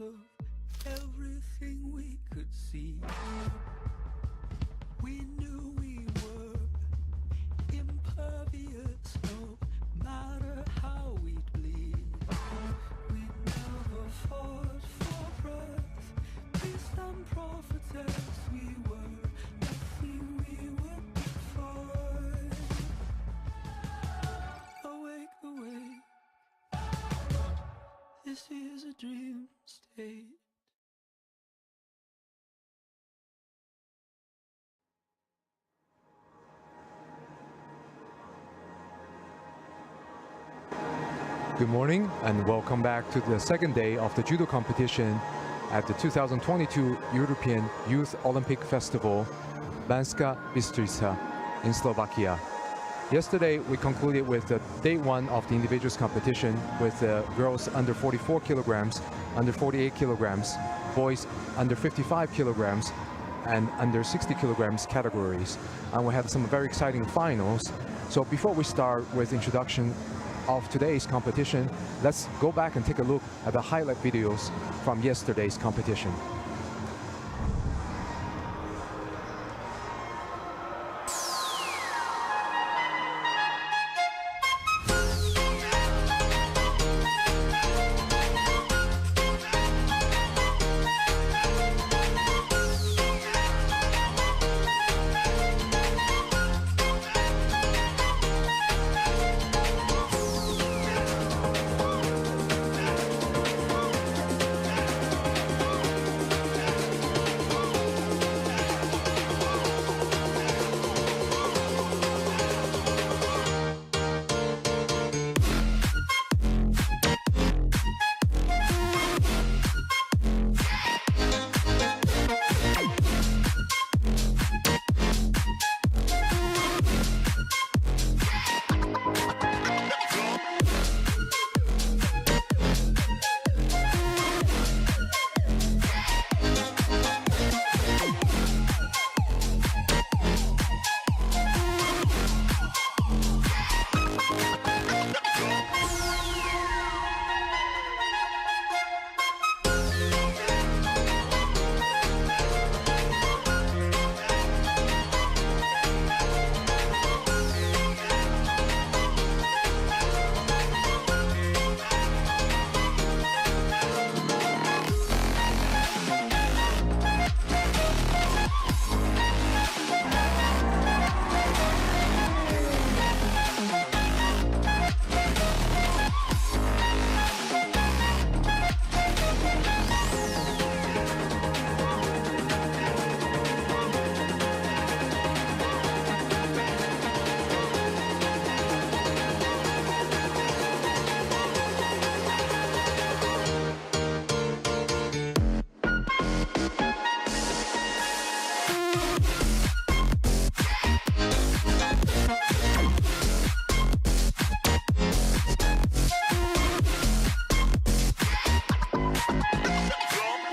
of everything we could see. We knew we were impervious, no matter how we'd bleed. We never fought for breath, peace and prophetess. We were nothing we were before. Awake, awake, this is a dream state. Good morning and welcome back to the second day of the judo competition at the 2022 European Youth Olympic Festival, Banská Bystrica in Slovakia. Yesterday we concluded with the day one of the individuals competition with the girls under 44 kilograms, under 48 kilograms, boys under 55 kilograms and under 60 kilograms categories. And we had some very exciting finals. So before we start with introduction of today's competition, let's go back and take a look at the highlight videos from yesterday's competition.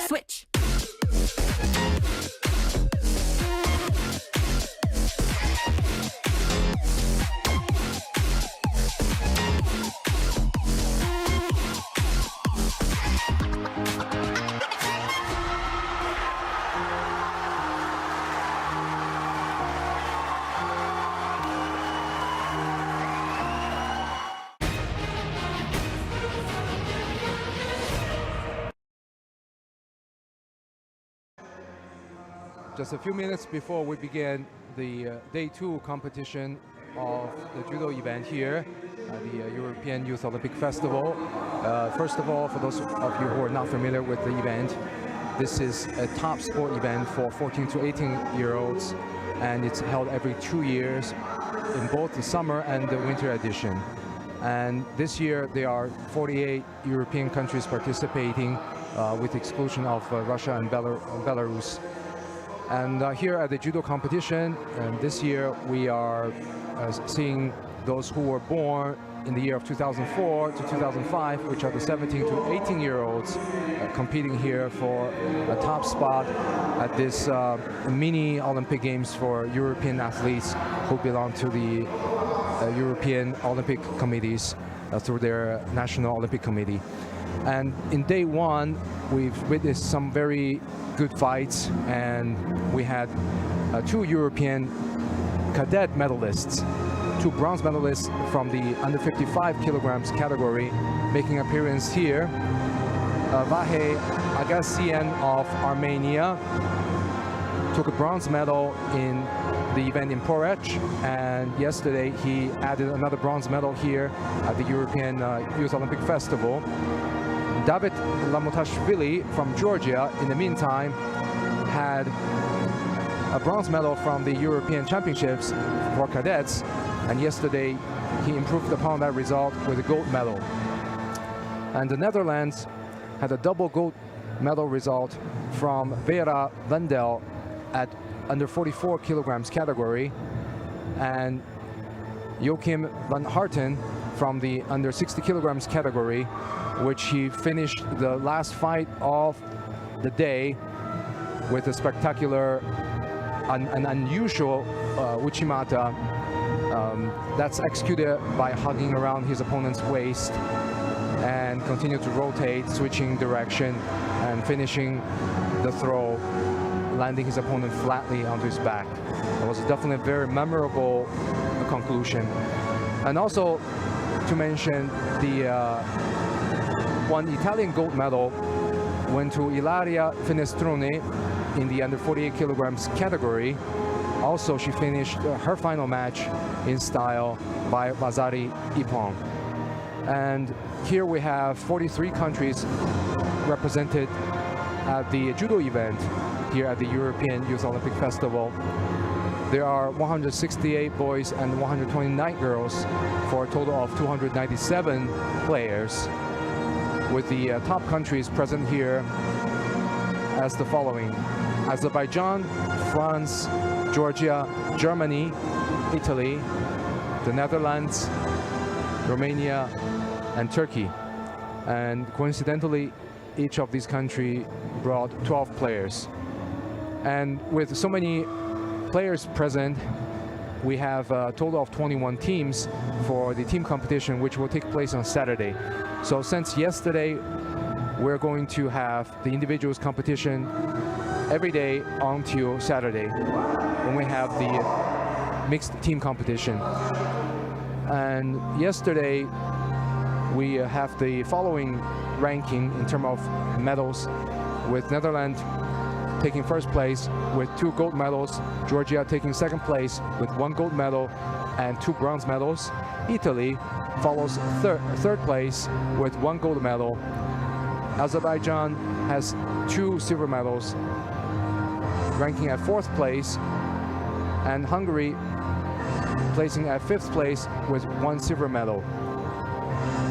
Switch. Just a few minutes before we begin the day two competition of the judo event here at the European Youth Olympic Festival. First of all, for those of you who are not familiar with the event, this is a top sport event for 14 to 18-year-olds, and it's held every 2 years in both the summer and the winter edition. And this year there are 48 European countries participating, with the exclusion of Russia and Belarus. And here at the judo competition, this year we are seeing those who were born in the year of 2004 to 2005, which are the 17 to 18-year-olds competing here for a top spot at this mini Olympic Games for European athletes who belong to the European Olympic committees through their National Olympic Committee. And in day one, we've witnessed some very good fights, and we had 2 European cadet medalists, 2 bronze medalists from the under 55 kilograms category making appearance here. Vahe Agassian of Armenia took a bronze medal in the event in Porec, and yesterday he added another bronze medal here at the European Youth Olympic Festival. David Lamotashvili from Georgia, in the meantime, had a bronze medal from the European Championships for cadets, and yesterday he improved upon that result with a gold medal. And the Netherlands had a double gold medal result from Vera Vendel at under 44 kilograms category, and Joachim van Harten from the under 60 kilograms category, which he finished the last fight of the day with a spectacular, an unusual Uchimata that's executed by hugging around his opponent's waist and continue to rotate, switching direction and finishing the throw, landing his opponent flatly onto his back. It was definitely a very memorable conclusion. And also to mention, the one Italian gold medal went to Ilaria Finestrone in the under 48 kilograms category. Also, she finished her final match in style by Vasari Ippon. And here we have 43 countries represented at the judo event here at the European Youth Olympic Festival. There are 168 boys and 129 girls for a total of 297 players, with the top countries present here as the following: Azerbaijan, France, Georgia, Germany, Italy, the Netherlands, Romania, and Turkey. And coincidentally, each of these countries brought 12 players. And with so many players present, we have a total of 21 teams for the team competition, which will take place on Saturday. So since yesterday, we're going to have the individuals competition every day until Saturday, when we have the mixed team competition. And yesterday, we have the following ranking in terms of medals, with Netherlands taking first place with 2 gold medals, Georgia taking second place with 1 gold medal and 2 bronze medals. Italy follows third place with 1 gold medal. Azerbaijan has 2 silver medals, ranking at 4th place, and Hungary placing at 5th place with 1 silver medal,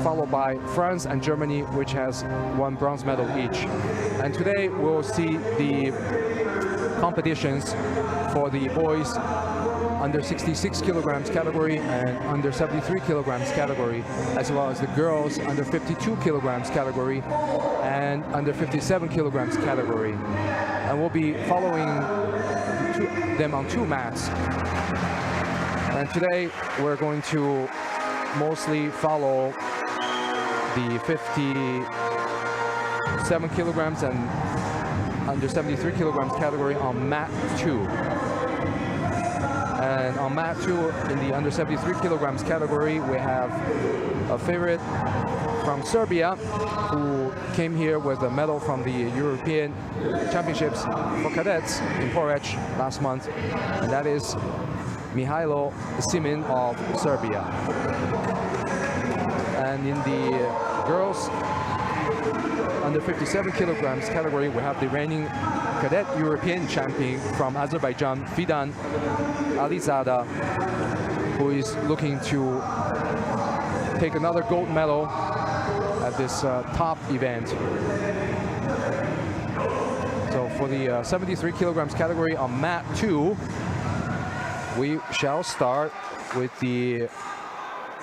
followed by France and Germany, which has 1 bronze medal each. And today we'll see the competitions for the boys under 66 kilograms category and under 73 kilograms category, as well as the girls under 52 kilograms category and under 57 kilograms category. And we'll be following them on 2 mats. And today we're going to mostly follow the 57 kilograms and under 73 kilograms category on mat 2. And on mat 2 in the under 73 kilograms category, we have a favorite from Serbia who came here with a medal from the European Championships for cadets in Porec last month, and that is Mihailo Simin of Serbia. And in the girls under 57 kilograms category, we have the reigning cadet European champion from Azerbaijan, Fidan Alizada, who is looking to take another gold medal at this top event. So for the 73 kilograms category on mat 2, we shall start with the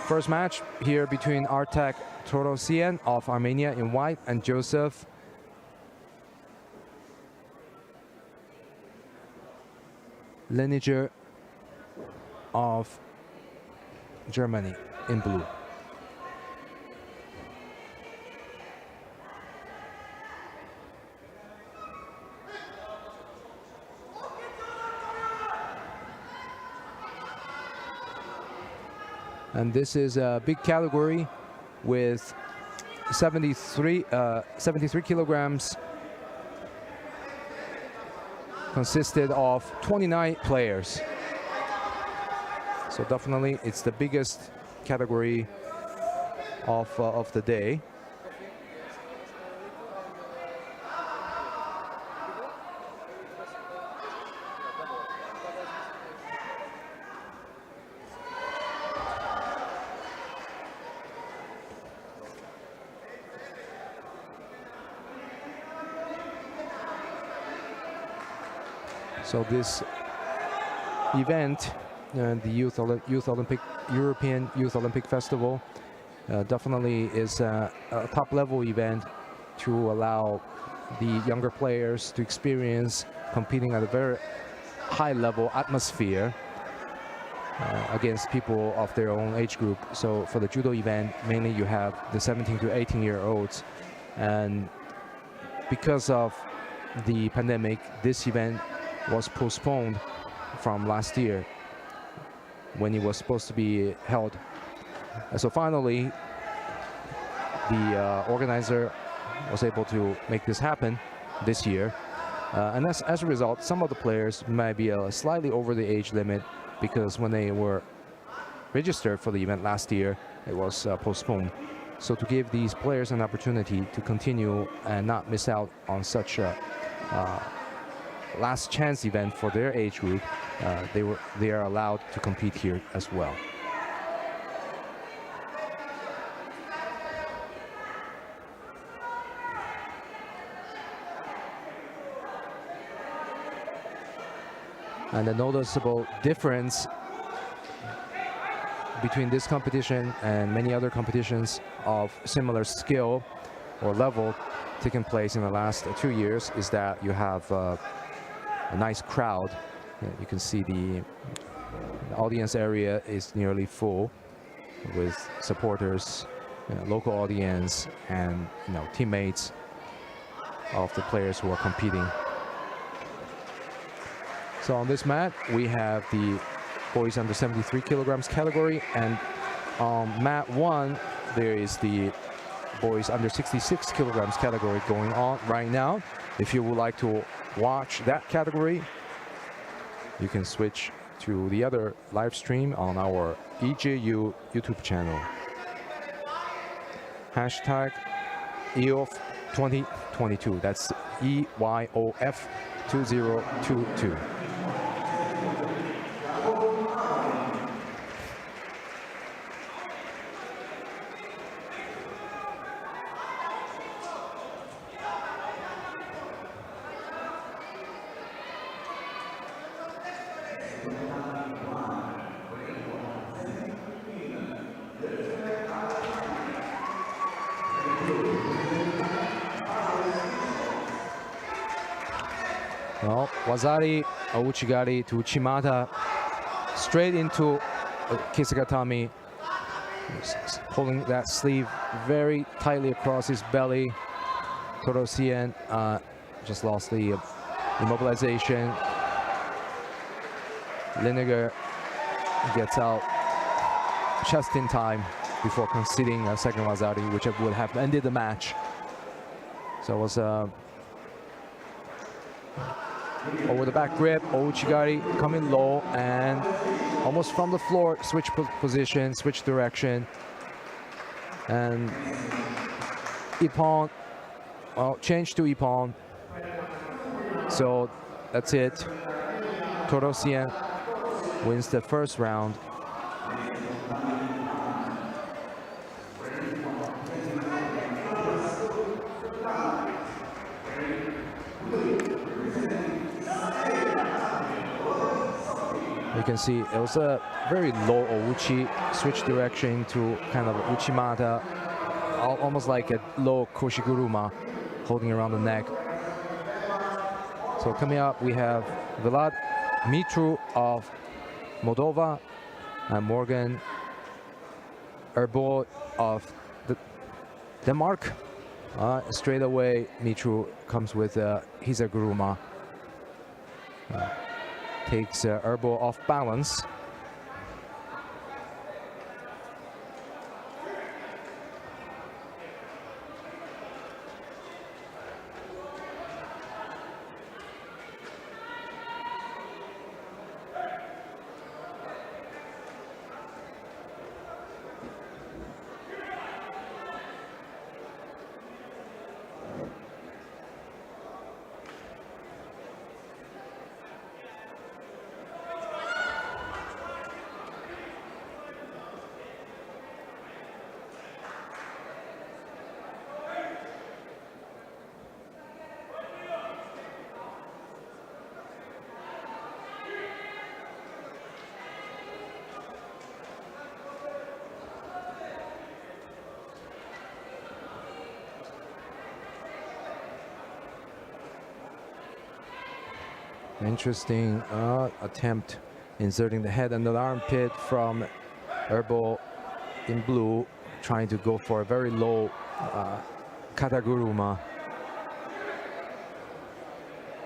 first match here between Artak Torosian of Armenia in white and Joseph Leniger of Germany in blue. And this is a big category with 73 kilograms, consisted of 29 players. So definitely it's the biggest category of the day. So this event, the European Youth Olympic Festival, definitely is a top-level event to allow the younger players to experience competing at a very high-level atmosphere against people of their own age group. So for the judo event, mainly you have the 17 to 18-year-olds, and because of the pandemic, this event was postponed from last year when it was supposed to be held. So finally, the organizer was able to make this happen this year. And as a result, some of the players might be slightly over the age limit, because when they were registered for the event last year, it was postponed. So to give these players an opportunity to continue and not miss out on such a last chance event for their age group, they are allowed to compete here as well. And the noticeable difference between this competition and many other competitions of similar skill or level taking place in the last 2 years is that you have a nice crowd. You can see the audience area is nearly full with supporters, local audience, and teammates of the players who are competing. So on this mat, we have the boys under 73 kilograms category, and on mat 1, there is the boys under 66 kilograms category going on right now. If you would like to watch that category, you can switch to the other live stream on our EJU YouTube channel. Hashtag EYOF 2022. That's EYOF 2022. Well, Wazari, Ouchigari to Uchimata, straight into Kisagatami, pulling that sleeve very tightly across his belly. Torosian just lost the immobilization. Lineker gets out just in time before conceding a second Wazari, which would have ended the match. So it was over the back grip, Ouchigari coming low and almost from the floor, switch position, switch direction. And Ippon, well, change to Ippon. So that's it. Torosian wins the first round. You can see it was a very low Ouchi, switch direction to kind of Uchimata, almost like a low Koshiguruma holding around the neck. So coming up, we have Vlad Mitru of Moldova and Morgan airball of Denmark. Straight away, Mitru comes with Hisaguruma. Takes airball off balance. Interesting attempt inserting the head under the armpit from airball in blue, trying to go for a very low kataguruma.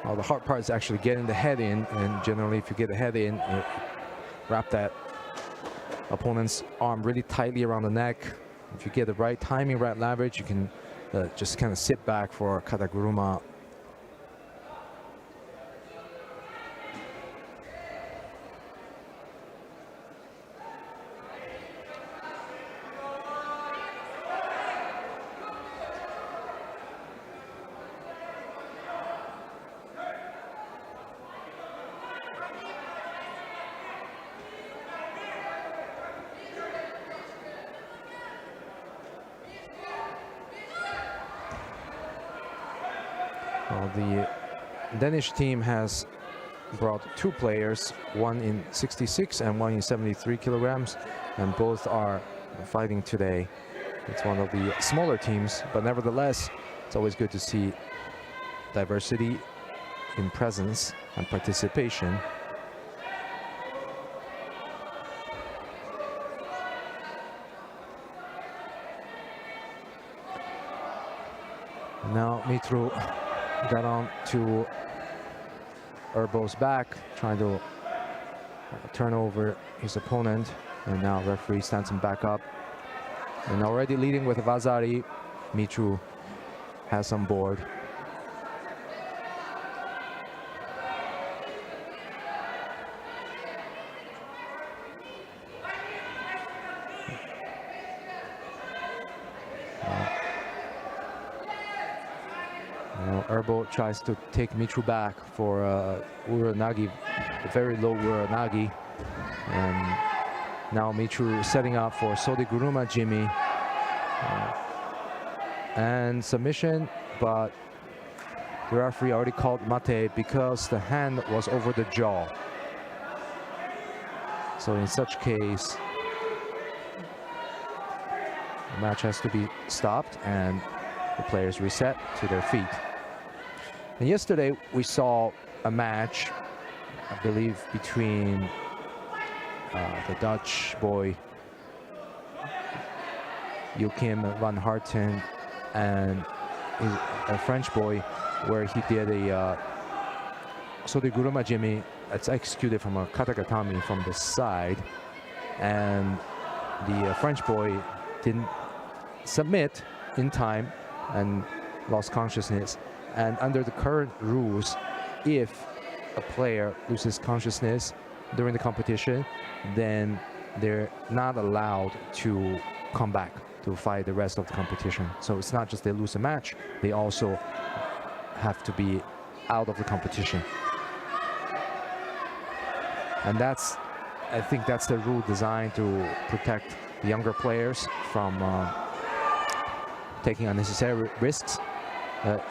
Well, the hard part is actually getting the head in, and generally if you get the head in, you wrap that opponent's arm really tightly around the neck. If you get the right timing, right leverage, you can just kind of sit back for kataguruma. Well, the Danish team has brought two players, one in 66 and one in 73 kilograms, and both are fighting today. It's one of the smaller teams, but nevertheless, it's always good to see diversity in presence and participation. Now Mitru got on to Erbow's back, trying to turn over his opponent, and now referee stands him back up. And already leading with Vazari, Mitru has on board. Erbo tries to take Mitru back for Uranagi, a very low Uranagi. And now Mitru setting up for Sodiguruma Jimmy. And submission, but the referee already called mate because the hand was over the jaw. So in such case, the match has to be stopped and the players reset to their feet. And yesterday we saw a match, I believe, between the Dutch boy Joachim van Harten and a French boy, where he did a Sodiguruma Jimmy that's executed from a katagatami from the side, and the French boy didn't submit in time and lost consciousness. And under the current rules, if a player loses consciousness during the competition, then they're not allowed to come back to fight the rest of the competition. So it's not just they lose a match, they also have to be out of the competition. And that's, I think that's the rule designed to protect the younger players from taking unnecessary risks.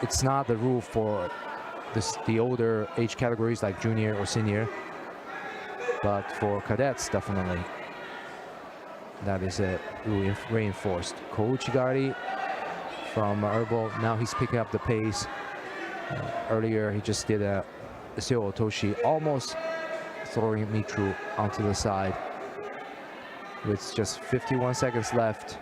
It's not the rule for the older age categories like junior or senior, but for cadets, definitely. That is a rule reinforced. Kouchigari from Erbo, now he's picking up the pace. Earlier, he just did a Seo Otoshi, almost throwing Mitru onto the side. with just 51 seconds left.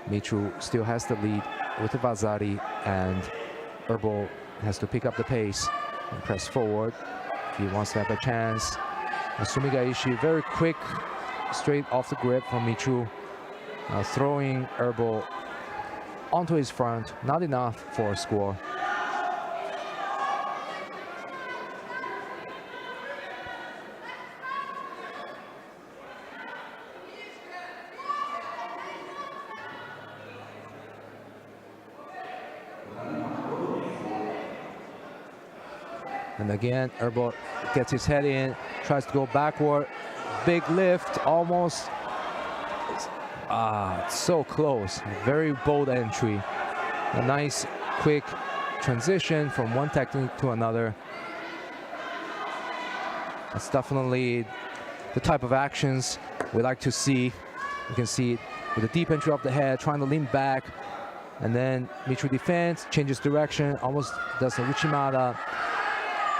Mitru still has the lead with the Vazari, and Herbal has to pick up the pace and press forward if he wants to have a chance. Sumigaishi, very quick, straight off the grip from Mitru, throwing Herbal onto his front, not enough for a score. And again, Herbal gets his head in, tries to go backward, big lift, almost. So close, very bold entry. A nice, quick transition from one technique to another. That's definitely the type of actions we like to see. You can see it with a deep entry off the head, trying to lean back, and then Mitru defends, changes direction, almost does a Uchimata,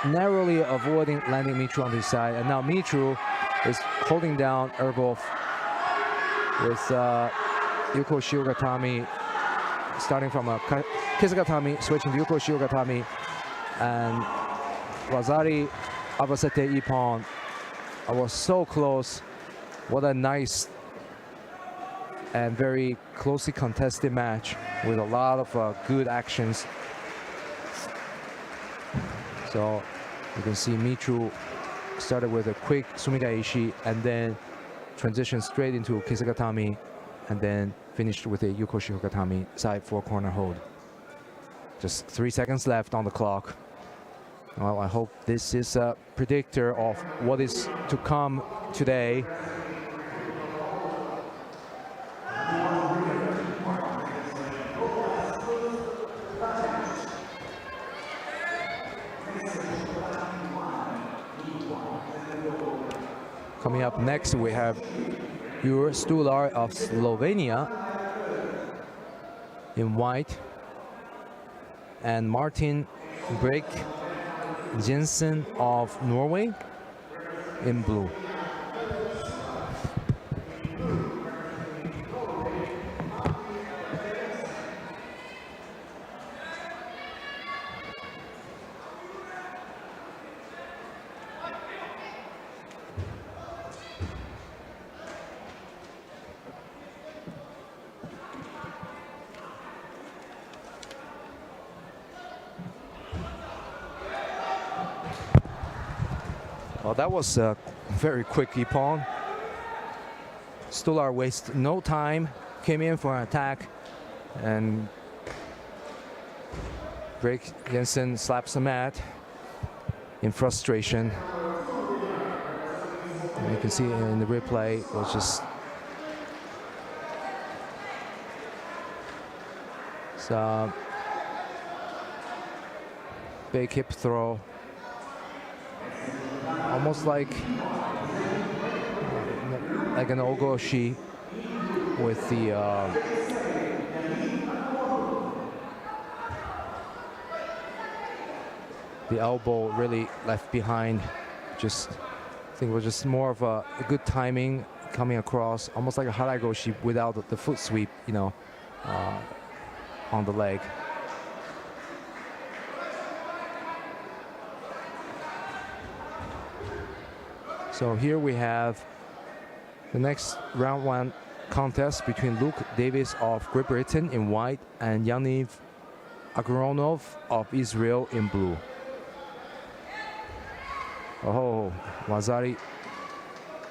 narrowly avoiding landing Mitru on his side. And now Mitru is holding down Herbal with Yuko Shiogatami, starting from a Kisagatami, switching to Yuko Shiogatami, and Wazari Abasete Ippon. I was so close. What a nice and very closely contested match with a lot of good actions. So you can see Mitru started with a quick Sumigaishi and then transitioned straight into Kisagatami and then finished with a Yuko Shiogatami side four corner hold. Just 3 seconds left on the clock. Well, I hope this is a predictor of what is to come today. Coming up next, we have Jure Stular of Slovenia in white and Martin Break Jensen of Norway in blue. Well, that was a very quick Ippon. Stular wasted no time, came in for an attack, and Break Jensen slaps the mat in frustration. And you can see in the replay, it was just some big hip throw. Almost like an ogoshi with the elbow really left behind. Just, I think it was just more of a good timing coming across, almost like a haragoshi without the foot sweep, you know, on the leg. So here we have the next round one contest between Luke Davis of Great Britain in white and Yaniv Agronov of Israel in blue. Oh, Wazari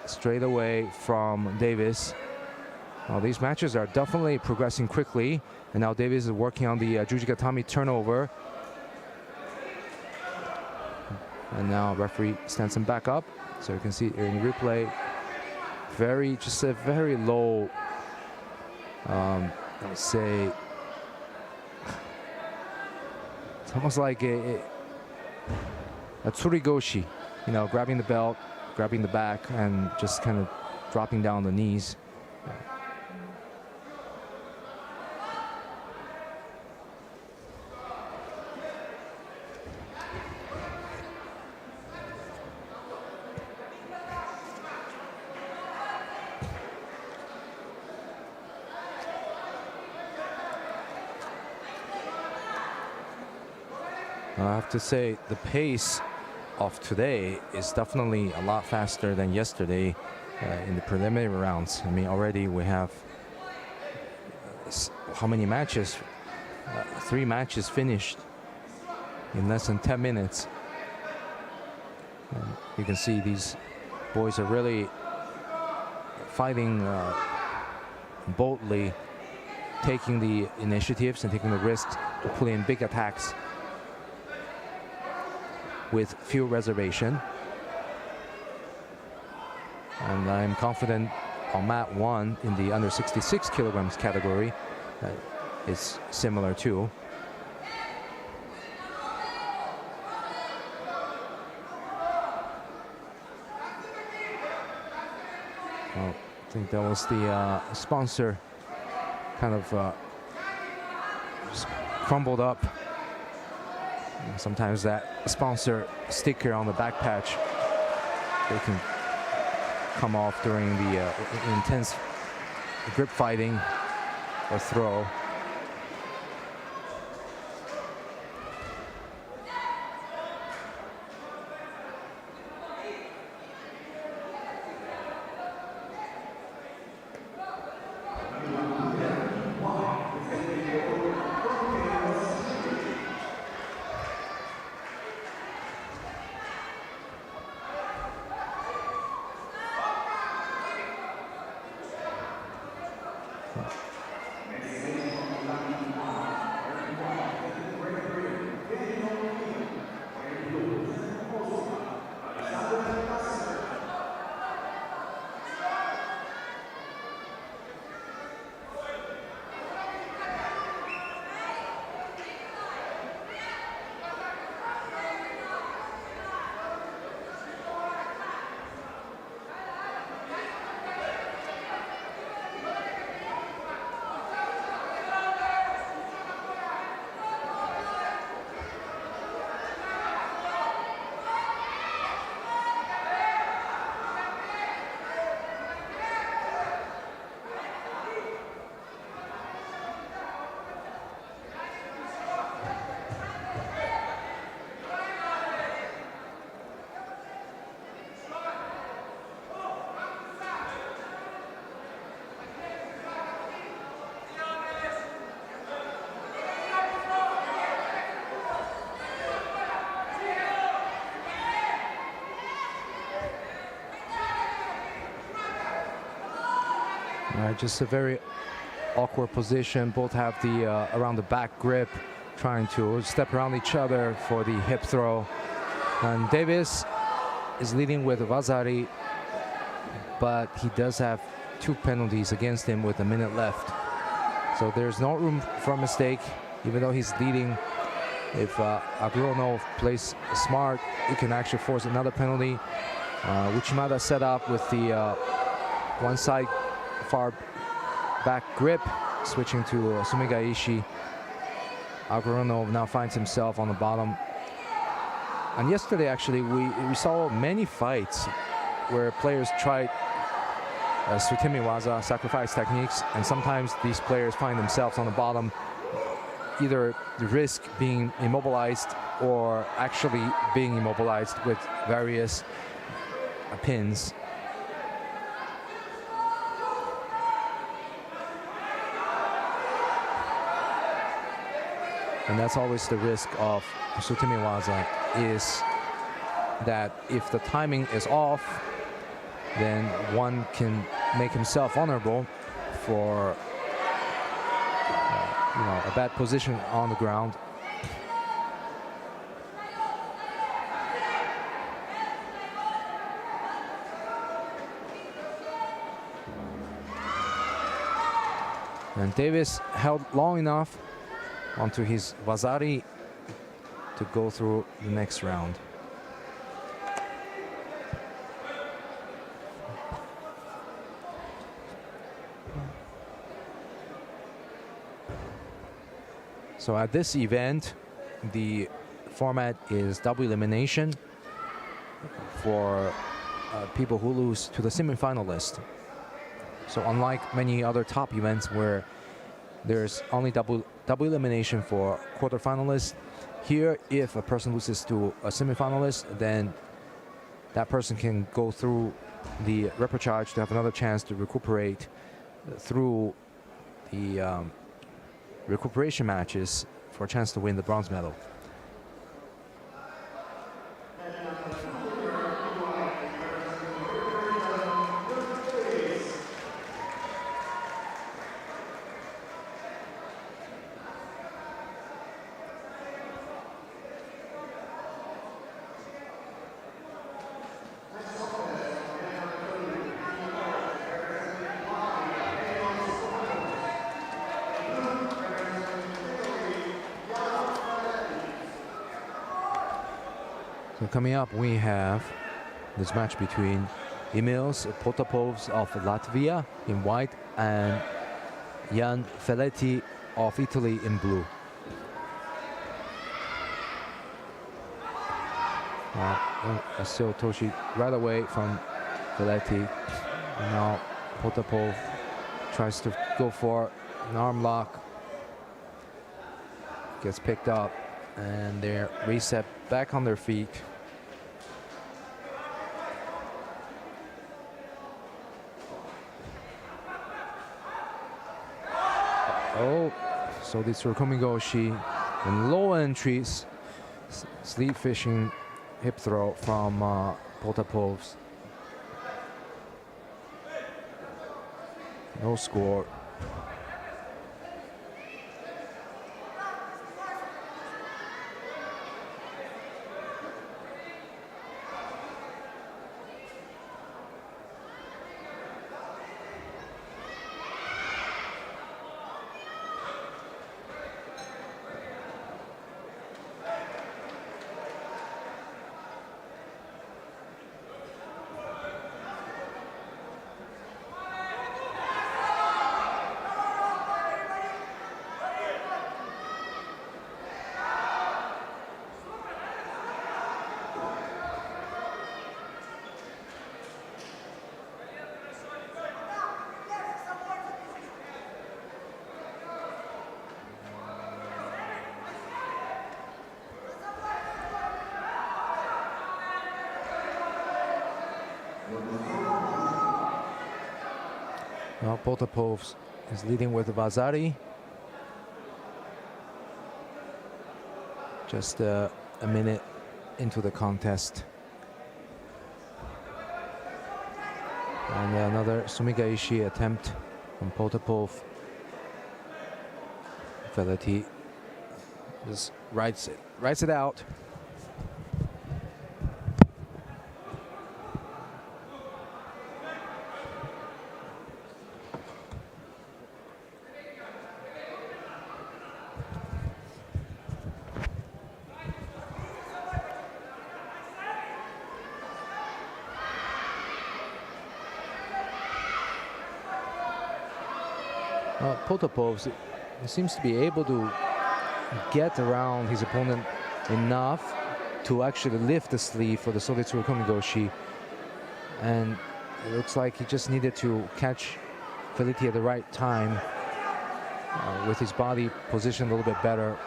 straight away from Davis. Well, these matches are definitely progressing quickly, and now Davis is working on the Jujigatami turnover. And now referee stands him back up. So you can see in replay, just a very low, I would say, it's almost like a tsurigoshi, you know, grabbing the belt, grabbing the back, and just kind of dropping down the knees. I have to say the pace of today is definitely a lot faster than yesterday in the preliminary rounds. I mean, already we have how many matches? 3 matches finished in less than 10 minutes. And you can see these boys are really fighting boldly, taking the initiatives and taking the risks to put in big attacks with few reservation. And I'm confident on mat 1 in the under 66 kilograms category is similar too. Well, I think that was the sponsor kind of just crumbled up. And sometimes that sponsor sticker on the back patch, they can come off during the intense grip fighting or throw. Just a very awkward position. Both have the around the back grip, trying to step around each other for the hip throw. And Davis is leading with Vazari, but he does have 2 penalties against him with a minute left. So there's no room for a mistake, even though he's leading. If Aguronov plays smart, he can actually force another penalty. Uchimata set up with the one side far back grip, switching to Sumigaishi. Aguronov now finds himself on the bottom. And yesterday, actually, we saw many fights where players tried Sutemi Waza, sacrifice techniques, and sometimes these players find themselves on the bottom, either the risk being immobilized or actually being immobilized with various pins. And that's always the risk of Sutemi Waza, is that if the timing is off, then one can make himself vulnerable for a bad position on the ground. And Davis held long enough onto his Vazari to go through the next round. So at this event, the format is double elimination for people who lose to the semi-finalist. So unlike many other top events where there's only double elimination for quarterfinalists. Here, if a person loses to a semifinalist, then that person can go through the repechage to have another chance to recuperate through the recuperation matches for a chance to win the bronze medal. So coming up, we have this match between Emils Potapovs of Latvia in white and Jan Felletti of Italy in blue. Still Toshi right away from Felletti. Now Potapov tries to go for an arm lock. Gets picked up, and they're reset back on their feet. Oh, so this Rukumigoshi and low entries, sleep fishing hip throw from Potapovs. No score. Now Potapovs is leading with Vazari. Just a minute into the contest. And another Sumigaishi attempt from Potapov. Felletti just writes it out. Potapov seems to be able to get around his opponent enough to actually lift the sleeve for the Solitsuru Komigoshi. And it looks like he just needed to catch Felletti at the right time with his body positioned a little bit better.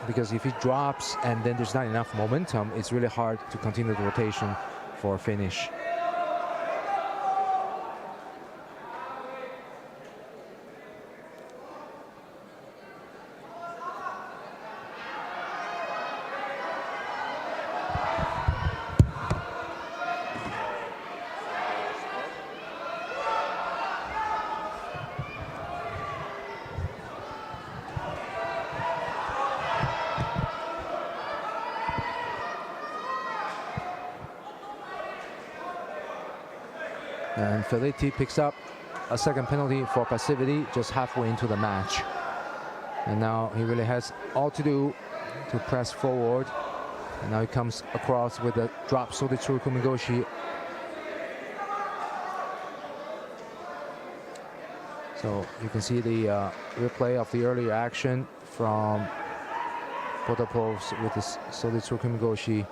Because if he drops and then there's not enough momentum, it's really hard to continue the rotation for a finish. And Felletti picks up a second penalty for passivity just halfway into the match. And now he really has all to do to press forward. And now he comes across with a drop Solitsuru Komigoshi. So you can see the replay of the earlier action from Potapovs with this Solitsuru Komigoshi.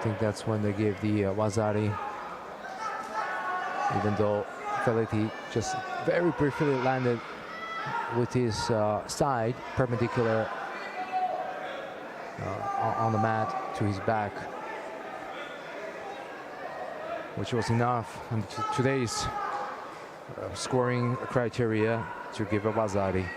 think that's when they gave the Wazari, even though Felitti just very briefly landed with his side perpendicular on the mat to his back, which was enough in today's scoring criteria to give a Wazari.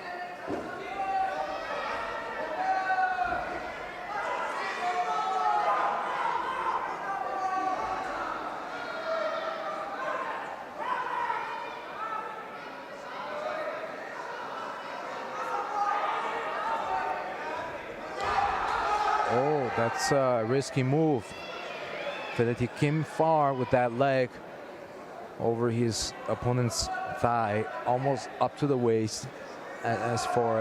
Oh, that's a risky move. Felitti came far with that leg over his opponent's thigh, almost up to the waist. As for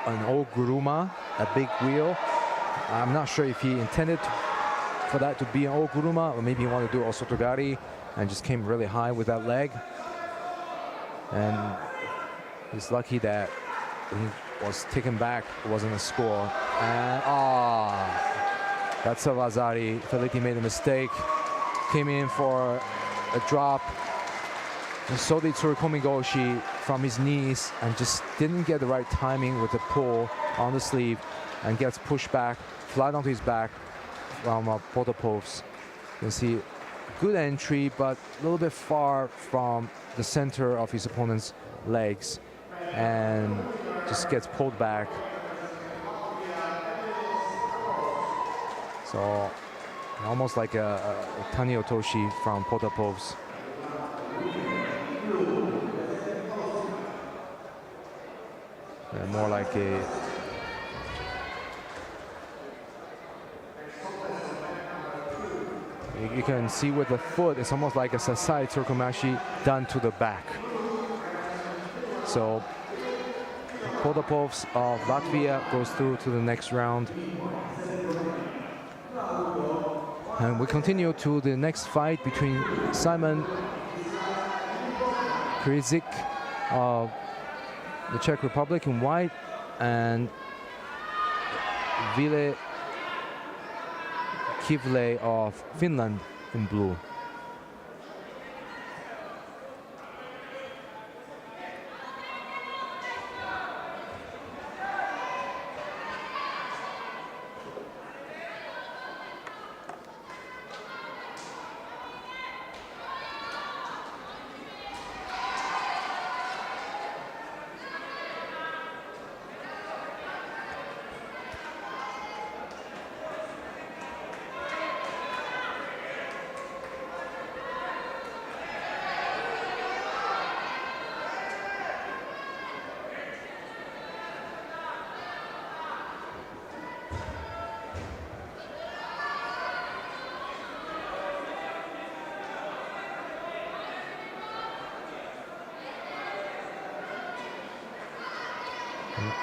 an oguruma, a big wheel, I'm not sure if he intended for that to be an oguruma, or maybe he wanted to do osotogari and just came really high with that leg. And he's lucky that he was taken back. It wasn't a score. And that's a Wazari. Felitti made a mistake. Came in for a drop. And so did Tsurukomi from his knees, and just didn't get the right timing with the pull on the sleeve, and gets pushed back, flat onto his back from Protopov's. You can see good entry, but a little bit far from the center of his opponent's legs, and just gets pulled back. So almost like a Tani Otoshi from Protopov's. More like a you can see with the foot, it's almost like a Sasai Tsurukomashi done to the back. So Protopov's of Latvia goes through to the next round. And we continue to the next fight between Simon Krizik of the Czech Republic in white and Ville Kivle of Finland in blue.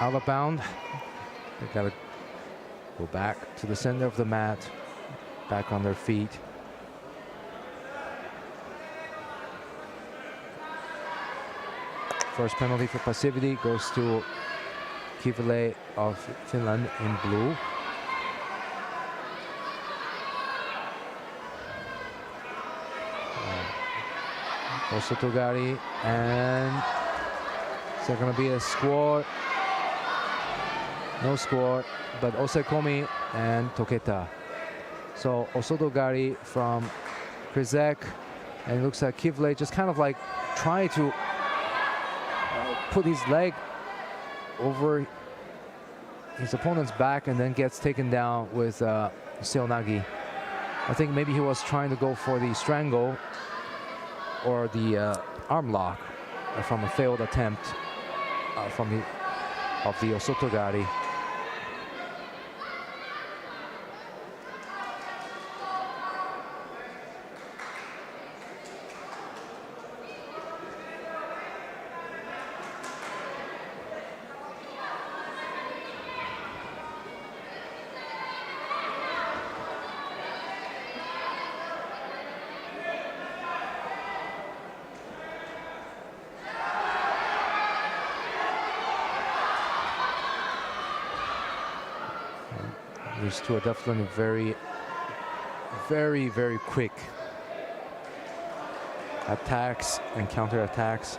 Out of bound. They gotta go back to the center of the mat, back on their feet. First penalty for passivity goes to Kivile of Finland in blue. Osotogari, and is there going to be a score? No score, but Osekomi and Toketa. So Osotogari from Krizek, and it looks like Kivle just kind of like trying to put his leg over his opponent's back and then gets taken down with Seonagi. I think maybe he was trying to go for the strangle or the arm lock from a failed attempt of the Osotogari. These two are definitely very very, very quick attacks and counter-attacks.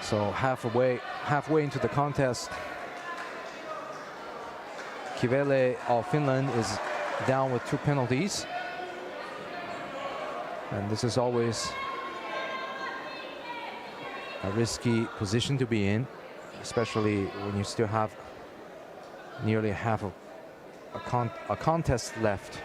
So halfway into the contest, Kivele of Finland is down with 2 penalties. And this is always a risky position to be in, especially when you still have nearly half of a contest left.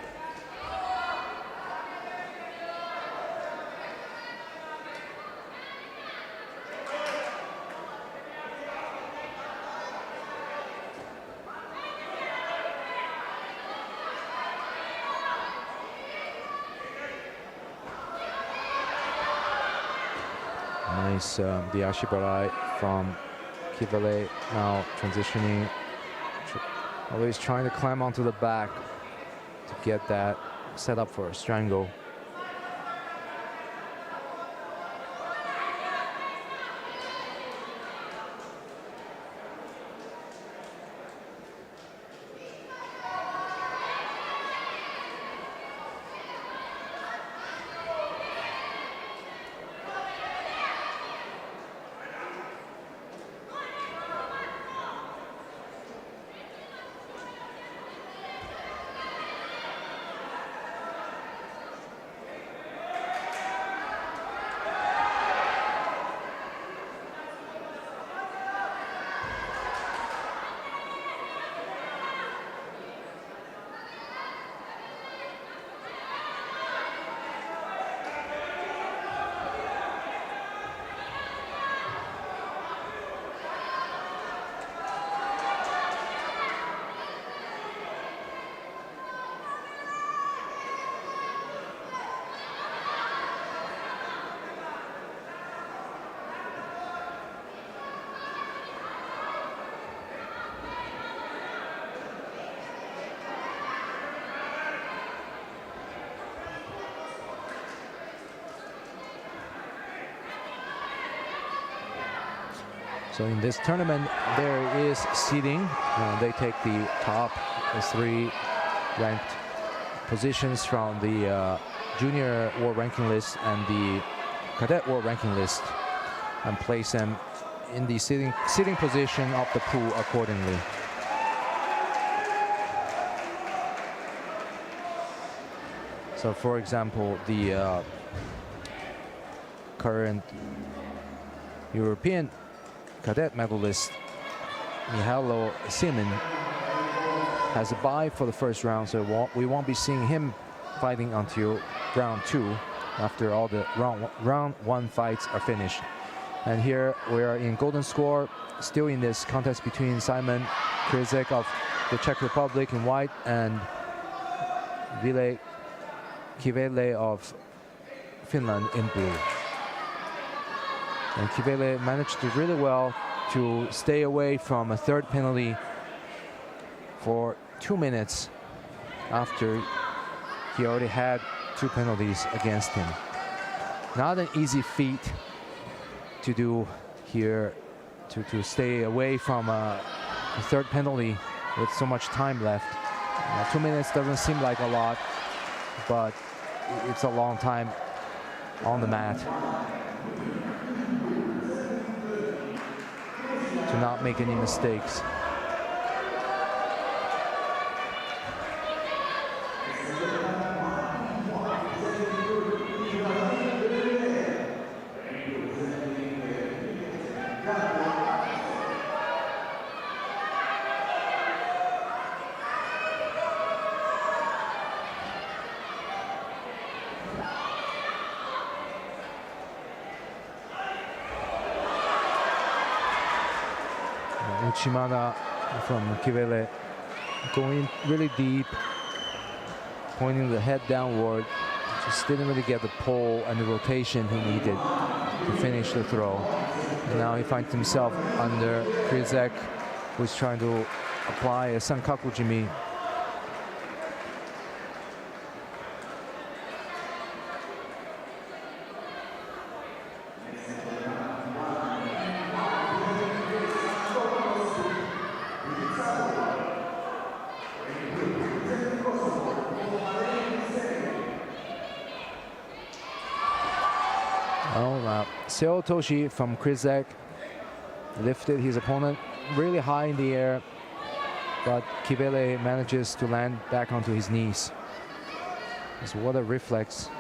Nice the Ashibarai from Kivele, now transitioning, always trying to climb onto the back to get that set up for a strangle. So in this tournament, there is seeding. They take the top 3 ranked positions from the junior world ranking list and the cadet world ranking list and place them in the seeding position of the pool accordingly. So for example, the current European cadet medalist Mihailo Simin has a bye for the first round, so we won't be seeing him fighting until round 2 after all the round 1 fights are finished. And here we are in golden score, still in this contest between Simon Kryzek of the Czech Republic in white and Ville Kivele of Finland in blue. And Kivele managed to really well to stay away from a 3rd penalty for 2 minutes after he already had 2 penalties against him. Not an easy feat to do here, to stay away from a 3rd penalty with so much time left. 2 minutes doesn't seem like a lot, but it's a long time on the mat. To not make any mistakes. Uchimada from Kivele going really deep, pointing the head downward, just didn't really get the pull and the rotation he needed. to finish the throw. And now he finds himself under Kryzek, who's trying to apply a Sankaku Jimi. Seo Toshi from Kryzek lifted his opponent really high in the air, but Kivele manages to land back onto his knees. So what a reflex.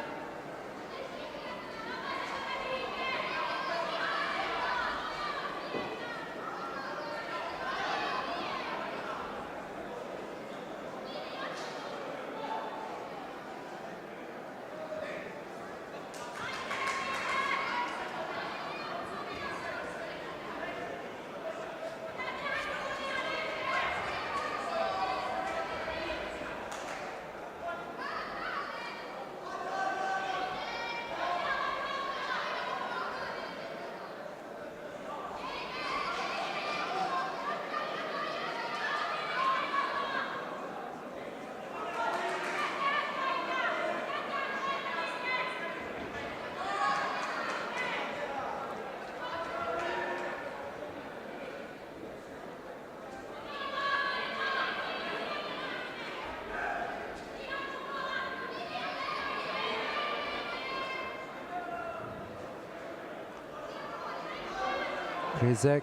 Kryzek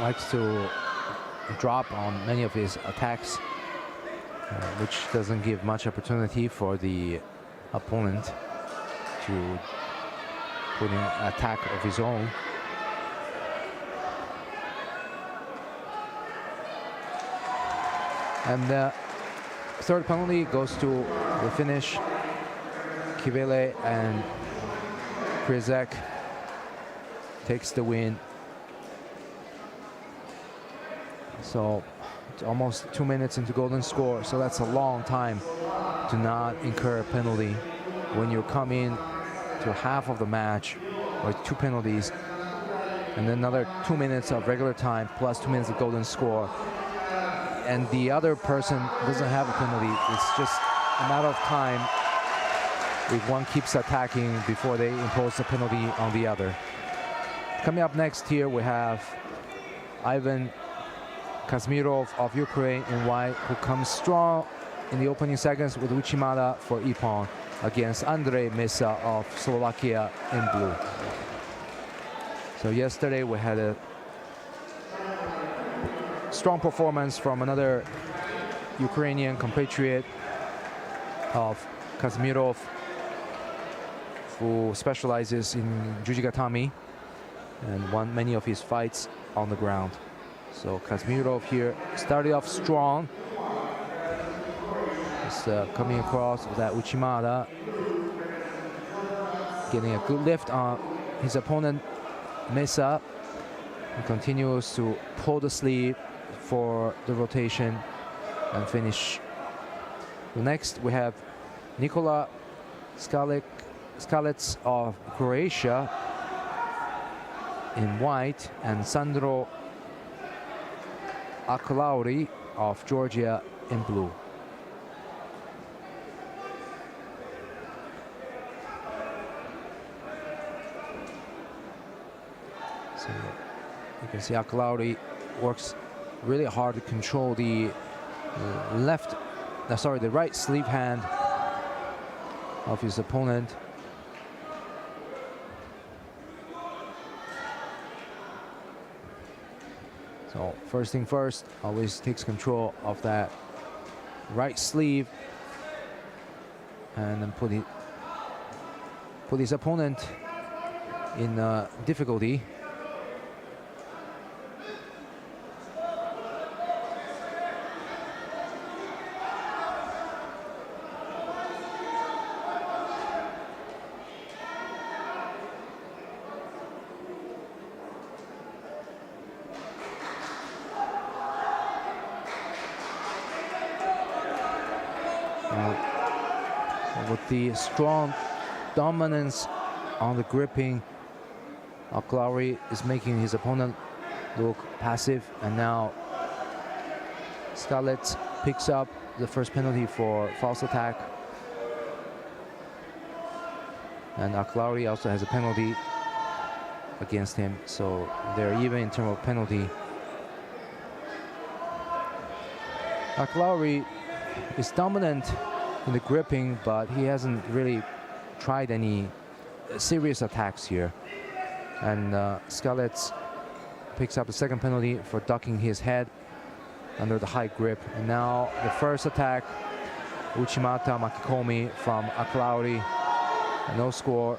likes to drop on many of his attacks, which doesn't give much opportunity for the opponent to put in an attack of his own. And the third penalty goes to the finish. Kivele and Kryzek takes the win. So it's almost 2 minutes into golden score, so that's a long time to not incur a penalty when you come in to half of the match with 2 penalties and then another 2 minutes of regular time plus 2 minutes of golden score, and the other person doesn't have a penalty. It's just a matter of time if one keeps attacking before they impose a penalty on the other. Coming up next here we have Ivan Kazmirov of Ukraine in white, who comes strong in the opening seconds with Uchimata for Ippon against Andrej Mesa of Slovakia in blue. So yesterday we had a strong performance from another Ukrainian compatriot of Kazmirov, who specializes in Jujigatami and won many of his fights on the ground. So Kazmirov here started off strong. Just coming across with that Uchimata, getting a good lift on his opponent Mesa. He continues to pull the sleeve for the rotation and finish. Next we have Nikola Skalec of Croatia in white and Sandro Akalauri of Georgia in blue. So you can see Akalauri works really hard to control the the right sleeve hand of his opponent. So first thing first, always takes control of that right sleeve and then put his opponent in difficulty. With the strong dominance on the gripping Aklauri is making his opponent look passive, and now Scarlett picks up the first penalty for false attack. And Aklauri also has a penalty against him, so they're even in terms of penalty. Aklauri is dominant in the gripping, but he hasn't really tried any serious attacks here. And Scarlett picks up the second penalty for ducking his head under the high grip. And now the first attack, Uchimata Makikomi from Aklauri, no score,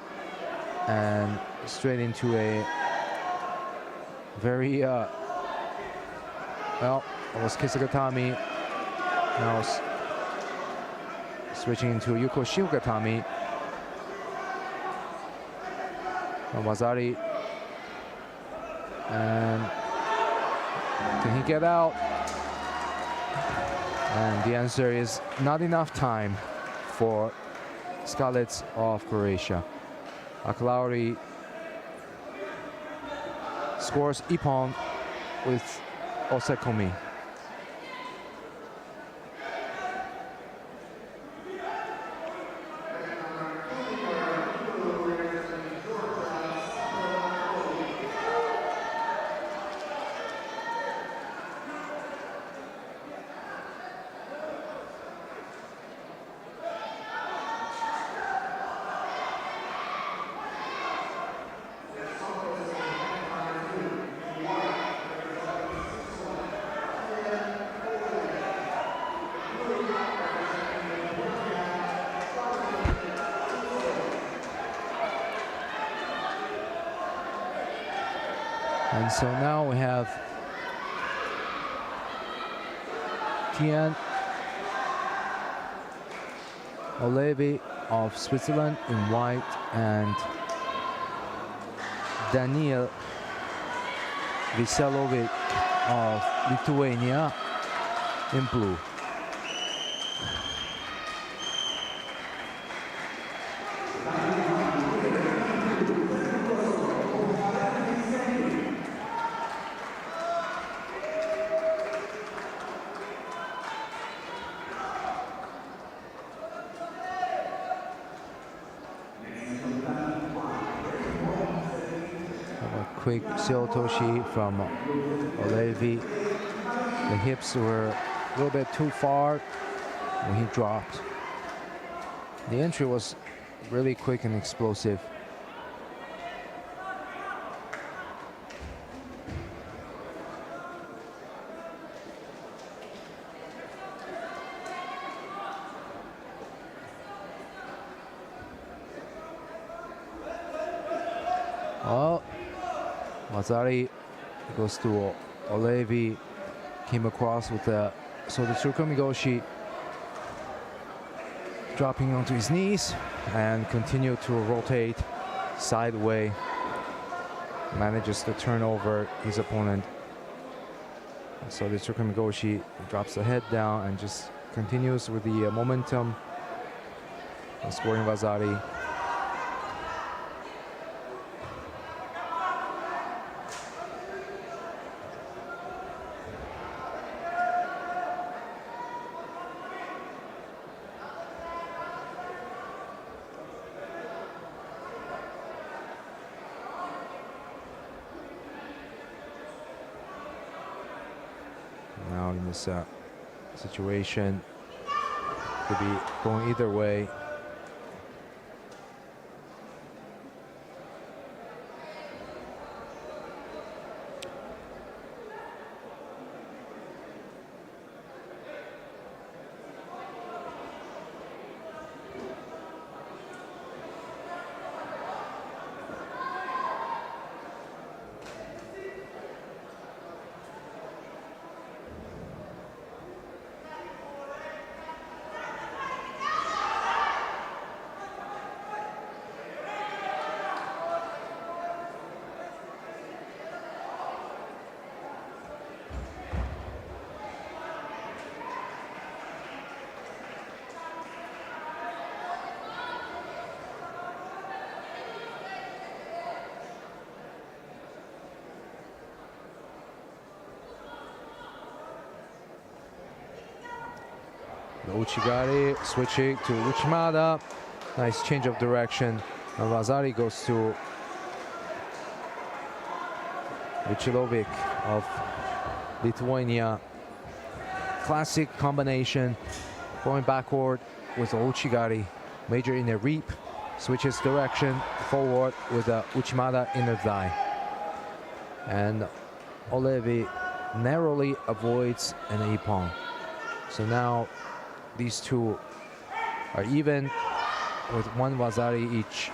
and straight into a very well, it was Kisagatami. Now switching into Yuko Shiugatami. Wazari, and can he get out? And the answer is not enough time for Scarlett of Croatia. Aklauri scores ippon with osekomi. And so now we have Tian Olevi of Switzerland in white and Daniel Viselovic of Lithuania in blue. Quick Seotoshi from Olevi. The hips were a little bit too far when he dropped. The entry was really quick and explosive. Oh. Wazari goes to Olevi, came across with the Tsukumigoshi, dropping onto his knees and continued to rotate sideways, manages to turn over his opponent. So the Tsukumigoshi drops the head down and just continues with the momentum, scoring Wazari. Now in this situation, could be going either way. Uchigari switching to Uchimata. Nice change of direction. And Vazari goes to Vucilovic of Lithuania. Classic combination. Going backward with Uchigari. Major inner reap. Switches direction forward with Uchimata inner thigh. And Olevi narrowly avoids an ippon. So now these two are even with one Vazari each.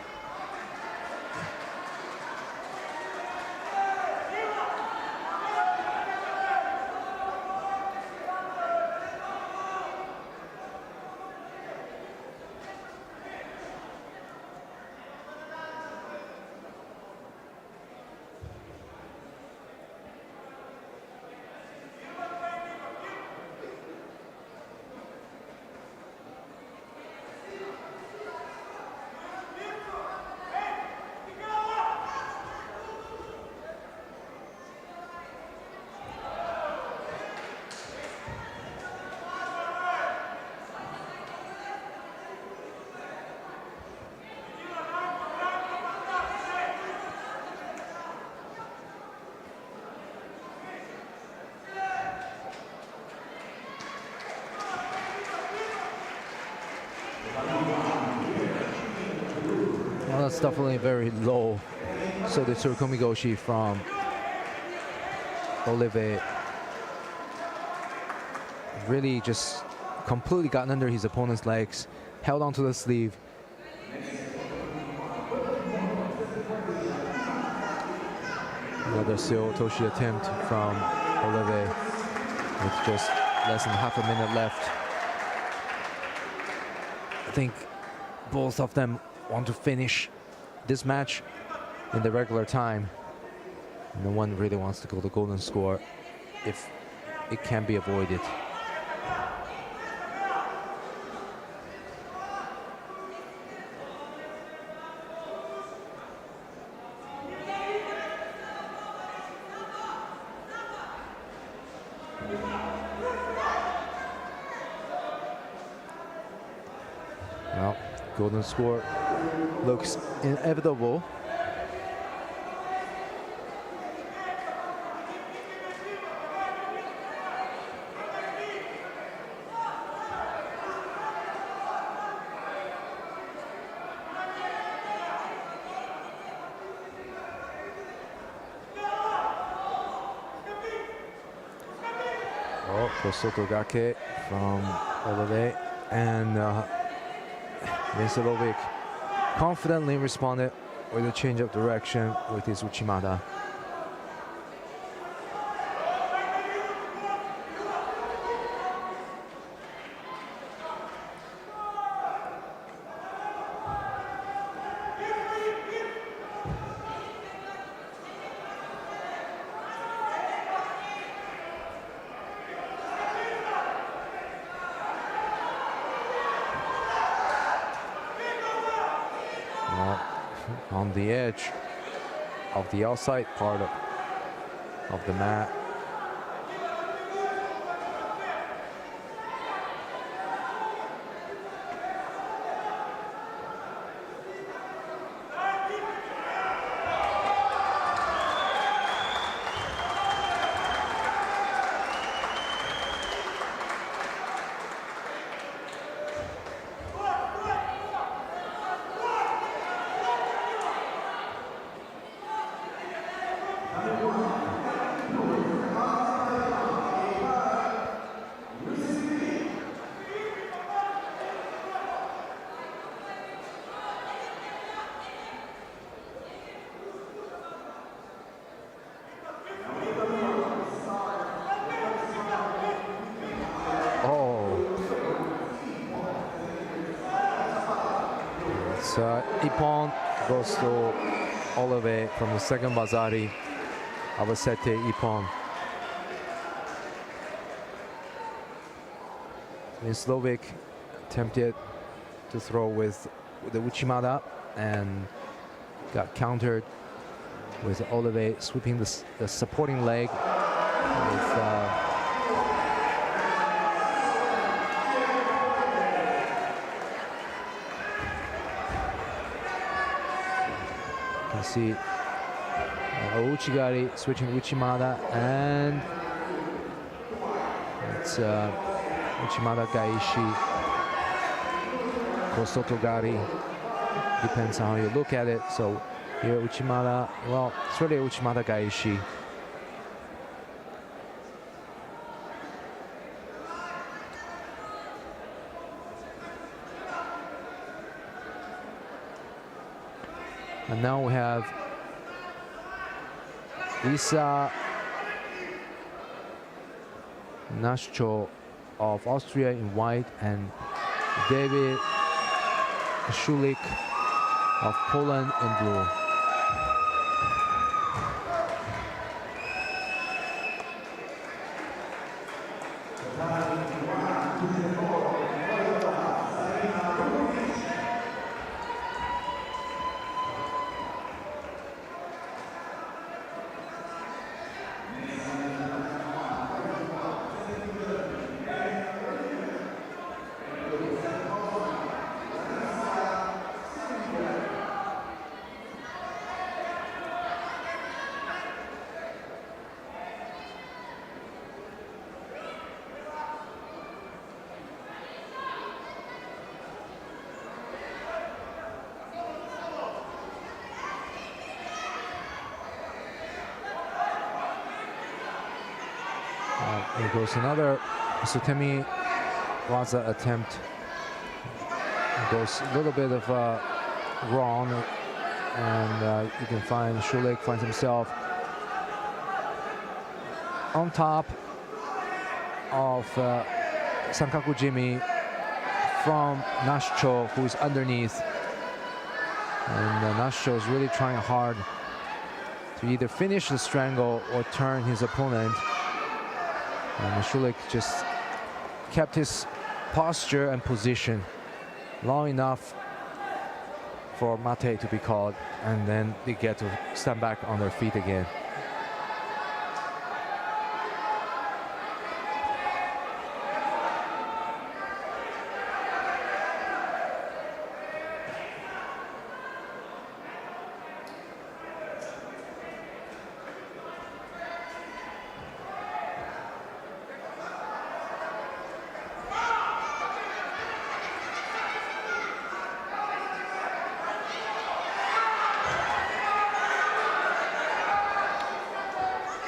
Well, that's definitely very low. So the Tsurukomi from Olive really just completely gotten under his opponent's legs, held onto the sleeve. Another Seo Toshi attempt from Olive with just less than half a minute left. I think both of them want to finish this match in the regular time. No one really wants to go the golden score if it can be avoided. Well, golden score looks inevitable. Oh, Kosotogake from Olive, and Veselovic confidently responded with a change of direction with his Uchimata. On the edge of the outside part of the mat. Ippon goes to Olive from the second Vazari of a Sete Ippon. Veselovic attempted to throw with the Uchimata and got countered with Olive sweeping the supporting leg with You see Uchigari switching Uchimata, and it's Uchimata Gaishi, Kosotogari, depends on how you look at it. So here Uchimata, well, it's really Uchimata Gaishi. And now we have Lisa Nascho of Austria in white and David Schulik of Poland in blue. Here goes another Sutemi Waza attempt. It goes a little bit of wrong, and you can find Schulik finds himself on top of Sankaku Jimmy from Nascho, who is underneath. And Nascho is really trying hard to either finish the strangle or turn his opponent. And Schulik just kept his posture and position long enough for mate to be called, and then they get to stand back on their feet again.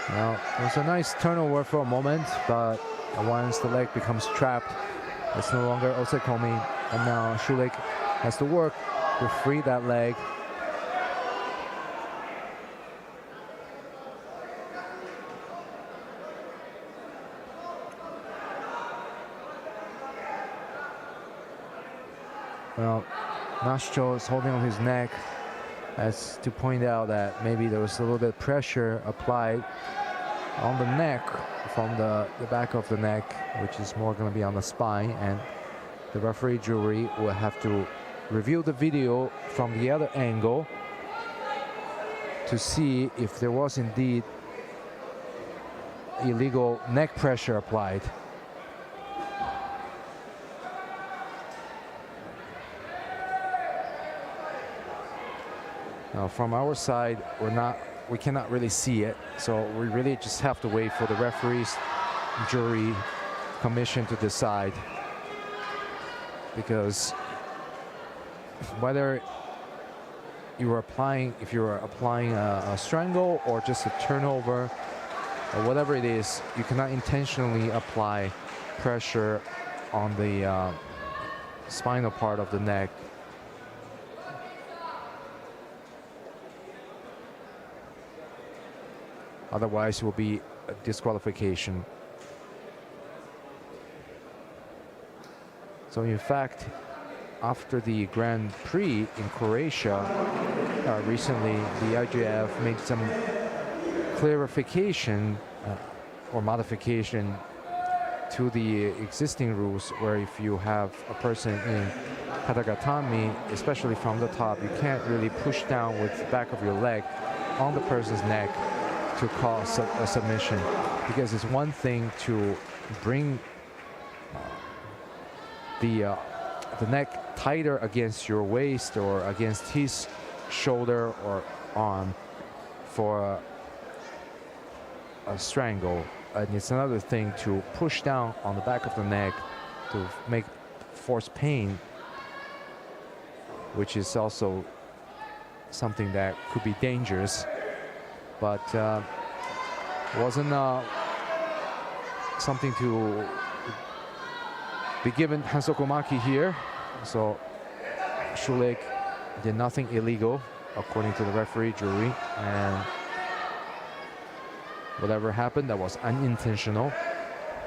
Well, it was a nice turnover for a moment, but once the leg becomes trapped, it's no longer osekomi, and now Schulik has to work to free that leg. Well, Nascho is holding on his neck as to point out that maybe there was a little bit of pressure applied on the neck from the back of the neck, which is more going to be on the spine, and the referee jury will have to review the video from the other angle to see if there was indeed illegal neck pressure applied. Now, from our side, we cannot really see it, so we really just have to wait for the referees, jury, commission to decide. Because whether if you're applying a strangle or just a turnover or whatever it is, you cannot intentionally apply pressure on the spinal part of the neck. Otherwise, it will be a disqualification. So in fact, after the Grand Prix in Croatia recently, the IJF made some clarification or modification to the existing rules, where if you have a person in katagatame, especially from the top, you can't really push down with the back of your leg on the person's neck to cause a submission, because it's one thing to bring the neck tighter against your waist or against his shoulder or arm for a strangle. And it's another thing to push down on the back of the neck to make force pain, which is also something that could be dangerous, but wasn't something to be given Hansoko Maki here. So Schulich did nothing illegal according to the referee jury, and whatever happened, that was unintentional,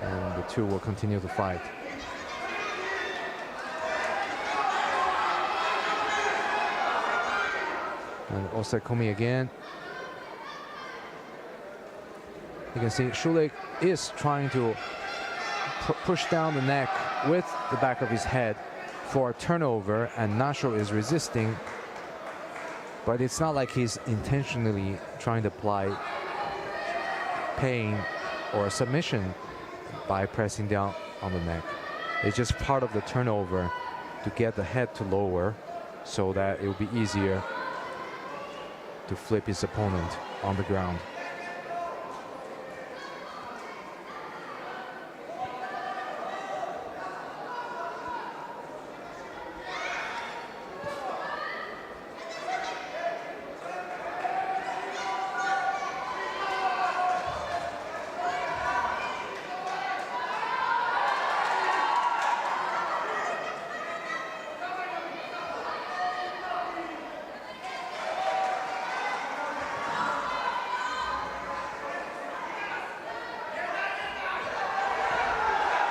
and the two will continue to fight. And Osakomi again. You can see Schulich is trying to push down the neck with the back of his head for a turnover, and Nasho is resisting, but it's not like he's intentionally trying to apply pain or submission by pressing down on the neck. It's just part of the turnover to get the head to lower so that it will be easier to flip his opponent on the ground.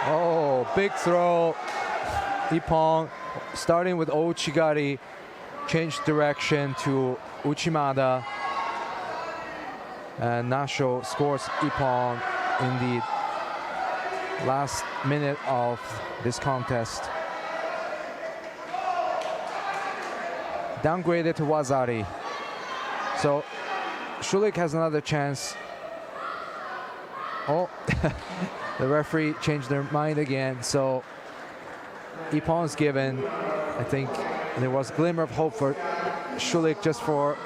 Oh, big throw. Ippon starting with Ouchigari, changed direction to Uchimada. And Nasho scores Ippon in the last minute of this contest. Downgraded to Wazari. So Schulich has another chance. Oh, the referee changed their mind again. So Ippon's given. I think there was a glimmer of hope for Schulich just for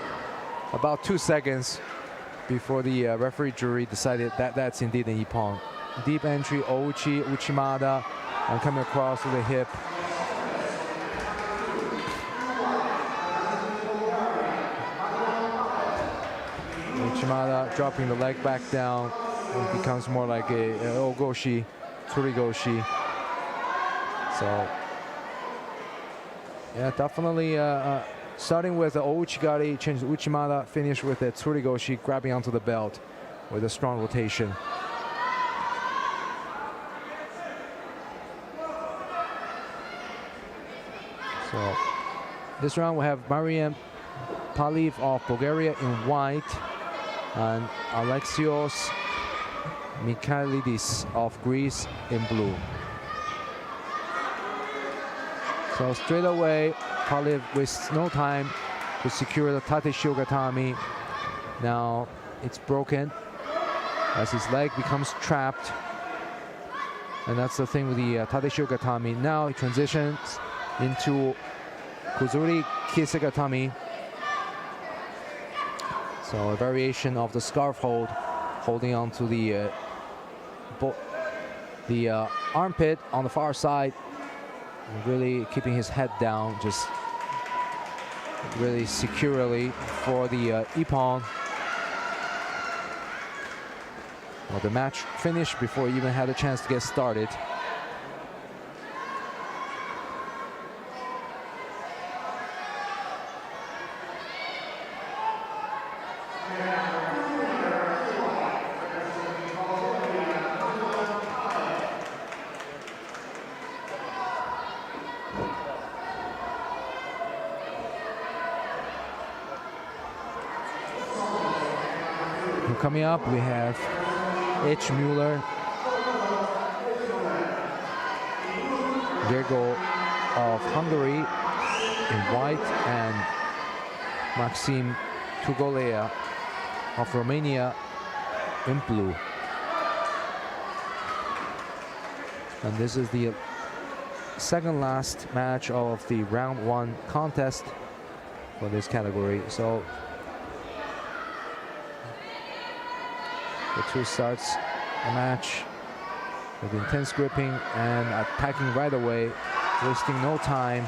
about 2 seconds before the referee jury decided that that's indeed an Ippon. Deep entry, Uchimada, and coming across with the hip. Uchimada dropping the leg back down. It becomes more like a ogoshi, tsurigoshi. So yeah, definitely starting with the Ouchigari, change Uchimada, finish with a tsurigoshi, grabbing onto the belt with a strong rotation. So this round we have Mariam Paliv of Bulgaria in white and Alexios Mikhailidis of Greece in blue. So straight away, Paliv wastes no time to secure the Tate Shiogatami. Now it's broken as his leg becomes trapped. And that's the thing with the Tate Shiogatami. Now he transitions into Kuzuri Kisegatami. So a variation of the scarf hold, holding on to the armpit on the far side, and really keeping his head down, just really securely for the Ippon. Well, the match finished before he even had a chance to get started. Coming up, we have H. Mueller, Gergo of Hungary in white, and Maxim Tugolea of Romania in blue. And this is the second last match of the round one contest for this category. So The two starts the match with intense gripping and attacking right away, wasting no time.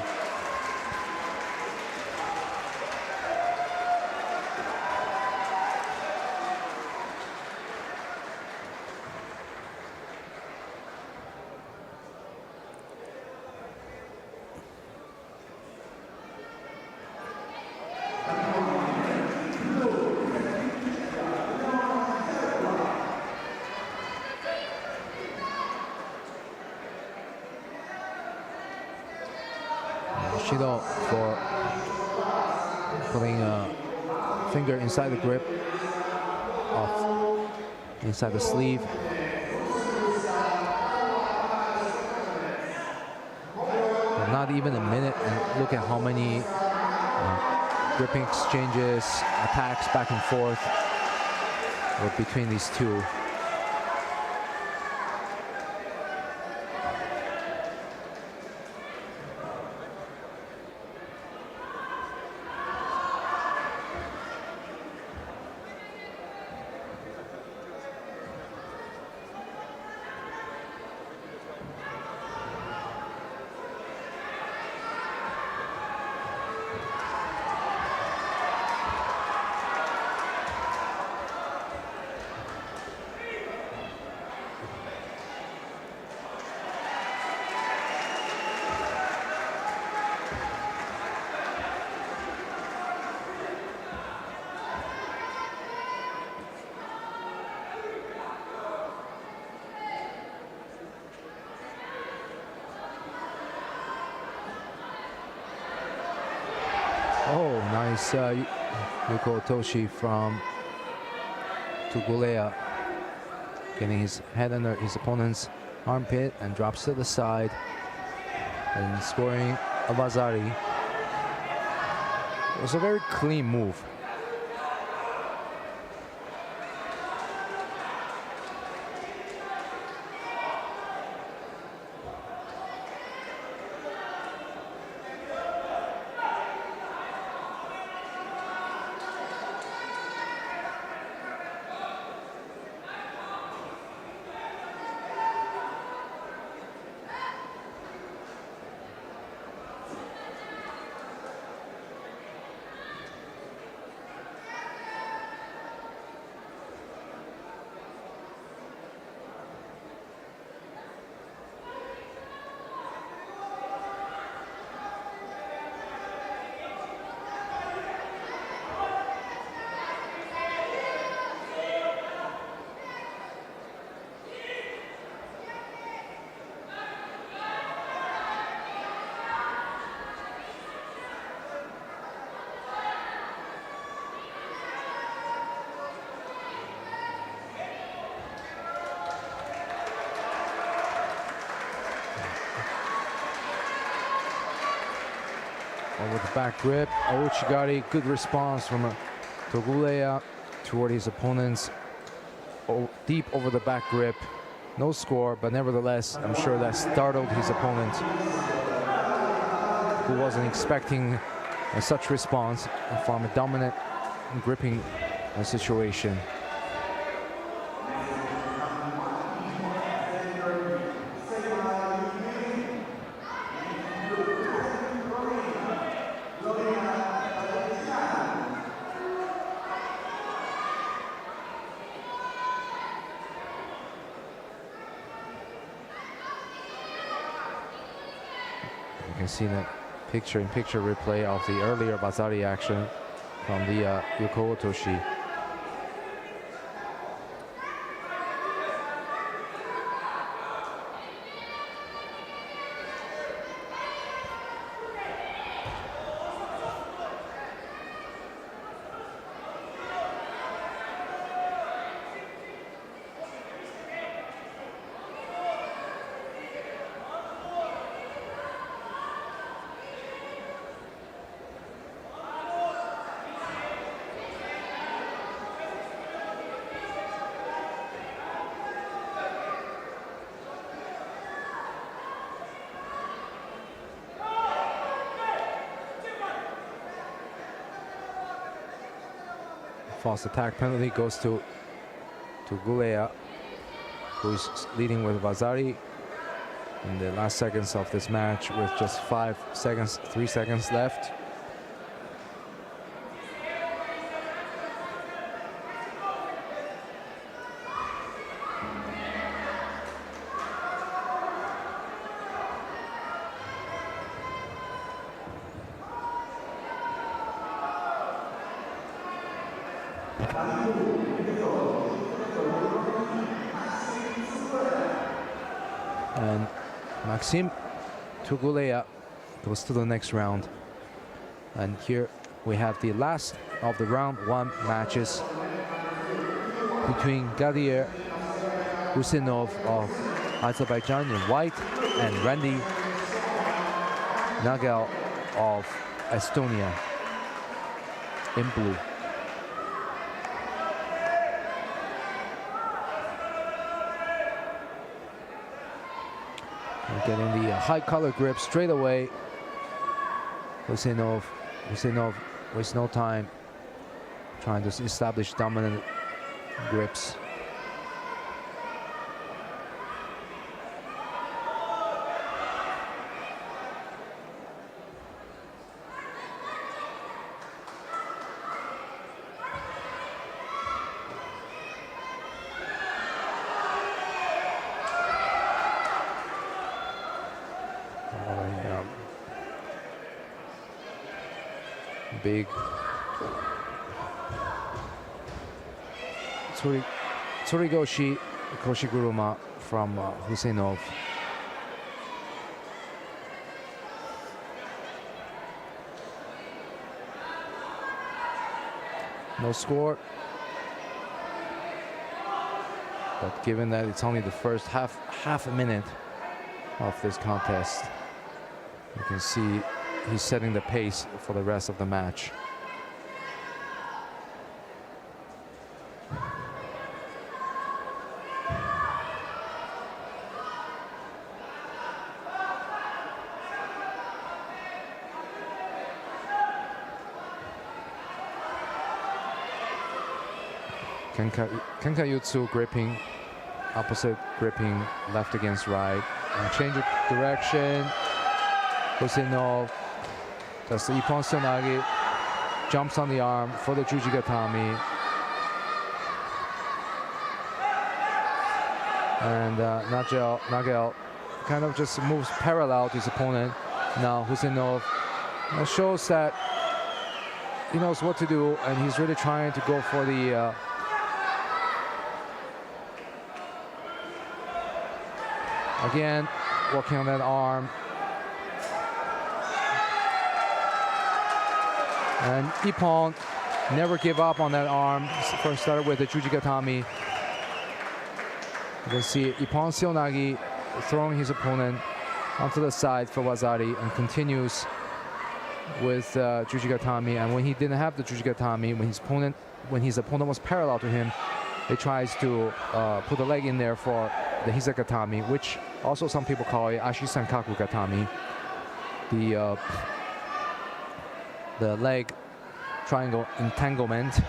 Shido for putting a finger inside the grip, inside the sleeve. But not even a minute, and look at how many gripping exchanges, attacks back and forth between these two. Oh, nice Yuko Otoshi from Tugulea, getting his head under his opponent's armpit and drops to the side and scoring a Bazari. It was a very clean move. With the back grip, Ouchigari, good response from Togulea toward his opponent's deep over the back grip. No score, but nevertheless, I'm sure that startled his opponent, who wasn't expecting such response from a dominant gripping situation. You can see that picture-in-picture replay of the earlier Bazari action from the Yuko Otoshi. False attack penalty goes to to Gulea, who's leading with Vazari in the last seconds of this match with just 3 seconds left. And Maxime Tugulea goes to the next round. And here we have the last of the round 1 matches between Gadier Husinov of Azerbaijan in white and Randy Nagel of Estonia in blue. Getting the high collar grip straight away. Husinov wastes no time trying to establish dominant grips. Big Tsurigoshi Koshiguruma from Husinov. No score, but given that it's only the first half a minute of this contest, you can see he's setting the pace for the rest of the match. Kenkayutsu gripping, opposite gripping, left against right, and change of direction. Husinov does the Ippon Seonagi, jumps on the arm for the Jujigatami. And Nagel kind of just moves parallel to his opponent. Now Husinov shows that he knows what to do, and he's really trying to go for the again, working on that arm. And Ippon never give up on that arm. First started with the Jujigatami. You can see Ippon Seonagi throwing his opponent onto the side for Vazari and continues with Jujigatami. And when he didn't have the Jujigatami, when his opponent was parallel to him, he tries to put the leg in there for the Hisagatami, which also some people call it Ashisankaku Gatami. The leg triangle entanglement,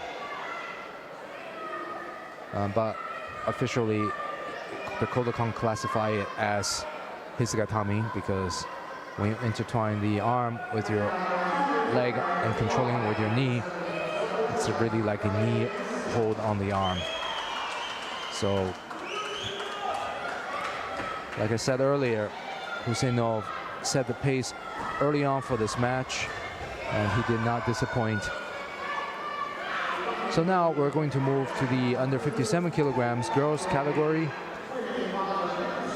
but officially the Kodokan classify it as Hisagatami because when you intertwine the arm with your leg and controlling with your knee, it's really like a knee hold on the arm. So, like I said earlier, Husinov set the pace early on for this match, and he did not disappoint. So now we're going to move to the under 57 kilograms girls category.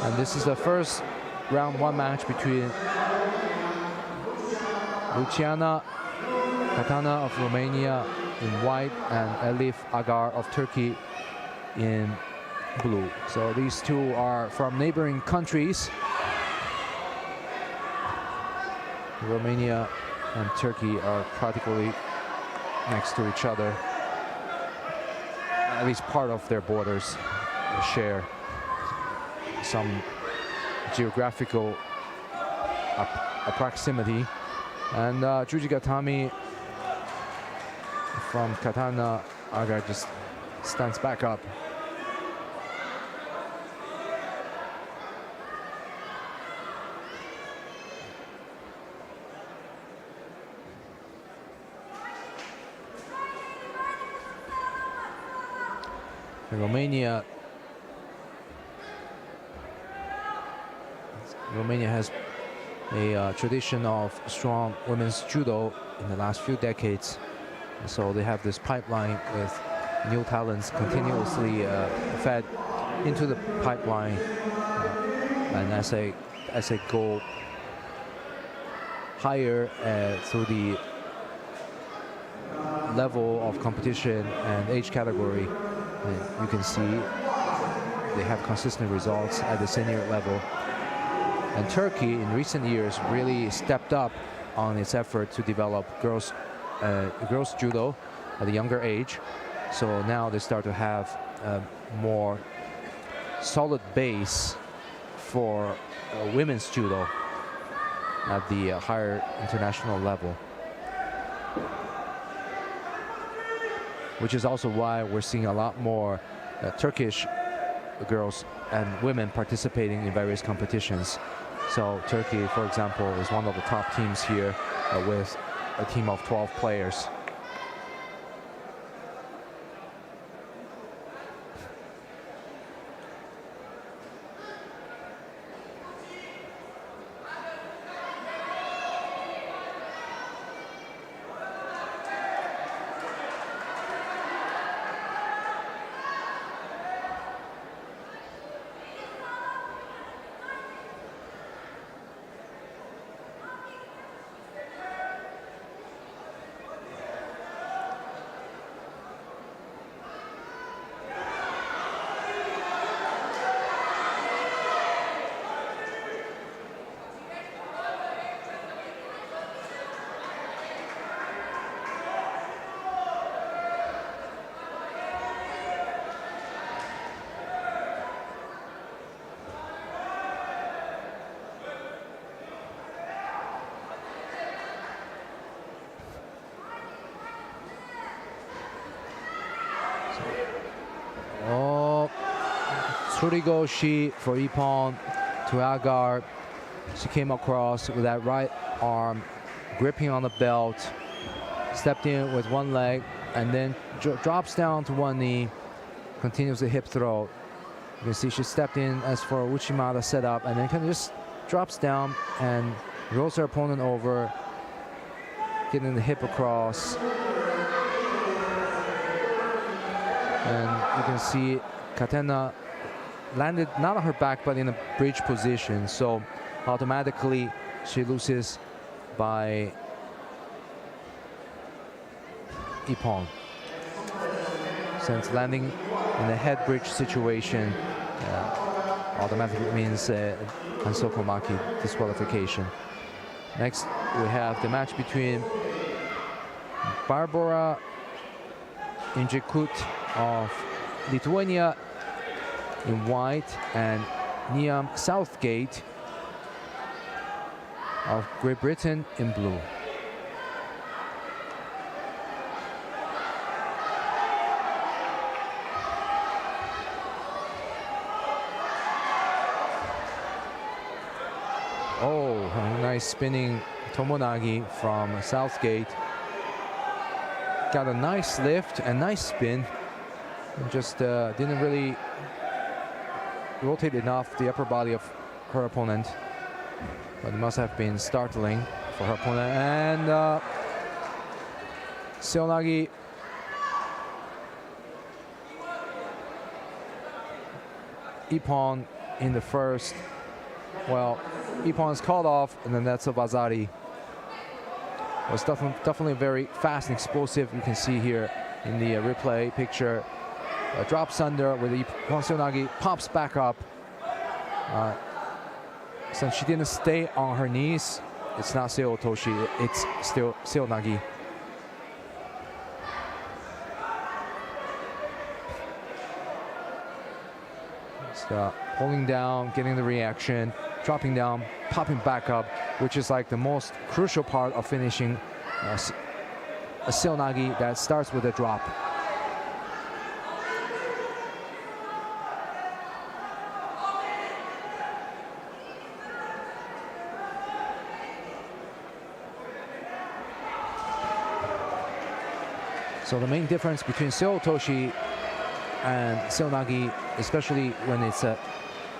And this is the first round 1 match between Luciana Katana of Romania in white and Elif Agar of Turkey in blue. So these two are from neighboring countries. Romania and Turkey are practically next to each other. At least part of their borders share some geographical proximity. And Jujigatami from Katana Agar just stands back up Romania has a tradition of strong women's judo in the last few decades. So they have this pipeline with new talents continuously fed into the pipeline. And as they go higher through the level of competition and age category, you can see they have consistent results at the senior level. And Turkey in recent years really stepped up on its effort to develop girls judo at a younger age. So now they start to have a more solid base for women's judo at the higher international level, which is also why we're seeing a lot more Turkish girls and women participating in various competitions. So Turkey, for example, is one of the top teams here with a team of 12 players. Tsurigoshi for Ippon to Agar. She came across with that right arm, gripping on the belt, stepped in with one leg, and then drops down to one knee, continues the hip throw. You can see she stepped in as for a Uchimata setup, and then kind of just drops down and rolls her opponent over, getting the hip across. And you can see Katena landed not on her back but in a bridge position, so automatically she loses by Ippon, since landing in a head bridge situation automatically means Hansokomaki disqualification. Next we have the match between Barbara Injikut of Lithuania in white and Niam Southgate of Great Britain in blue. Oh, a nice spinning Tomonagi from Southgate. Got a nice lift and nice spin. And just didn't really rotate enough the upper body of her opponent, but it must have been startling for her opponent. And Seonagi Ippon in the first. Well, Ippon's called off, and then that's a Vazari. It was definitely very fast and explosive. You can see here in the replay picture. Drops under with Ippon. Seonagi pops back up. Since she didn't stay on her knees, it's not Seo Otoshi, it's still Seonagi. Pulling down, getting the reaction, dropping down, popping back up, which is like the most crucial part of finishing a Seonagi that starts with a drop. So the main difference between Seo Otoshi and seonagi, especially when it's a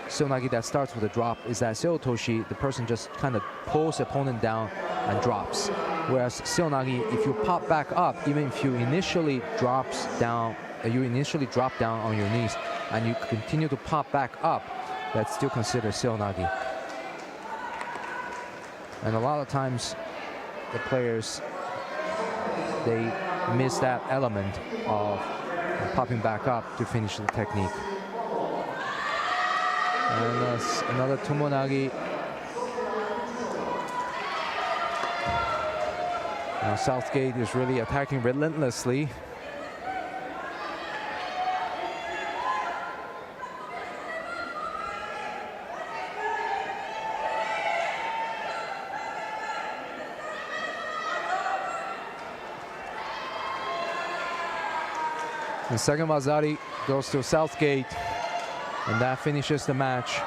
seonagi that starts with a drop, is that seotoshi, the person just kind of pulls the opponent down and drops. Whereas seonagi, if you pop back up, even if you initially drop down on your knees and you continue to pop back up, that's still considered seonagi. And a lot of times the players, they miss that element of popping back up to finish the technique. And another tomonagi. Now Southgate is really attacking relentlessly. The second Wazari goes to Southgate, and that finishes the match.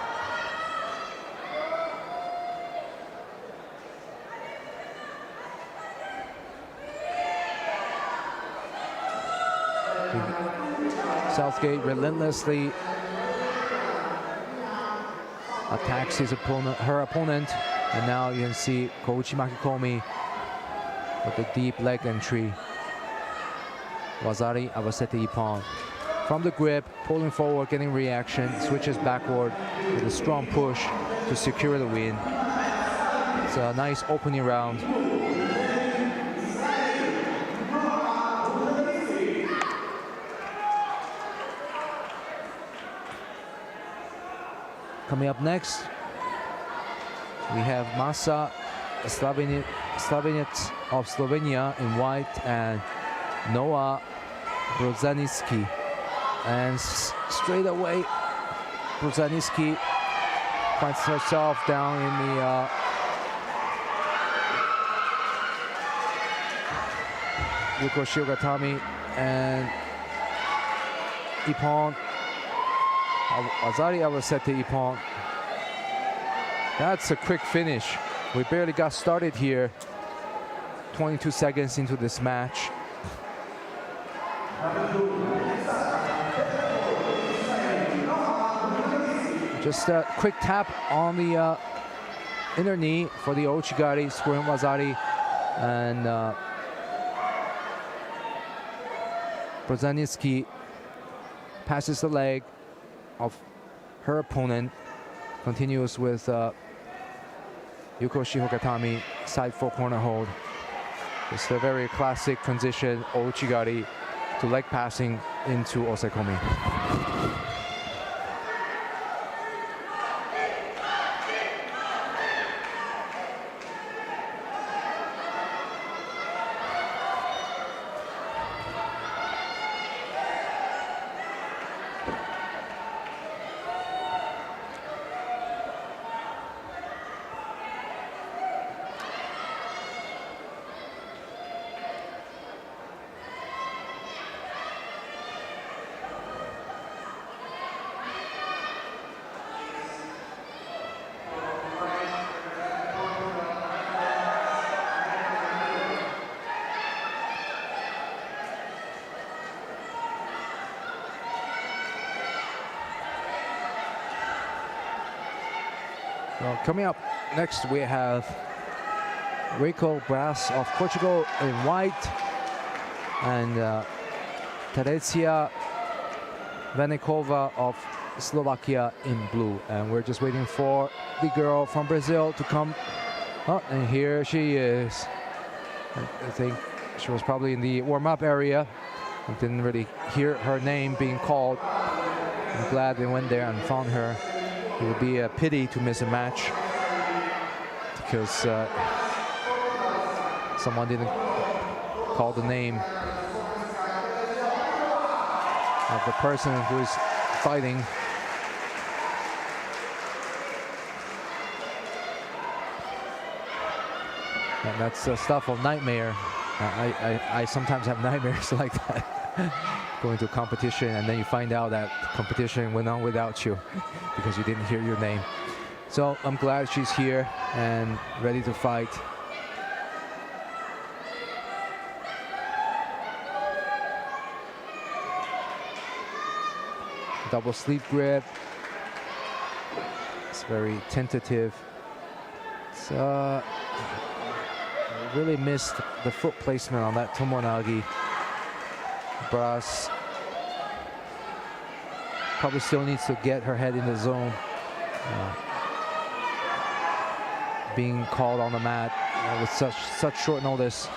Southgate relentlessly attacks her opponent, and now you can see Kouchi Makikomi with a deep leg entry. Wazari Awasete Ippon. From the grip, pulling forward, getting reaction, switches backward with a strong push to secure the win. It's a nice opening round. Coming up next, we have Masa Slavenec of Slovenia in white and Noah Brozaniski. And straight away, Brozaniski finds herself down in the Yuko Shiogatami, and Ippon, Wazari Awasete Ippon. That's a quick finish. We barely got started here. 22 seconds into this match. Just a quick tap on the inner knee for the Ouchigari, squaring Wazari, and Brozaniski passes the leg of her opponent, continues with Yuko Shihogatami, side four corner hold. It's a very classic transition, Ouchigari to leg passing into osekomi. Well, coming up next, we have Rico Brass of Portugal in white and Teresia Vanikova of Slovakia in blue. And we're just waiting for the girl from Brazil to come. Oh, and here she is. I think she was probably in the warm-up area. I didn't really hear her name being called. I'm glad they went there and found her. It would be a pity to miss a match because someone didn't call the name of the person who is fighting. And that's the stuff of nightmare. I sometimes have nightmares like that. Going to a competition and then you find out that the competition went on without you because you didn't hear your name. So I'm glad she's here and ready to fight. double sleeve grip. It's very tentative. It's really missed the foot placement on that tomonagi. Brass probably still needs to get her head in the zone. Being called on the mat with such short notice.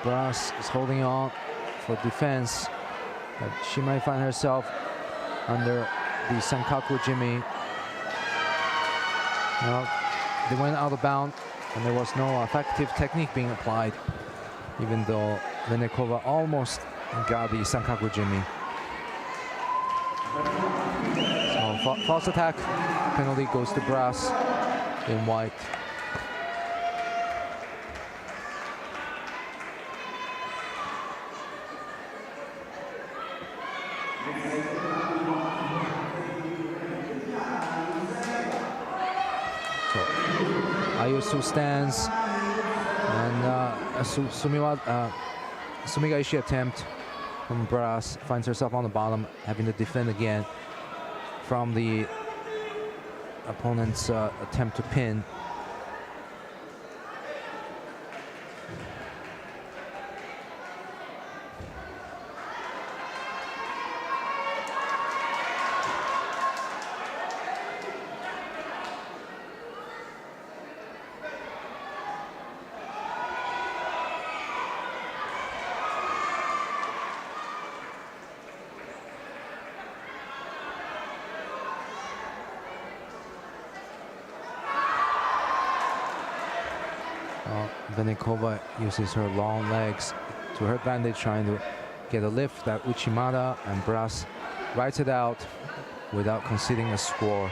Brass is holding on for defense, but she might find herself under the Sankaku Jimmy. Well, they went out of bounds, and there was no effective technique being applied, even though Venikova almost got the Sankaku Jimmy. So false attack penalty goes to Brass in white. Ayusu stands, and Sumigaishi attempt from Brass finds herself on the bottom, having to defend again from the opponent's attempt to pin. Venikova uses her long legs to her advantage, trying to get a lift at Uchimata, and Brass writes it out without conceding a score.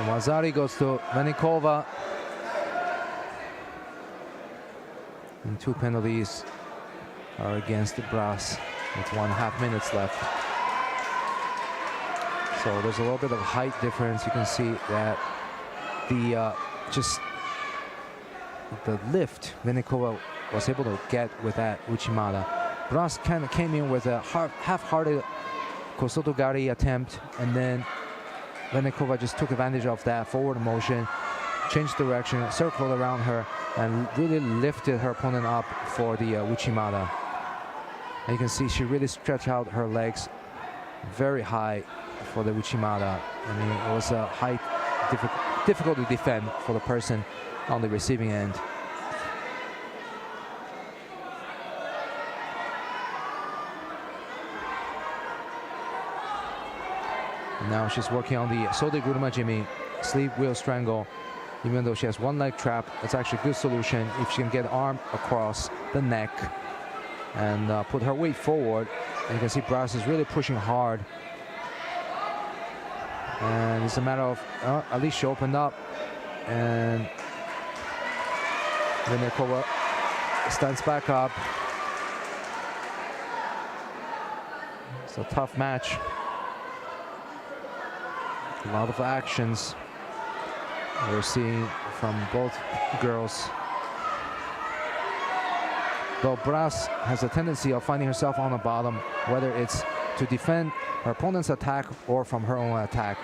Wazari goes to Venikova, and 2 penalties are against the Brass with 1.5 minutes left. So there's a little bit of height difference. You can see that the the lift Venikova was able to get with that Uchimata. Brass kind of came in with a half-hearted Kosotogari attempt, and then Venikova just took advantage of that forward motion, changed direction, circled around her, and really lifted her opponent up for the Uchimata. And you can see she really stretched out her legs very high for the Uchimata. I mean, it was a high, difficult to defend for the person on the receiving end. Now she's working on the Sode Guruma Jimmy, sleeve wheel strangle. Even though she has 1 leg trap, it's actually a good solution if she can get arm across the neck and put her weight forward. And you can see Brass is really pushing hard. And it's a matter of, at least she opened up, and Venikova stands back up. It's a tough match. A lot of actions we're seeing from both girls. Though Brass has a tendency of finding herself on the bottom, whether it's to defend her opponent's attack or from her own attack.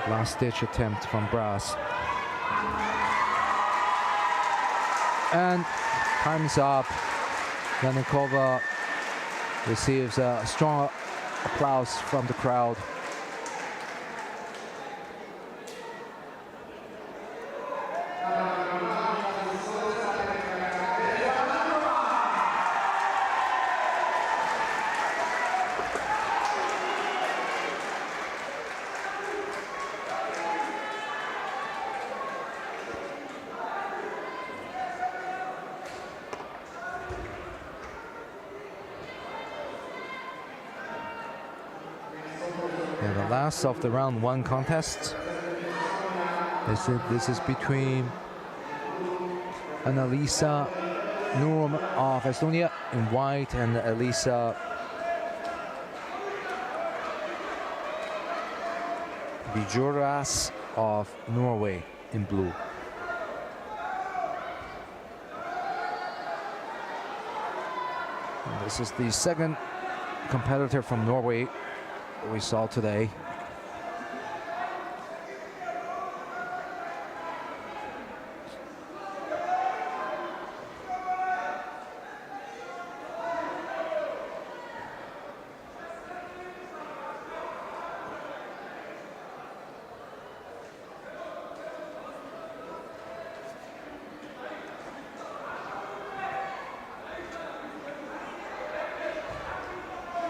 Last-ditch attempt from Brass. And time's up. Yanikova receives a strong applause from the crowd. The last of the round one contest. This is between Annalisa Nurm of Estonia in white and Elisa Bijuras of Norway in blue. And this is the second competitor from Norway we saw today.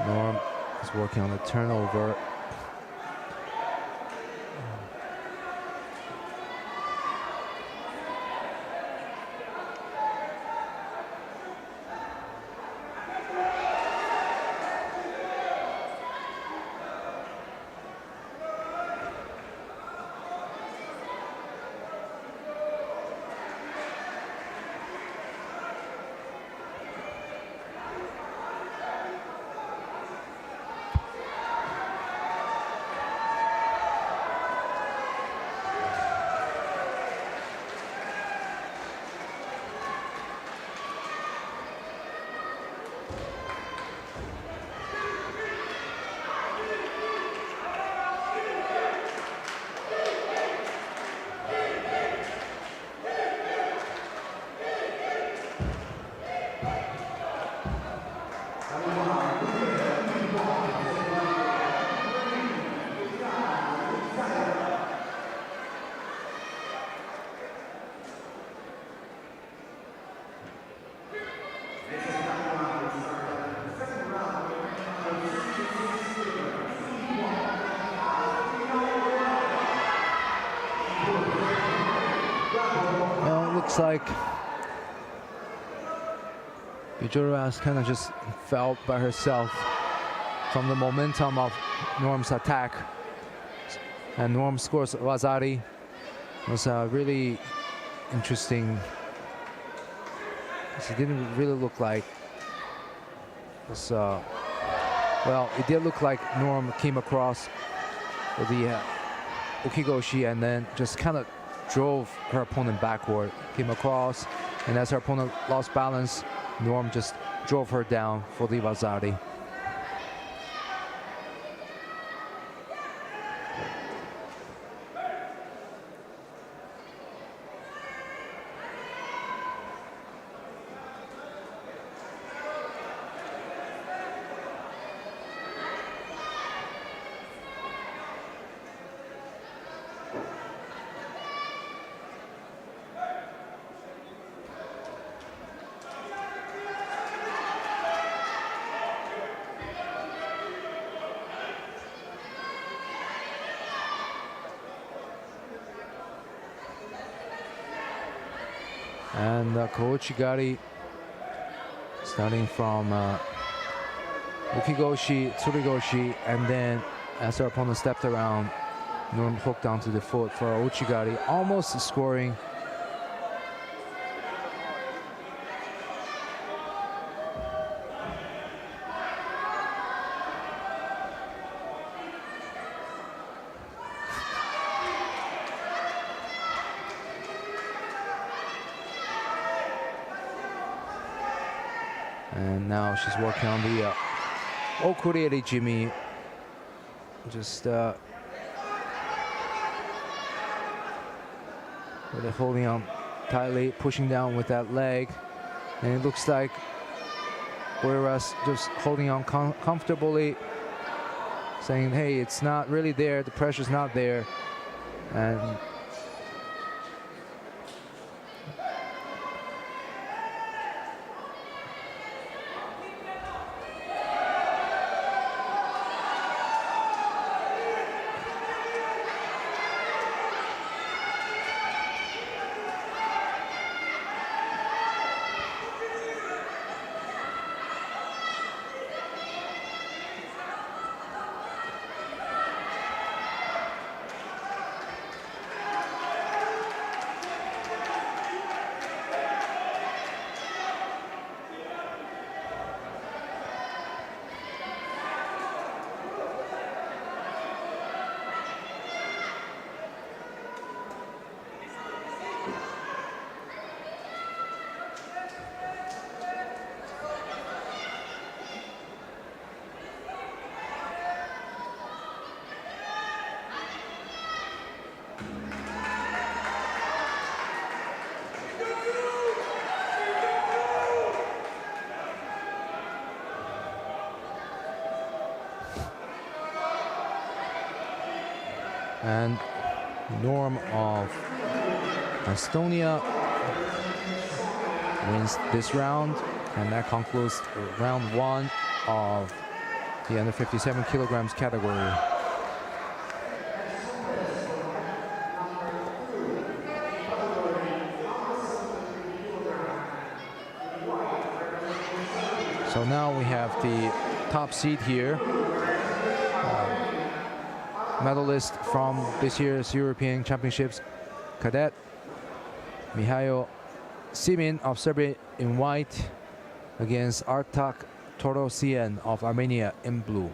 Norm is working on the turnover. Looks like Bijuras kind of just fell by herself from the momentum of Norm's attack, and Norm scores Vazari. It was really interesting. It didn't really look like this. Well, it did look like Norm came across with the ukigoshi and then just kind of drove her opponent backward, came across, and as her opponent lost balance, Norm just drove her down for the Vazari. And Kouchigari starting from ukigoshi, tsurigoshi, and then as her opponent stepped around, Norm hooked onto the foot for Ouchigari, almost scoring. And now she's working on the Okurieri Jimmy. Just They're holding on tightly, pushing down with that leg. And it looks like Ueras just holding on comfortably, saying, hey, it's not really there, the pressure's not there. And Norm of Estonia wins this round, and that concludes round 1 of the under 57 kilograms category. So now we have the top seed here. Medalist from this year's European Championships, cadet Mihail Simin of Serbia in white against Artak Torosian of Armenia in blue.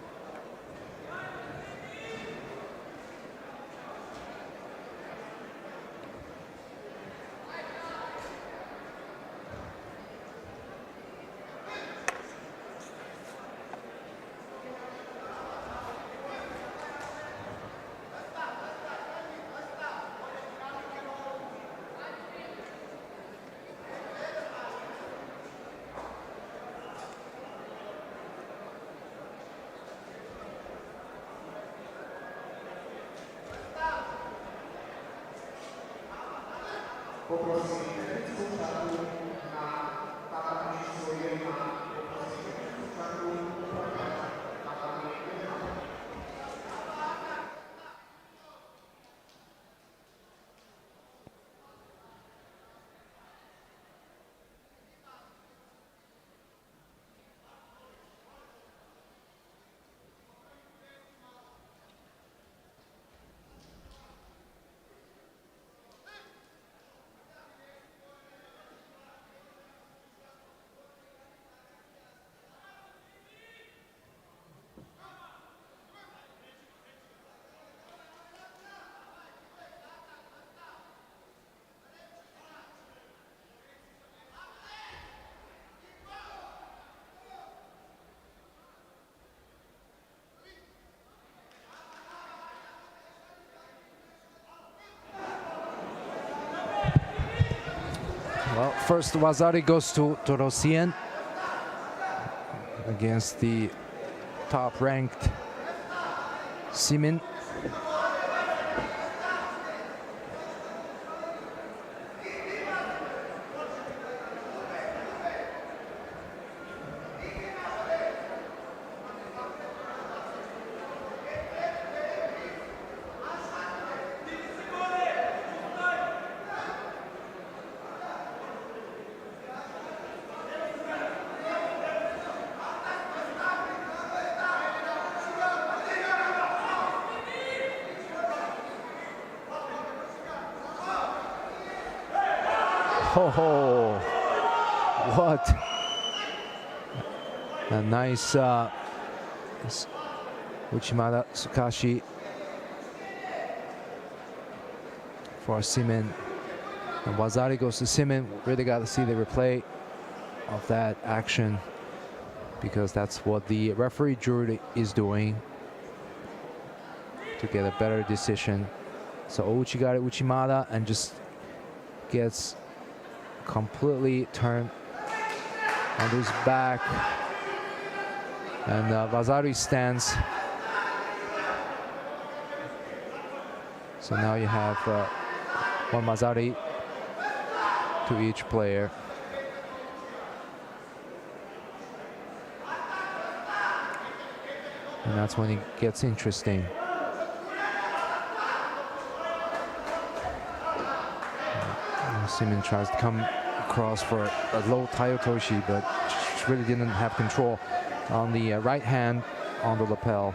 Well, first Wazari goes to Torosian against the top-ranked Simin. Oh, what a nice Uchimata Tsukashi for Simin. And Wazari goes to Simin. Really got to see the replay of that action, because that's what the referee jury is doing to get a better decision. So Ouchi got Uchimata and just gets completely turned on his back, and Vasari stands. So now you have one Vasari to each player. And that's when it gets interesting. Seaman tries to come across for a low Tayotoshi, but she really didn't have control on the right hand on the lapel.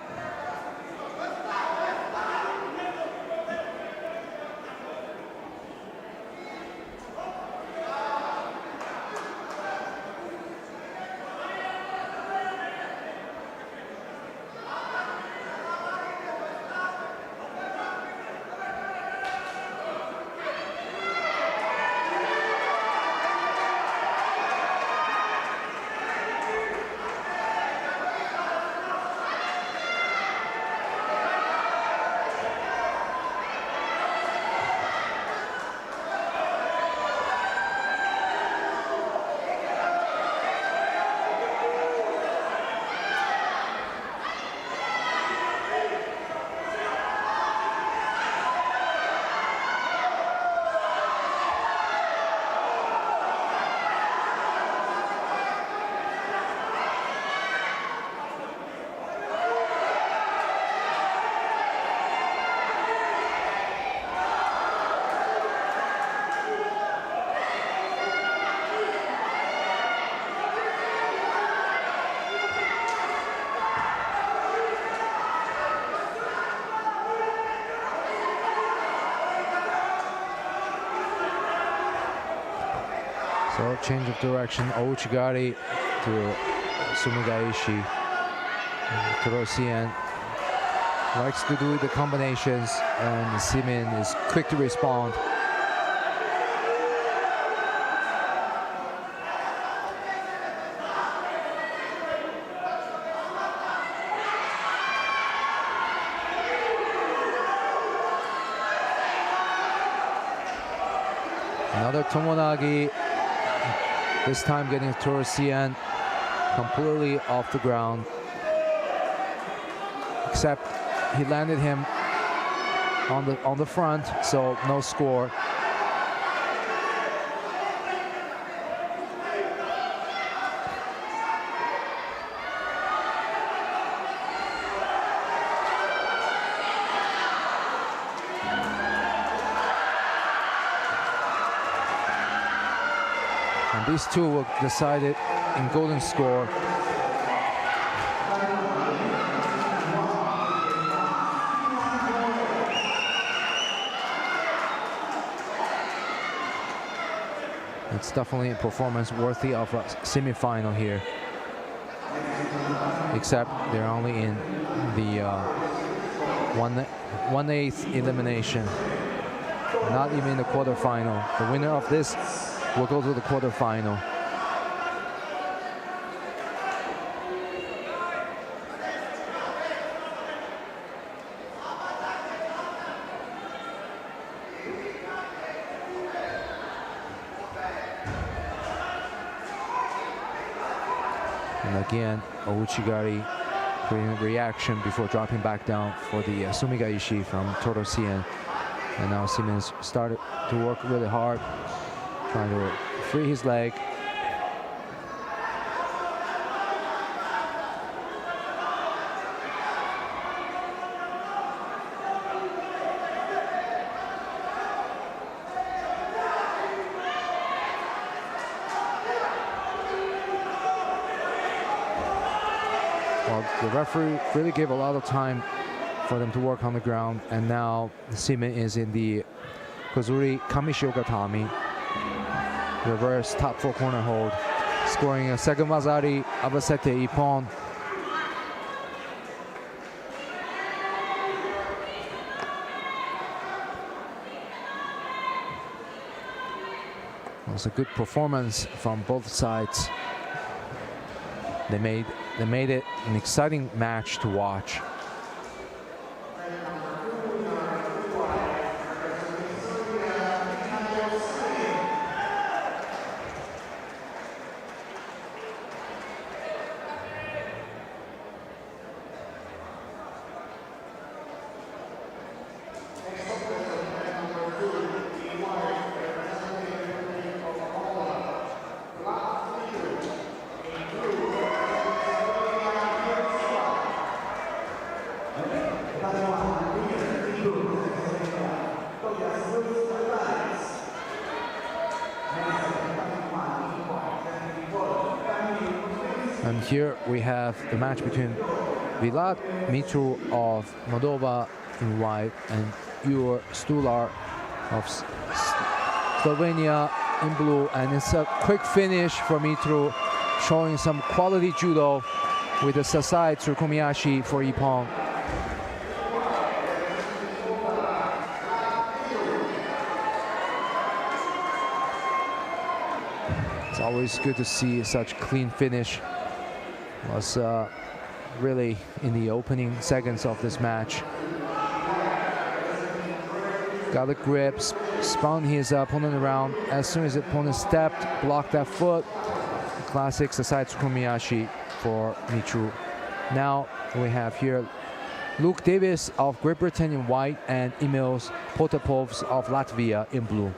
So change of direction, Ouchigari to Sumigaishi. Torosian likes to do the combinations, and Seaman is quick to respond. Another Tomonagi, this time getting Torosian completely off the ground. Except he landed him on the front, so no score. And these two will decide it in golden score. It's definitely a performance worthy of a semi-final here. Except they're only in the 1/8 elimination. Not even in the quarterfinal. The winner of this will go to the quarterfinal. And again, Ouchigari creating a reaction before dropping back down for the Sumigaishi from Torosian. And now Siemens started to work really hard, trying to free his leg. Well, the referee really gave a lot of time for them to work on the ground, and now Seaman is in the Kozuri Kamishiogatami, reverse top four corner hold, scoring a second Vasari, Abasete Ippon. It was a good performance from both sides. They made it an exciting match to watch. here we have the match between Vlad Mitru of Moldova in white and Igor Stular of Slovenia in blue, and it's a quick finish for Mitru, showing some quality judo with the Sasai Tsukumiyashi for Ippon. It's always good to see such clean finish. Was really in the opening seconds of this match. Got the grip, spun his opponent around. As soon as the opponent stepped, blocked that foot. Classic Sasai Tsukumiyashi for Mitru. Now we have here Luke Davis of Great Britain in white and Emils Potapovs of Latvia in blue.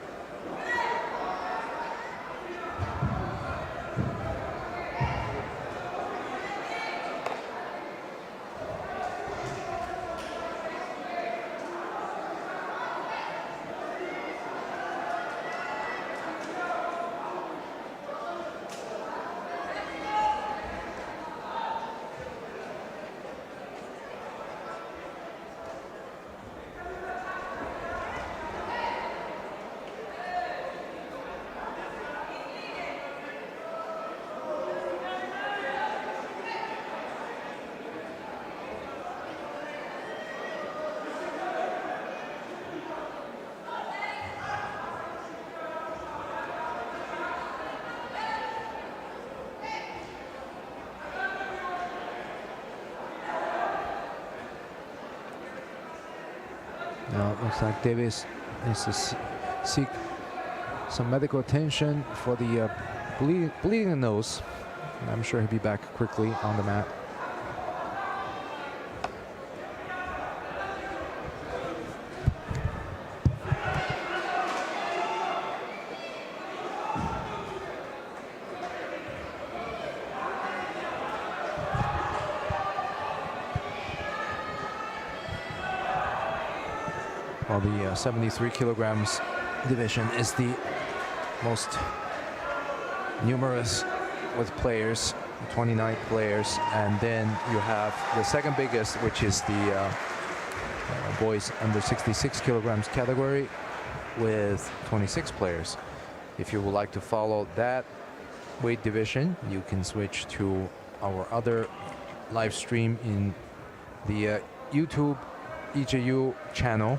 Now it looks like Davis needs to seek some medical attention for the bleeding the nose. I'm sure he'll be back quickly on the mat. Well, the 73 kilograms division is the most numerous with players, 29 players, and then you have the second biggest, which is the boys under 66 kilograms category with 26 players. If you would like to follow that weight division, you can switch to our other live stream in the YouTube EJU channel.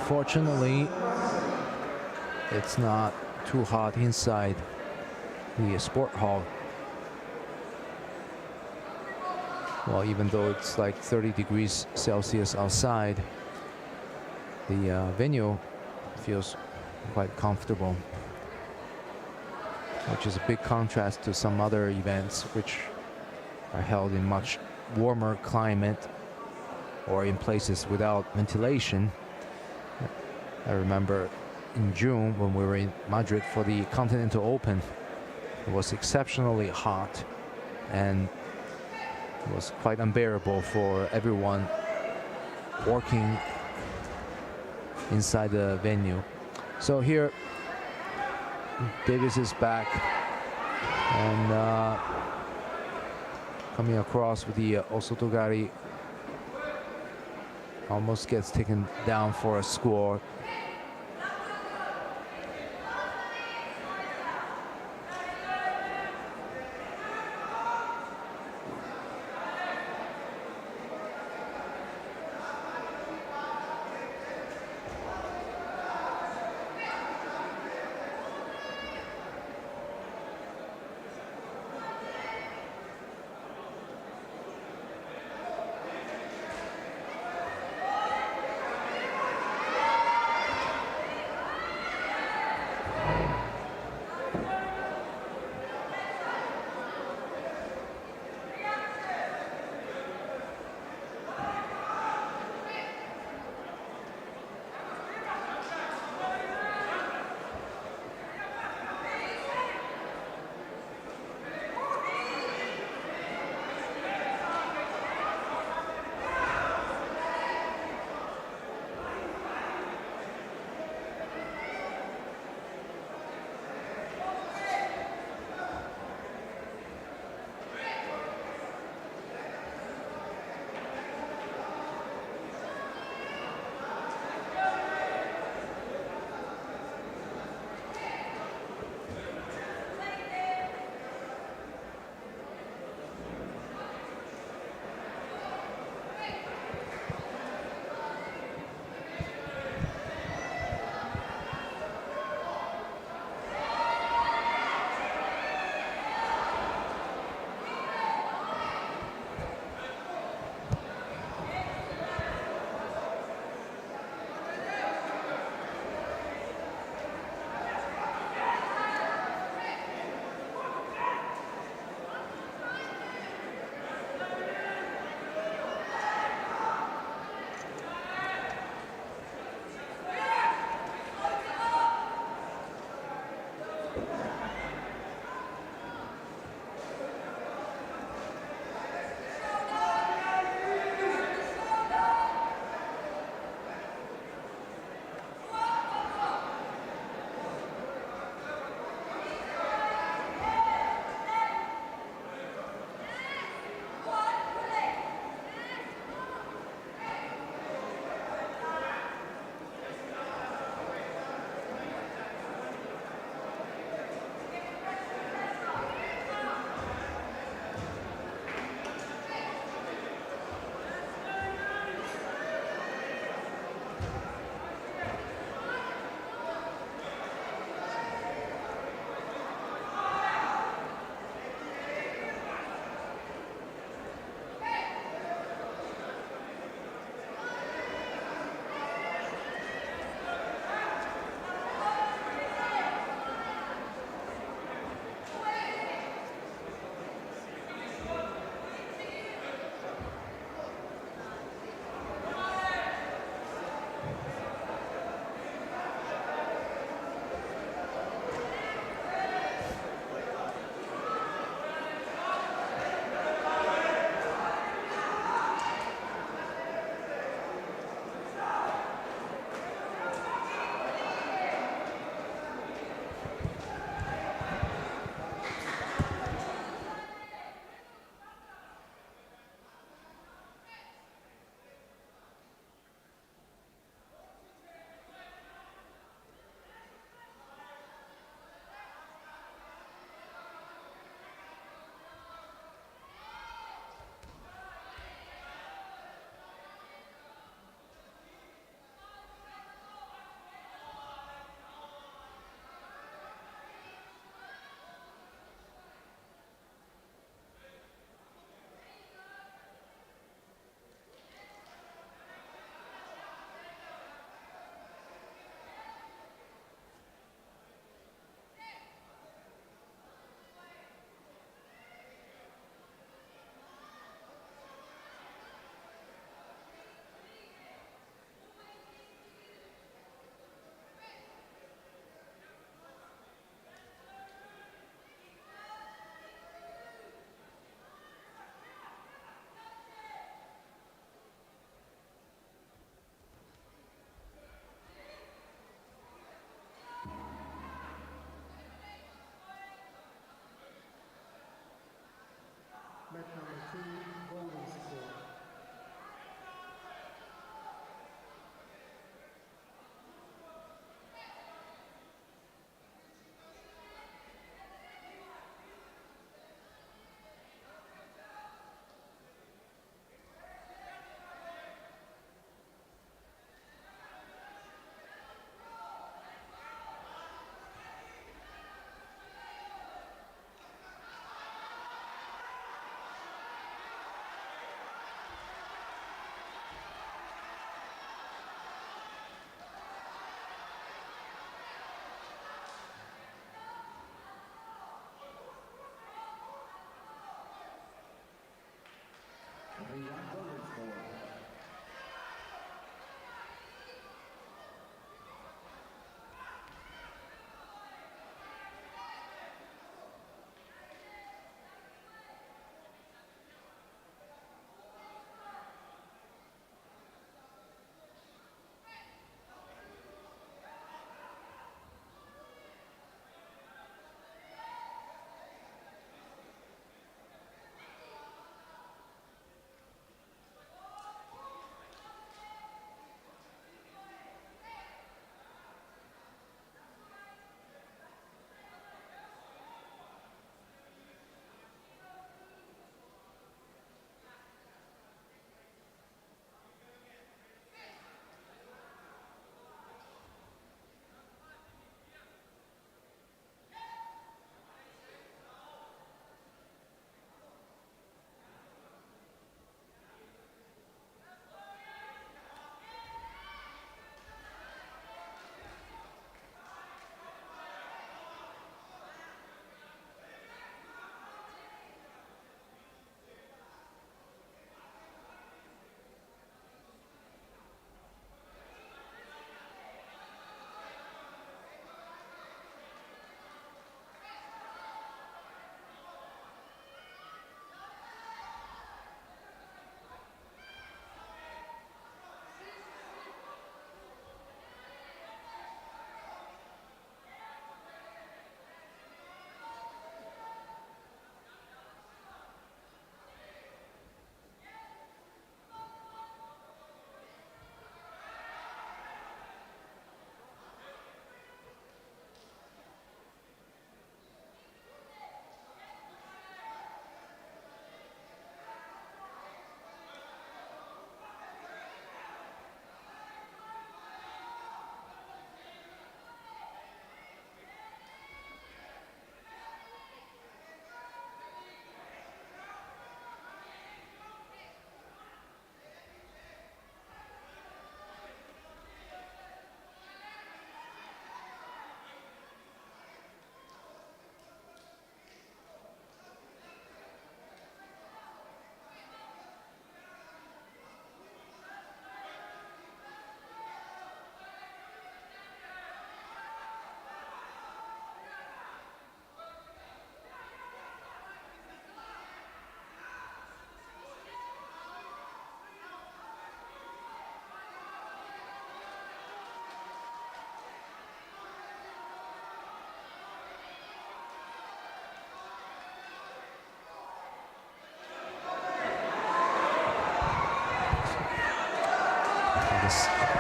Fortunately, it's not too hot inside the sport hall. Well, even though it's like 30 degrees Celsius outside, the venue feels quite comfortable, which is a big contrast to some other events which are held in much warmer climate or in places without ventilation. I remember in June when we were in Madrid for the Continental Open, it was exceptionally hot and it was quite unbearable for everyone working inside the venue. So here Davis is back and coming across with the Osotogari, almost gets taken down for a score.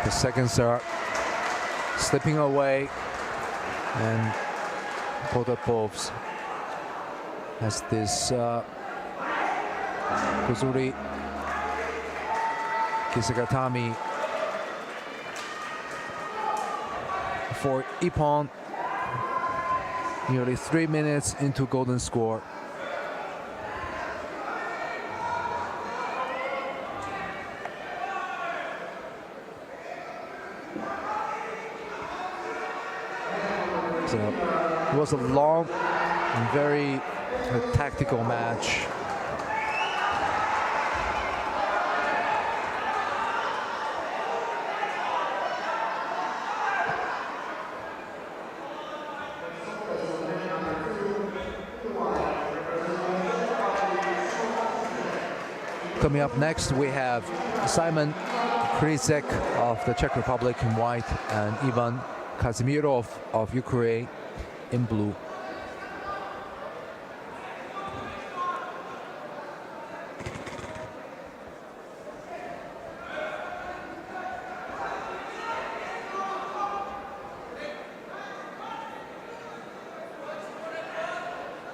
The seconds are slipping away, and Potapov has this Kuzuri Kisagatami for Ippon, nearly 3 minutes into golden score. So it was a long and very tactical match. Coming up next, we have Simon Krzyzek of the Czech Republic in white and Ivan Kazimirov of Ukraine in blue.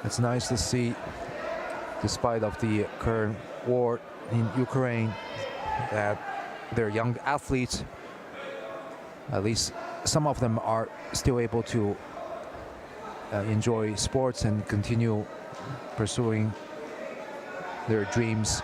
It's nice to see, despite of the current war in Ukraine, that their young athletes, at least some of them, are still able to enjoy sports and continue pursuing their dreams.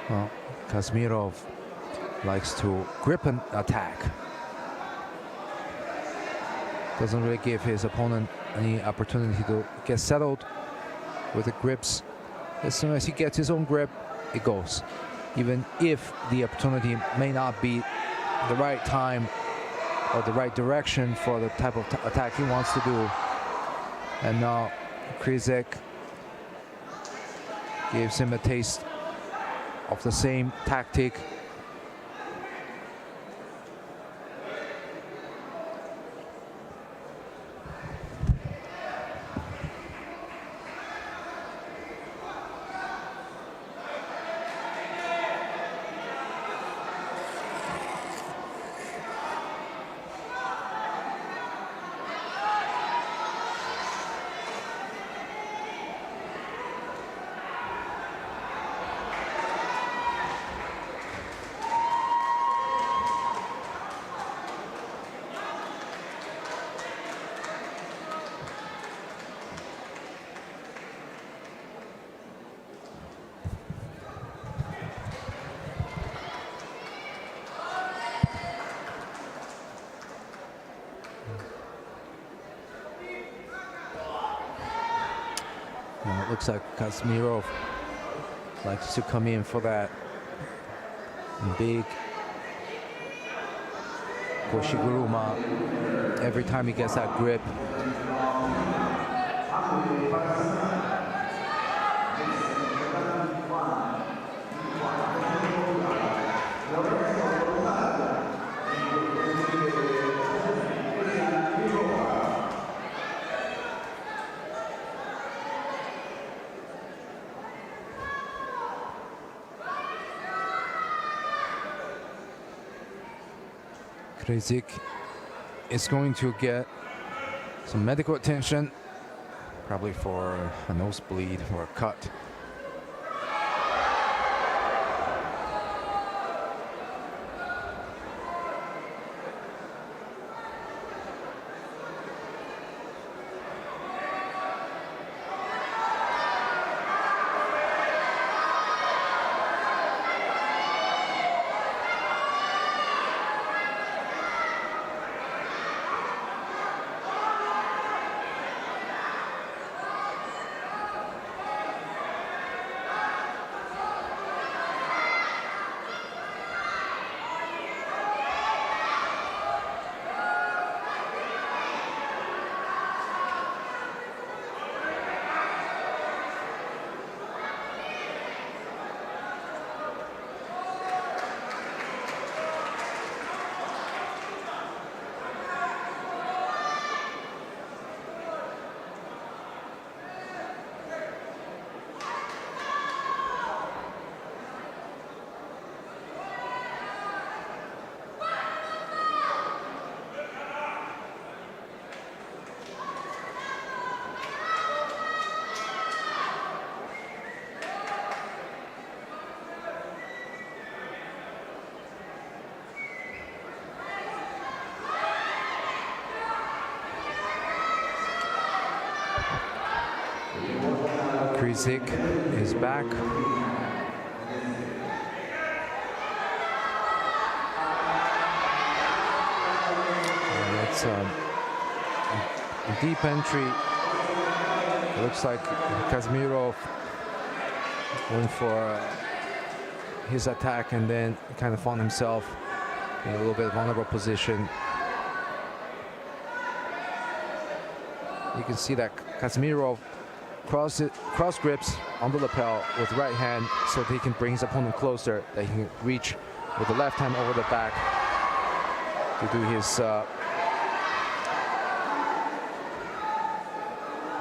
Well, Kazmirov likes to grip an attack. Doesn't really give his opponent any opportunity to get settled with the grips. As soon as he gets his own grip, it goes. Even if the opportunity may not be the right time or the right direction for the type of attack he wants to do. And now Krzyzek gives him a taste of the same tactic. It looks like Kazmirov likes to come in for that big Koshiguruma every time he gets that grip. Krzyzek is going to get some medical attention, probably for a nosebleed or a cut. Krizik is back. It's a deep entry. It looks like Kazmirov went for his attack and then kind of found himself in a little bit vulnerable position. You can see that Kazmirov cross grips on the lapel with right hand so that he can bring his opponent closer, that he can reach with the left hand over the back to do his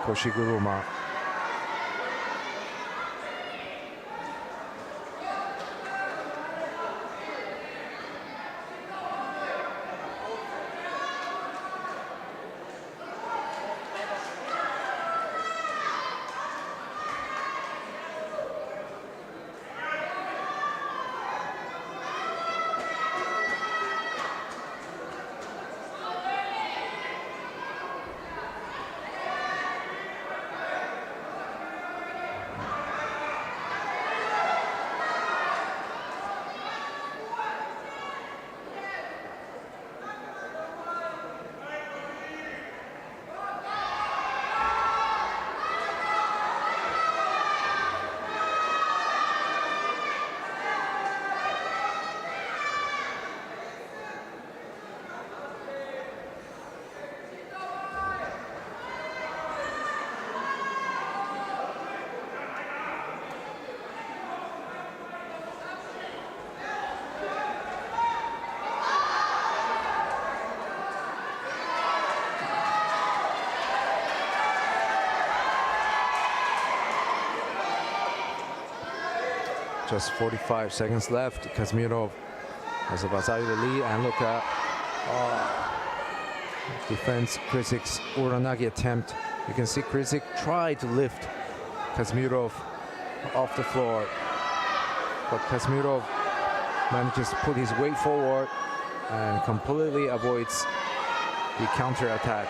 Koshiguruma. Just 45 seconds left. Kazmirov has a Vasari the lead, and look at defense Krizik's Uranagi attempt. You can see Krizik try to lift Kazmirov off the floor, but Kazmirov manages to put his weight forward and completely avoids the counter attack.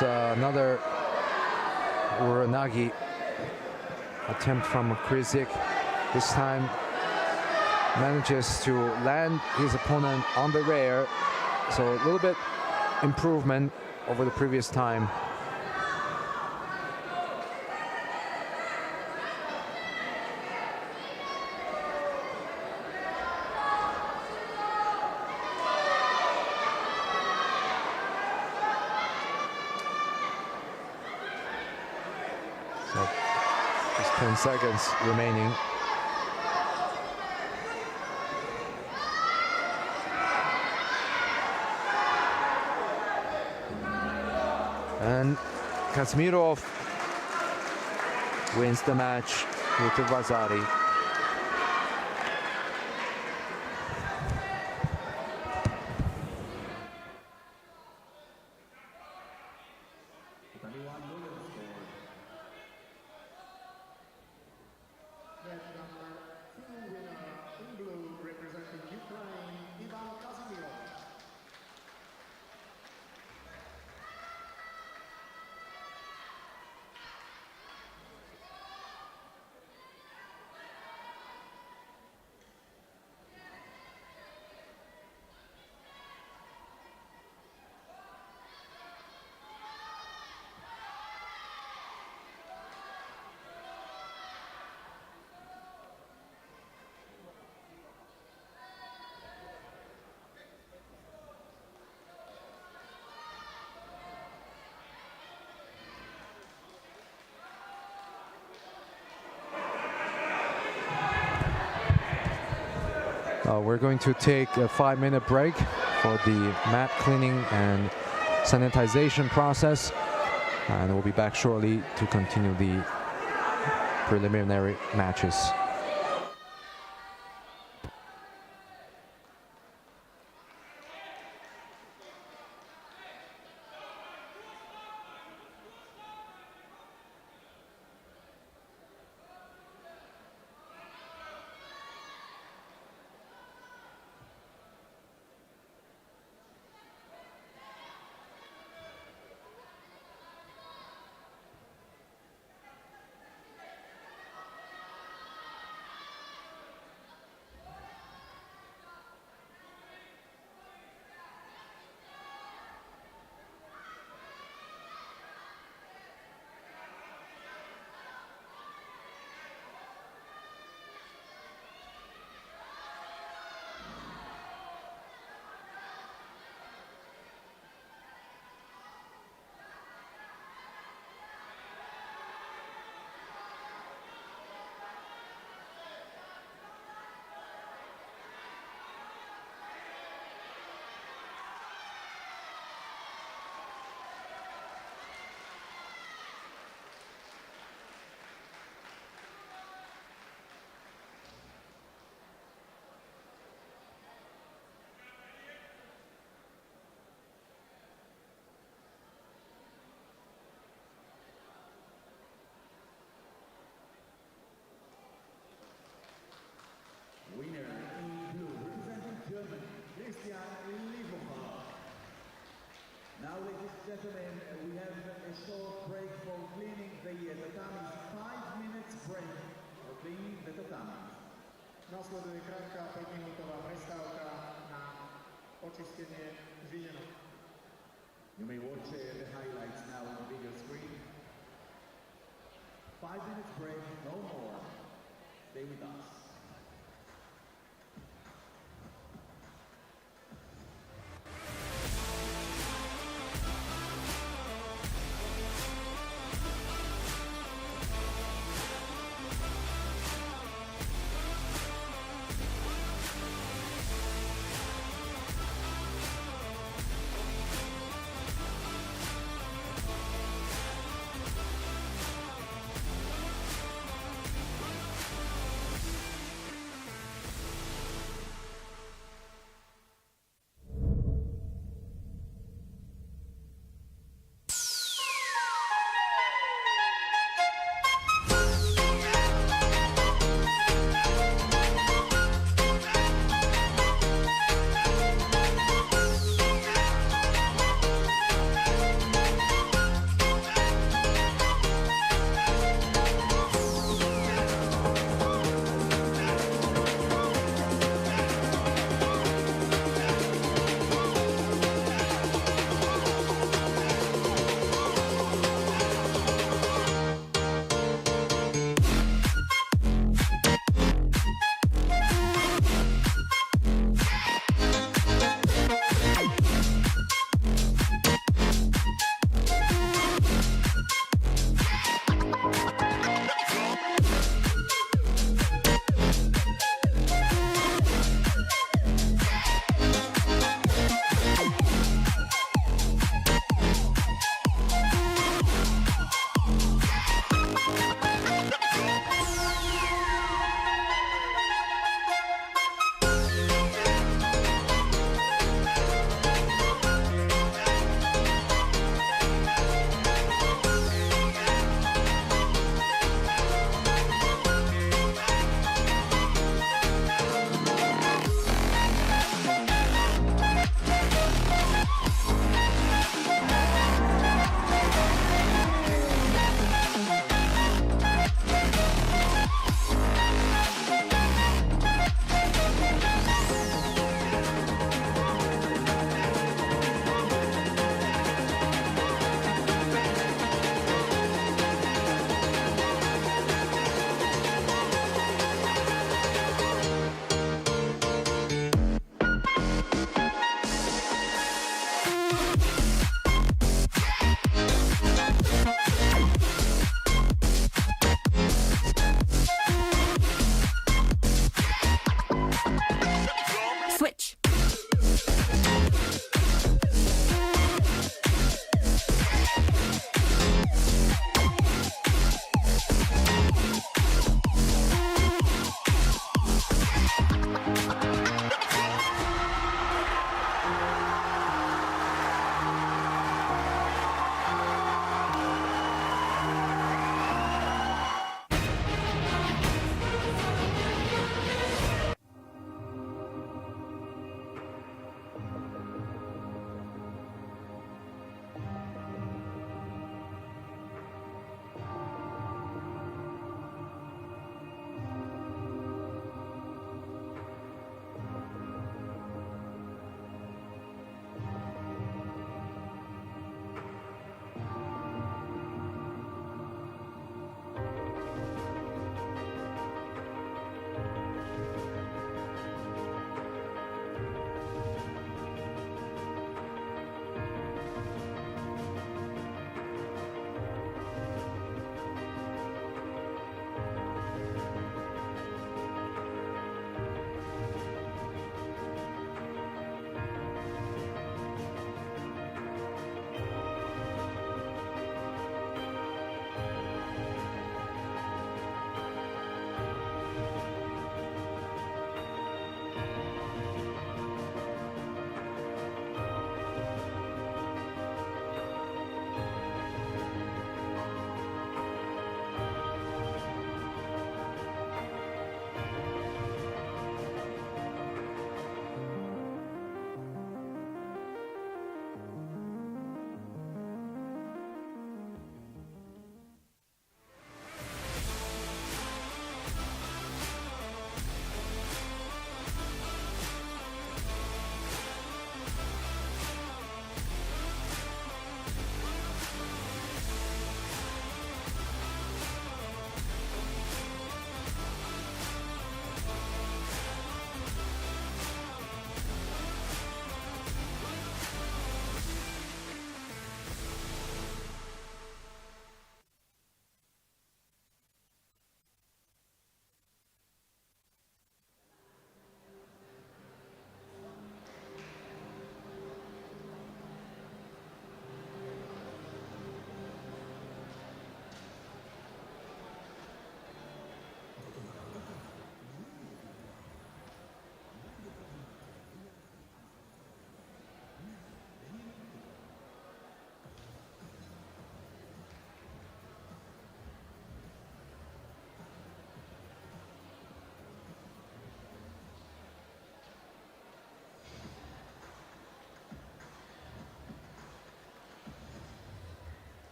Another Uranagi attempt from Krizik. This time manages to land his opponent on the rear, so a little bit improvement over the previous time. So just 10 seconds remaining. And Kazmirov wins the match with the Vasari. We're going to take a 5-minute break for the mat cleaning and sanitization process, and we'll be back shortly to continue the preliminary matches. Now, ladies and gentlemen, we have a short break for cleaning the tatamis. 5 minutes break for cleaning the tatamis. Nasleduje krátka 5-minútová prestávka na očistenie žíženok. You may watch the highlights now on the video screen. 5 minutes break, no more. Stay with us.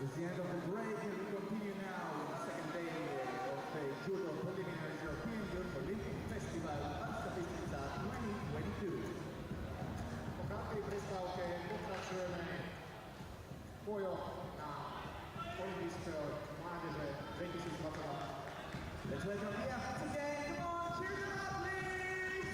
It's the end of the break, and we continue now with the second day of the Judo Preliminaries European Youth Olympic Festival Banská Bystrica 2022. Po krátkej prestávke pokračujeme bojom na olympijského mládeže 2022. Let's welcome the athletes again. Come on, cheer them up, please!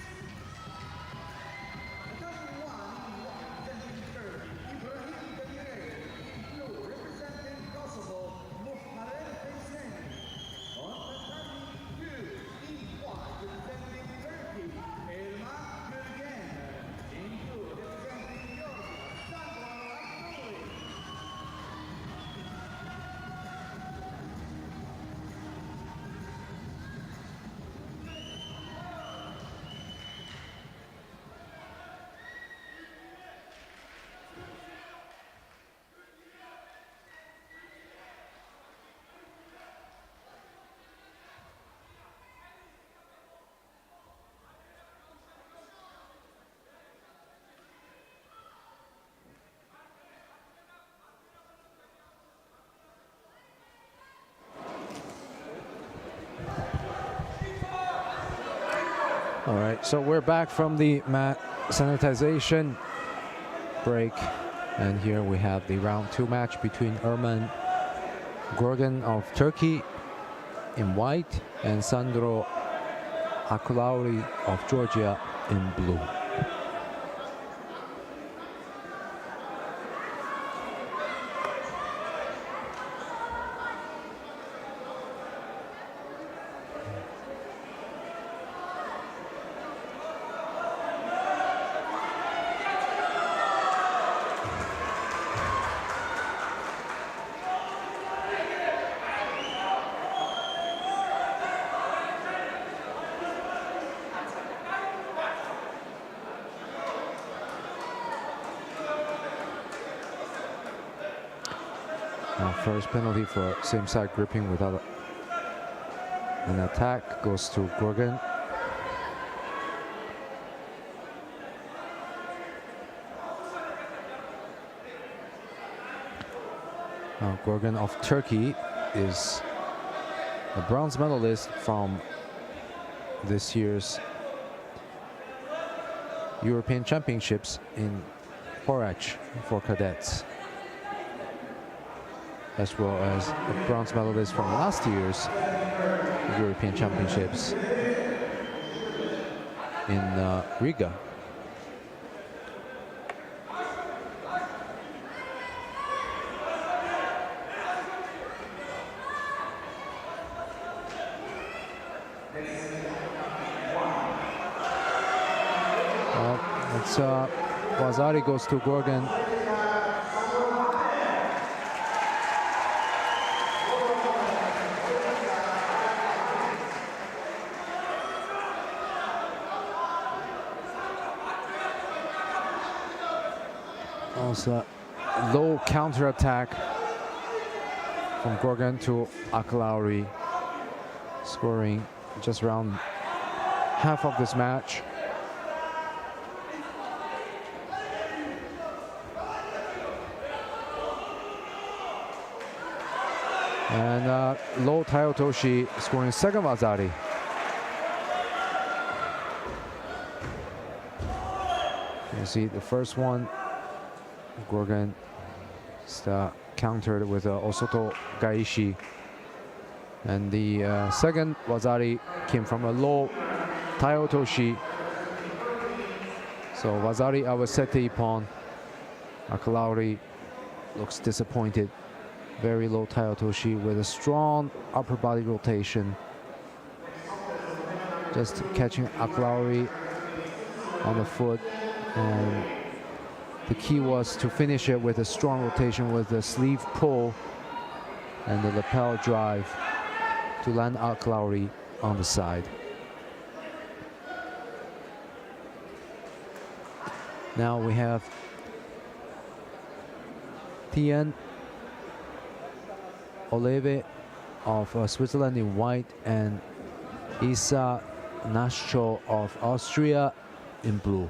Number one, representing Turkey, Ibrahim Demire. In blue, representing Kosovo, Muharrem Hüseyin. On tatami 2, in white, representing Turkey, Elma Gürgen. In blue, representing Georgia, Sandro Aknouri. All right, so we're back from the mat sanitization break, and here we have the round 2 match between Erman Gorgan of Turkey in white and Sandro Akulauri of Georgia in blue. First penalty for same-side gripping without an attack goes to Gorgan. Now Gorgan of Turkey is a bronze medalist from this year's European Championships in Porac for cadets, as well as a bronze medalist from last year's European Championships in Riga. Wazari goes to Gorgan. Also, low counter attack from Gorgan to Akalauri, scoring just around half of this match. And low Tayotoshi scoring second Wazari. You see the first one, Gorgan countered with Osoto Gaishi. And the second Wazari came from a low Tayotoshi. So Wazari Awasete Ippon. Akalauri looks disappointed. Very low Tayotoshi with a strong upper body rotation. Just catching Akalauri on the foot, and the key was to finish it with a strong rotation with the sleeve pull and the lapel drive to land Akalauri on the side. Now we have Tien Oleve of Switzerland in white and Isa Nascho of Austria in blue.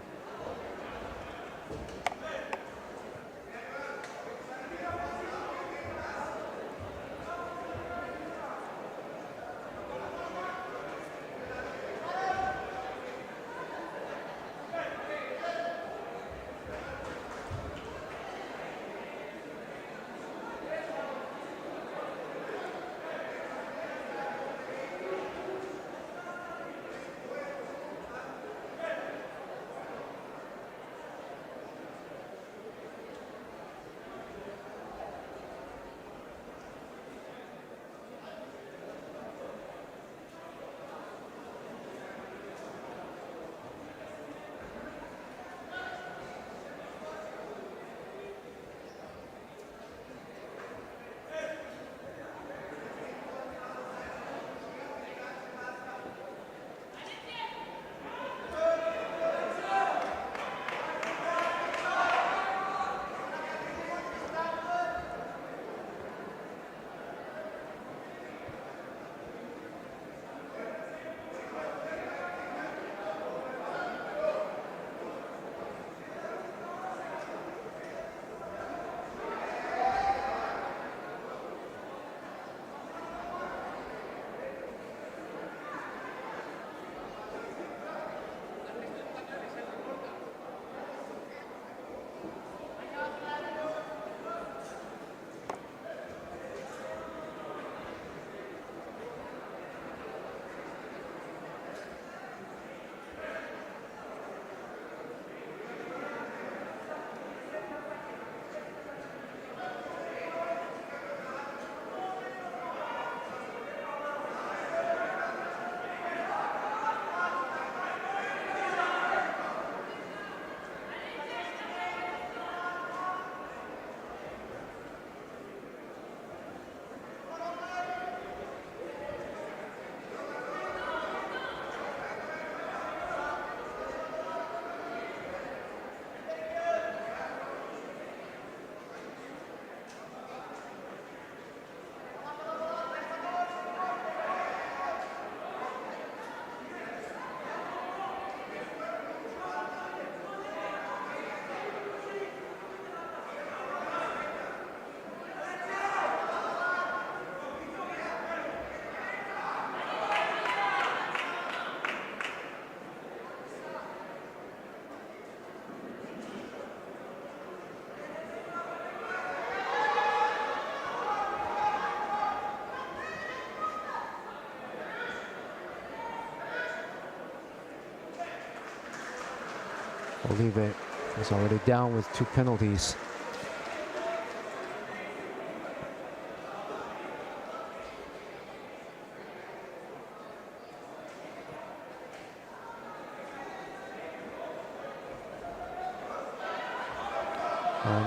Olive is already down with 2 penalties.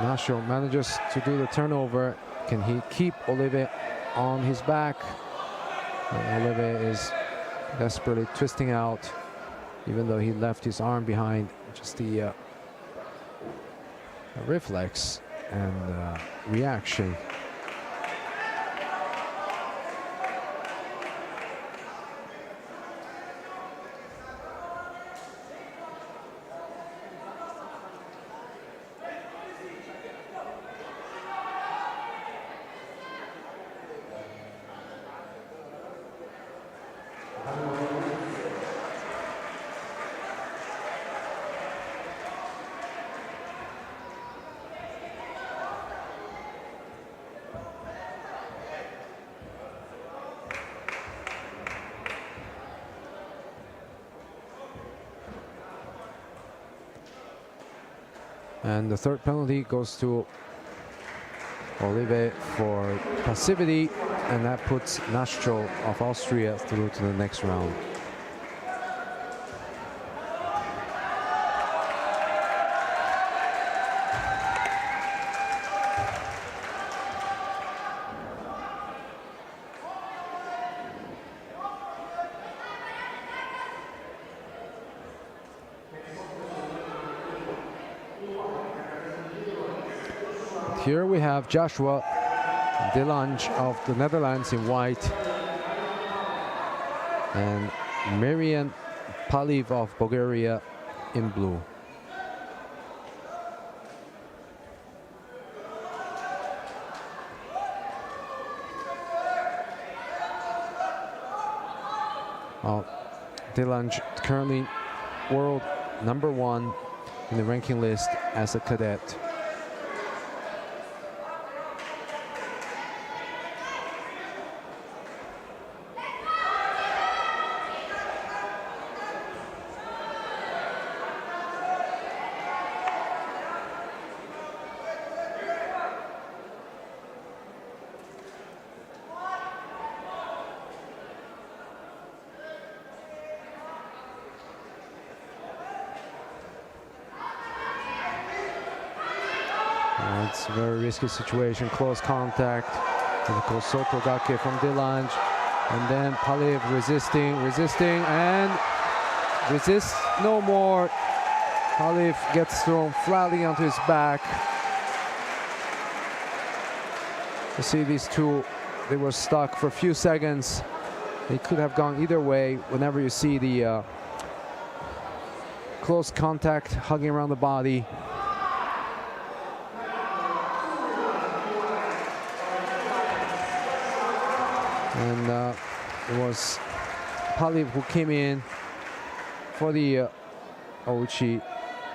Nasho manages to do the turnover. Can he keep Olive on his back? Olive is desperately twisting out, even though he left his arm behind. Just the reflex and reaction. And the third penalty goes to Olive for passivity, and that puts Nastro of Austria through to the next round. Here we have Joshua De Lange of the Netherlands in white and Marian Paliv of Bulgaria in blue. De Lange currently world #1 in the ranking list as a cadet. It's a very risky situation, close contact. And of course, Sotogake from De Lange. And then Paliv resisting, and resists no more. Paliv gets thrown flatly onto his back. You see these two, they were stuck for a few seconds. They could have gone either way. Whenever you see the close contact, hugging around the body. And it was Paliv who came in for the Ouchi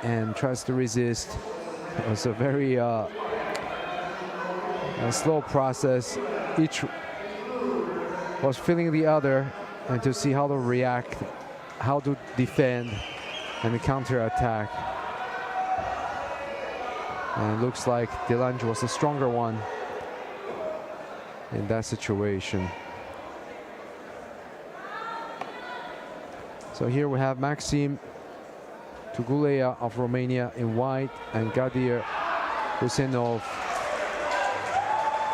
and tries to resist. It was a very slow process. Each was feeling the other and to see how to react, how to defend and counter attack. And it looks like De Lange was the stronger one in that situation. So here we have Maxim Tugulea of Romania in white and Gadir Husenov.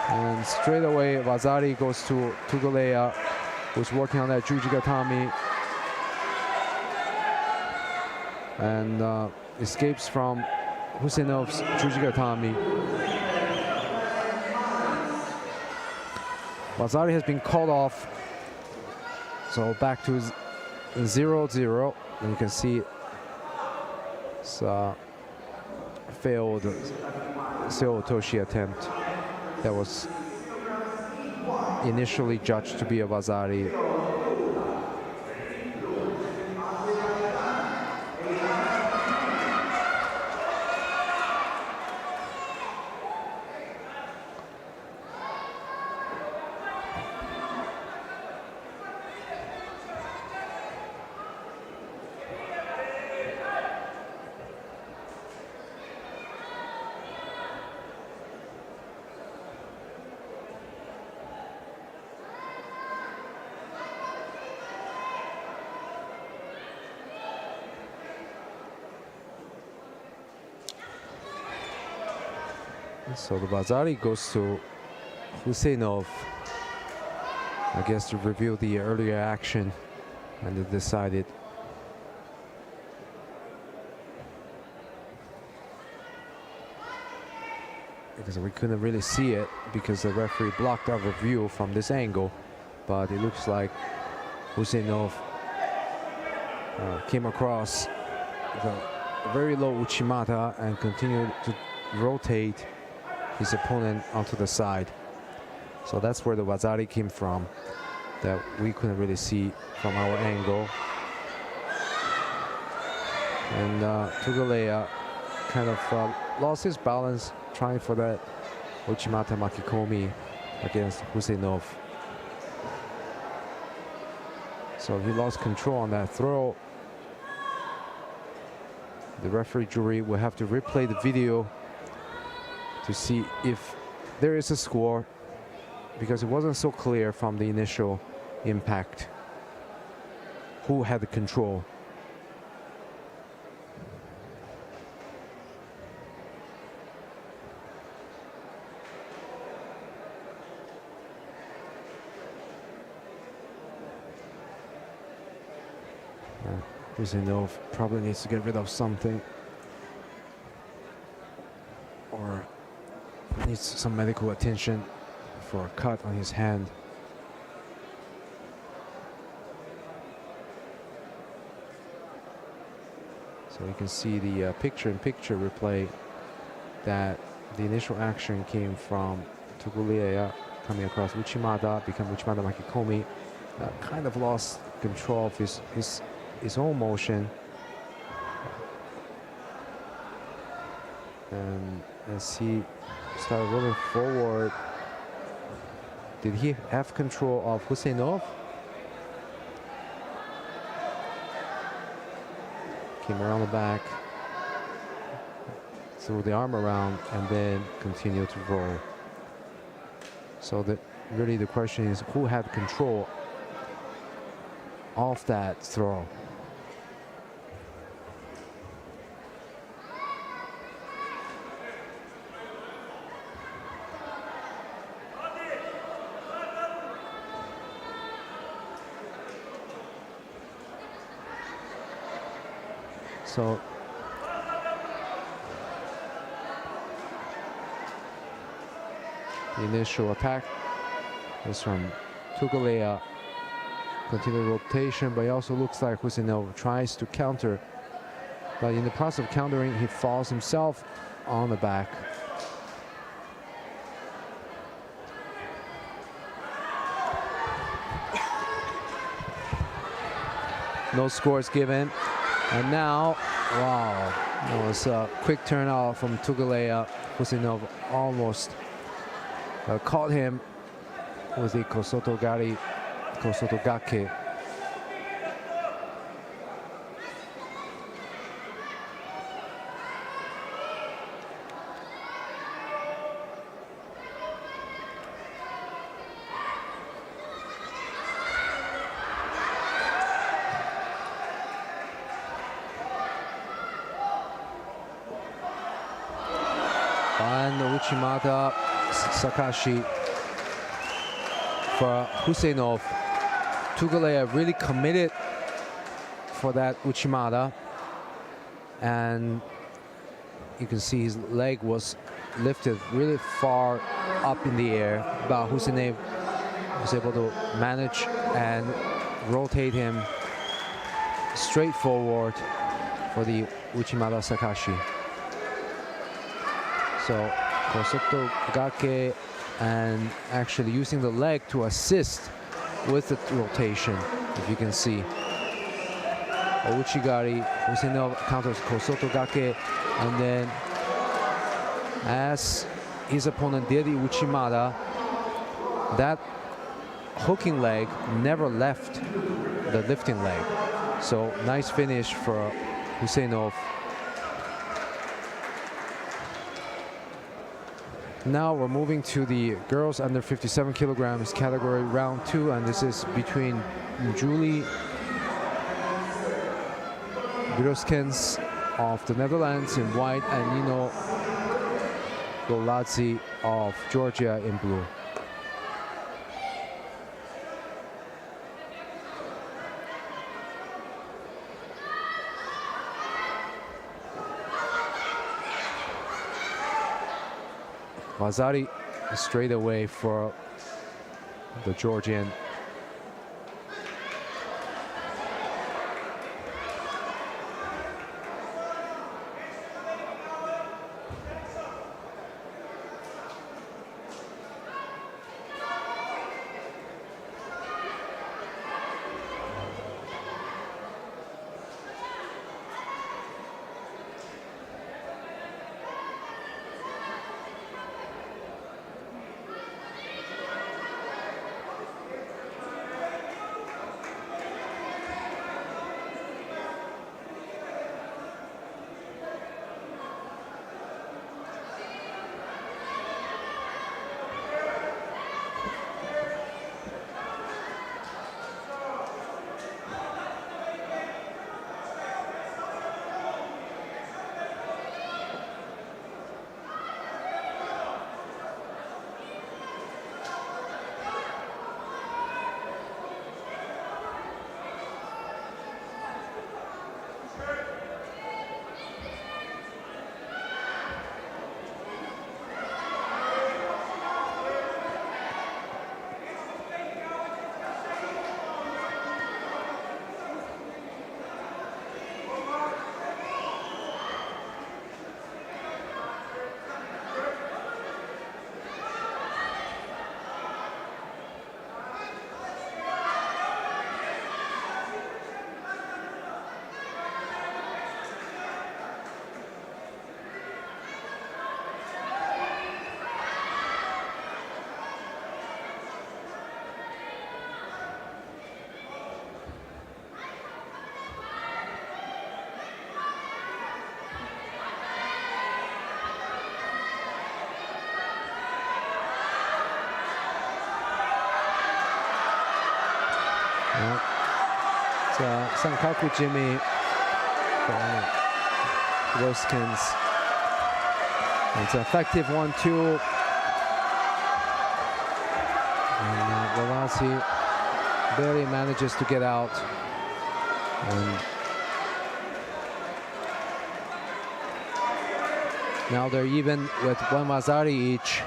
And straight away Vazari goes to Tugulea, who's working on that Jujigatami. And escapes from Husenov's Jujigatami. Vazari has been called off. So back to 0-0, and you can see it's a failed Seotoshi attempt that was initially judged to be a Vazari. So the Vazari goes to Husseinov, I guess, to review the earlier action, and they decided. Because we couldn't really see it because the referee blocked our view from this angle, but it looks like Husseinov came across the very low Uchimata and continued to rotate his opponent onto the side. So that's where the Wazari came from, that we couldn't really see from our angle. And Tugalea kind of lost his balance trying for that Uchimata Makikomi against Husseinov. So he lost control on that throw. The referee jury will have to replay the video to see if there is a score, because it wasn't so clear from the initial impact who had the control. Husseinov probably needs to get rid of something, or needs some medical attention for a cut on his hand. So you can see the picture-in-picture replay that the initial action came from Tuguliea coming across Uchimata, become Uchimata Makikomi, kind of lost control of his own motion, and as he started rolling forward, did he have control of Husseinov? Came around the back, threw the arm around, and then continued to roll. So really the question is, who had control of that throw? So the initial attack is from Tugalea, continued rotation, but it also looks like Husseinov tries to counter, but in the process of countering, he falls himself on the back. No scores given. And now, wow, it was a quick turnout from Tugalea. Husseinov almost caught him with the Kosotogake. And Uchimata Sakashi for Husseinov. Tugalea really committed for that Uchimata, and you can see his leg was lifted really far up in the air, but Husseinov was able to manage and rotate him straight forward for the Uchimata Sakashi. So Kosotogake, and actually using the leg to assist with the rotation, if you can see. Ouchigari, Husseinov counters Kosotogake, and then as his opponent did the Uchimata, that hooking leg never left the lifting leg. So nice finish for Husseinov. Now we're moving to the girls under 57 kilograms category, round 2, and this is between Julie Bruskens of the Netherlands in white and Nino Lolazzi of Georgia in blue. Vazari straight away for the Georgian. Sankaku Jimmy from Roskins. It's an effective 1-2. And Lolazzi barely manages to get out. And now they're even with one Vazari each.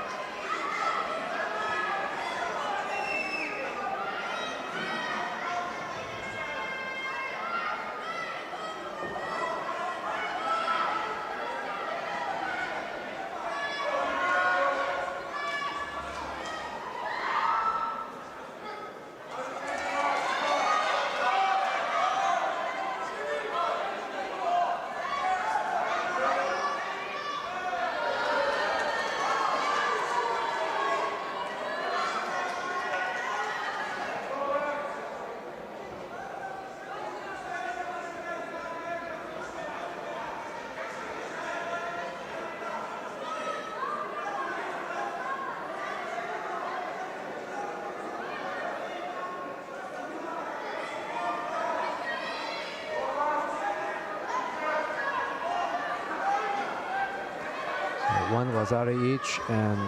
One Vazari each, and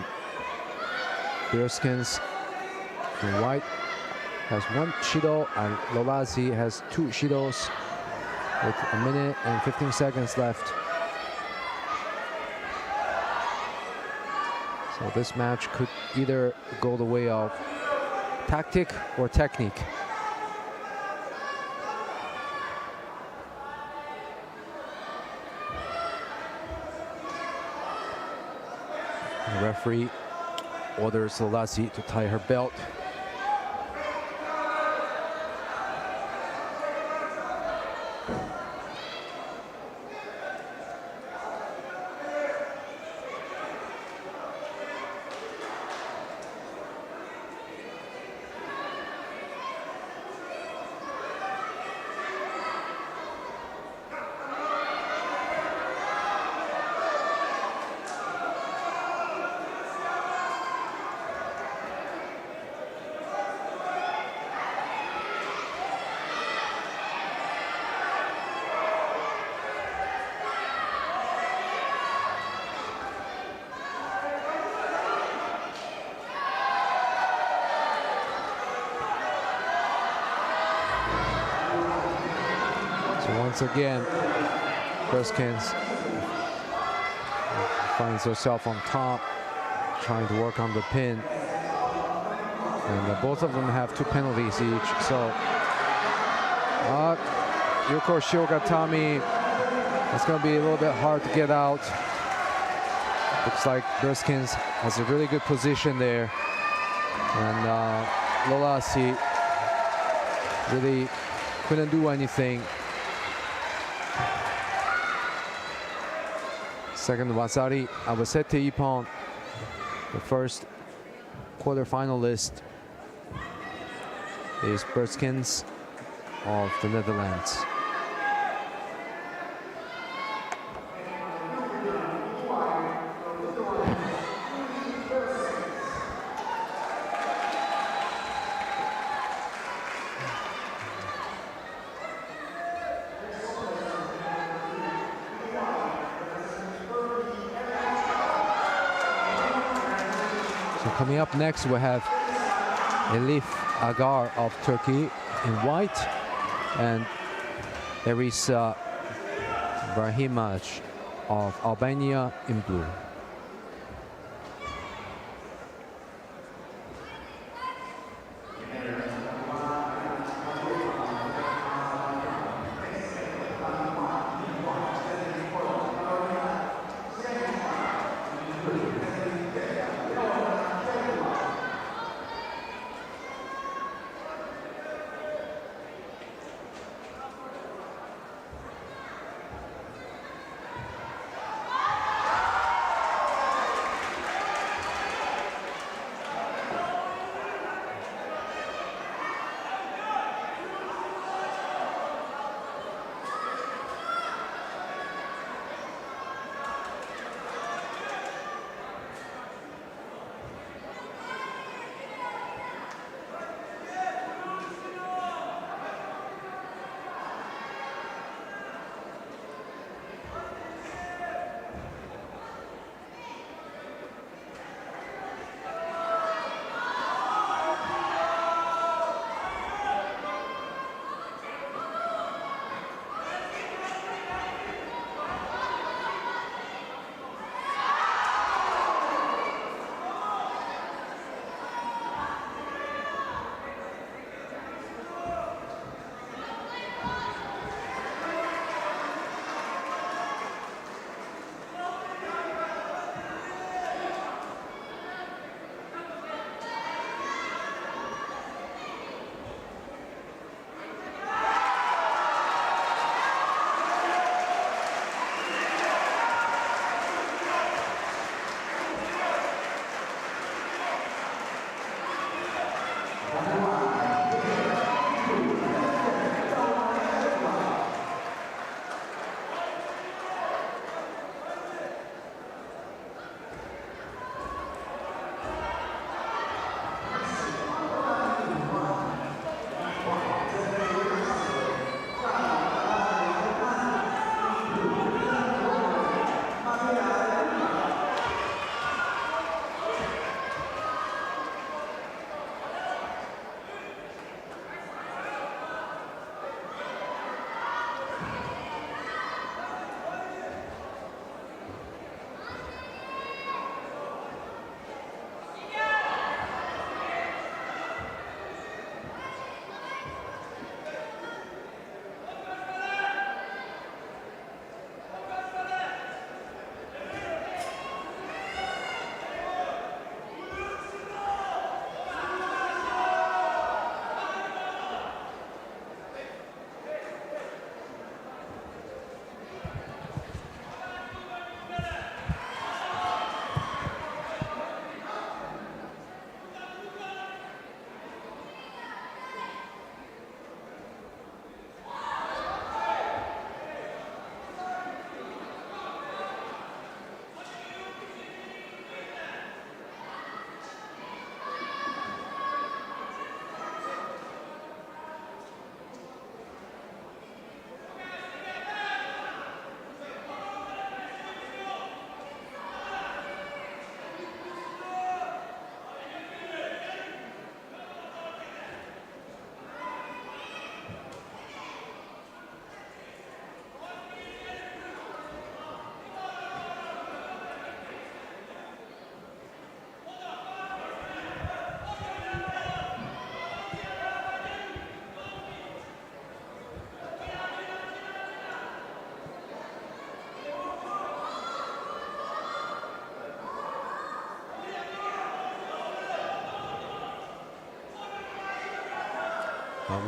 Beerskins in white has one Shido, and Lolazzi has two Shidos with 1 minute and 15 seconds left. So this match could either go the way of tactic or technique. The referee orders Lolazzi to tie her belt. Once again, Berskins finds herself on top, trying to work on the pin. And both of them have 2 penalties each. So Yuko Shiogatami, it's going to be a little bit hard to get out. Looks like Berskins has a really good position there. And Lolasi really couldn't do anything. Second Wasari Awasete Ippon, the first quarterfinalist, is Berskins of the Netherlands. So coming up next, we have Elif Agar of Turkey in white, and Erisa Brahimaj of Albania in blue.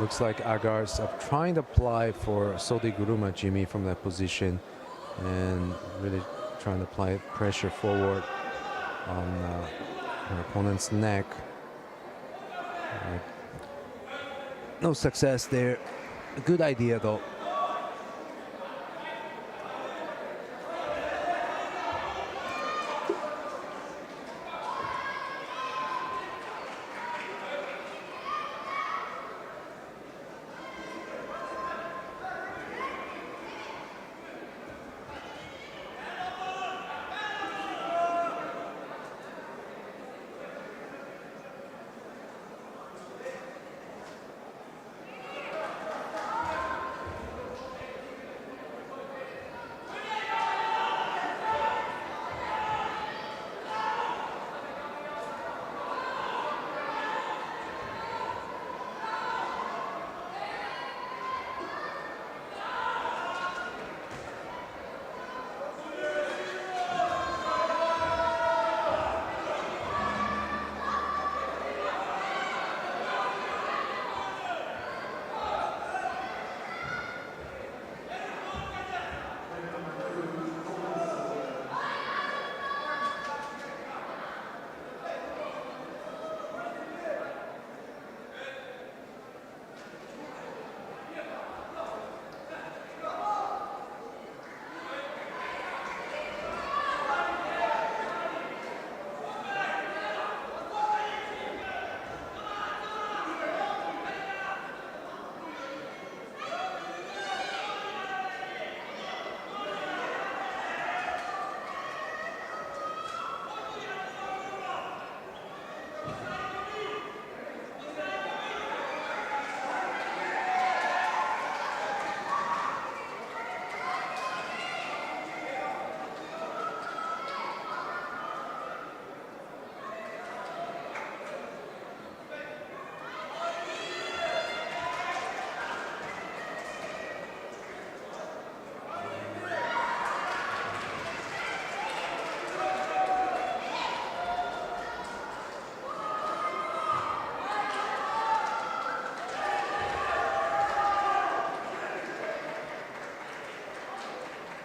Looks like Agars are trying to apply for Sodi Guruma Jimmy from that position and really trying to apply pressure forward on her opponent's neck. No success there. A good idea though.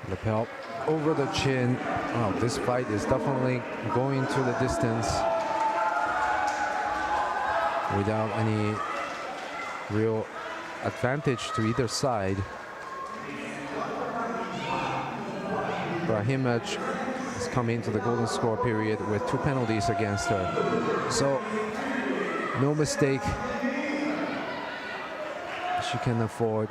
Lapel over the chin. Wow, this fight is definitely going to the distance without any real advantage to either side. Brahimaj is coming into the golden score period with 2 penalties against her. So no mistake she can afford.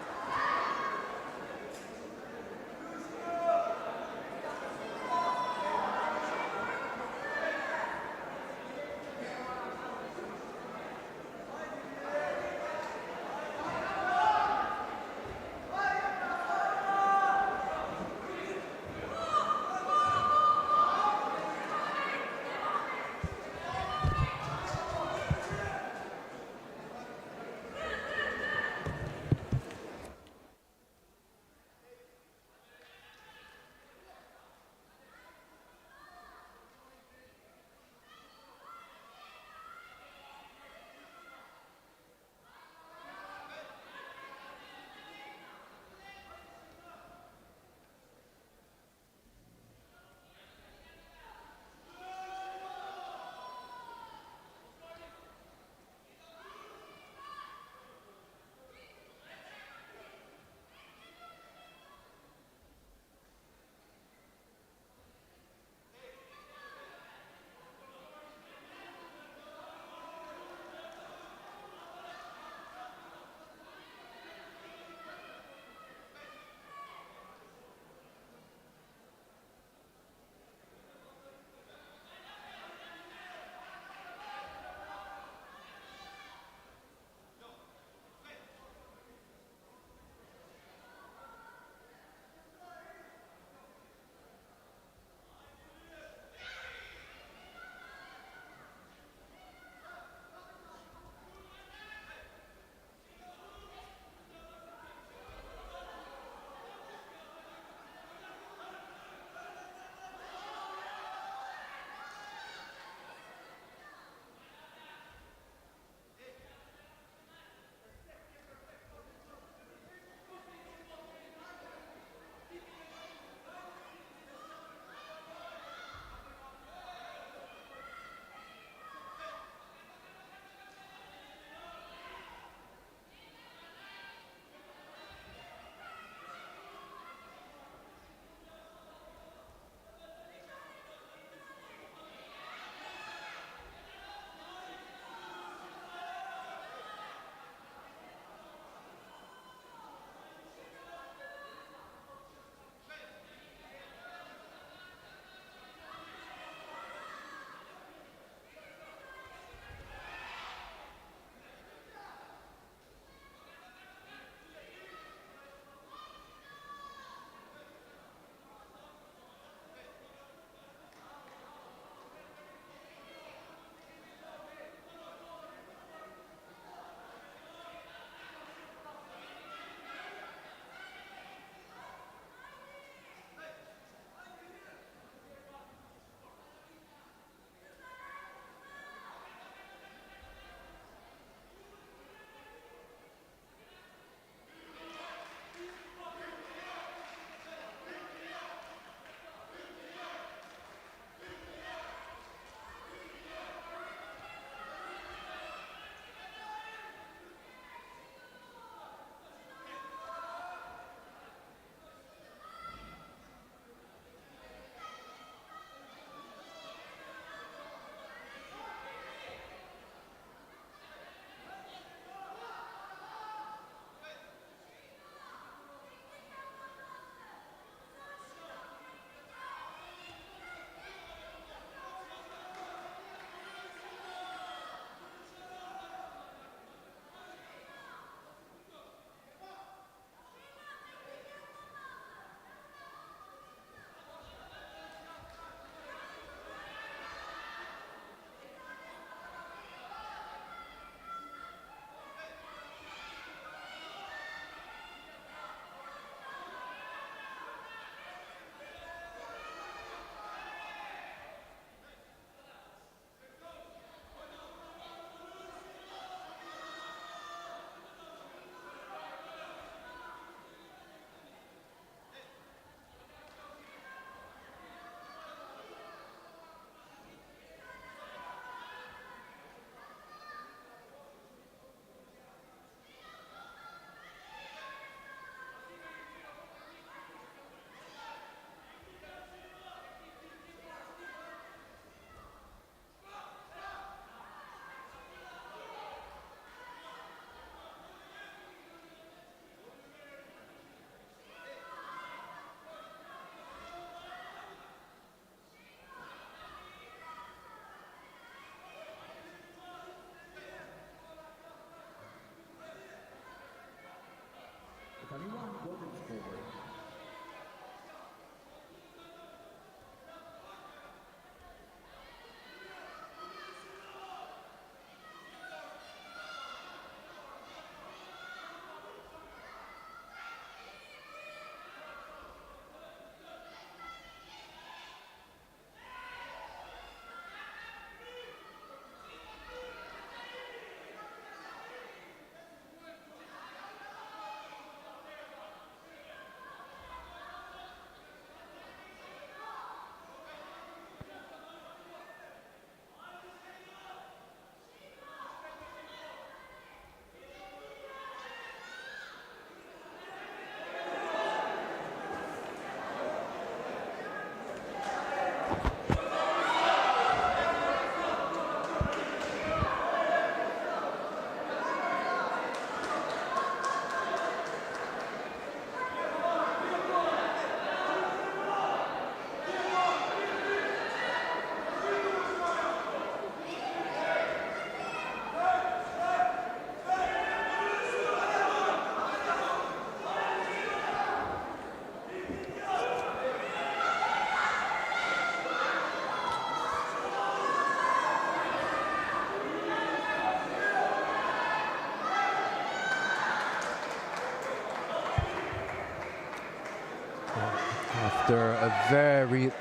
after a very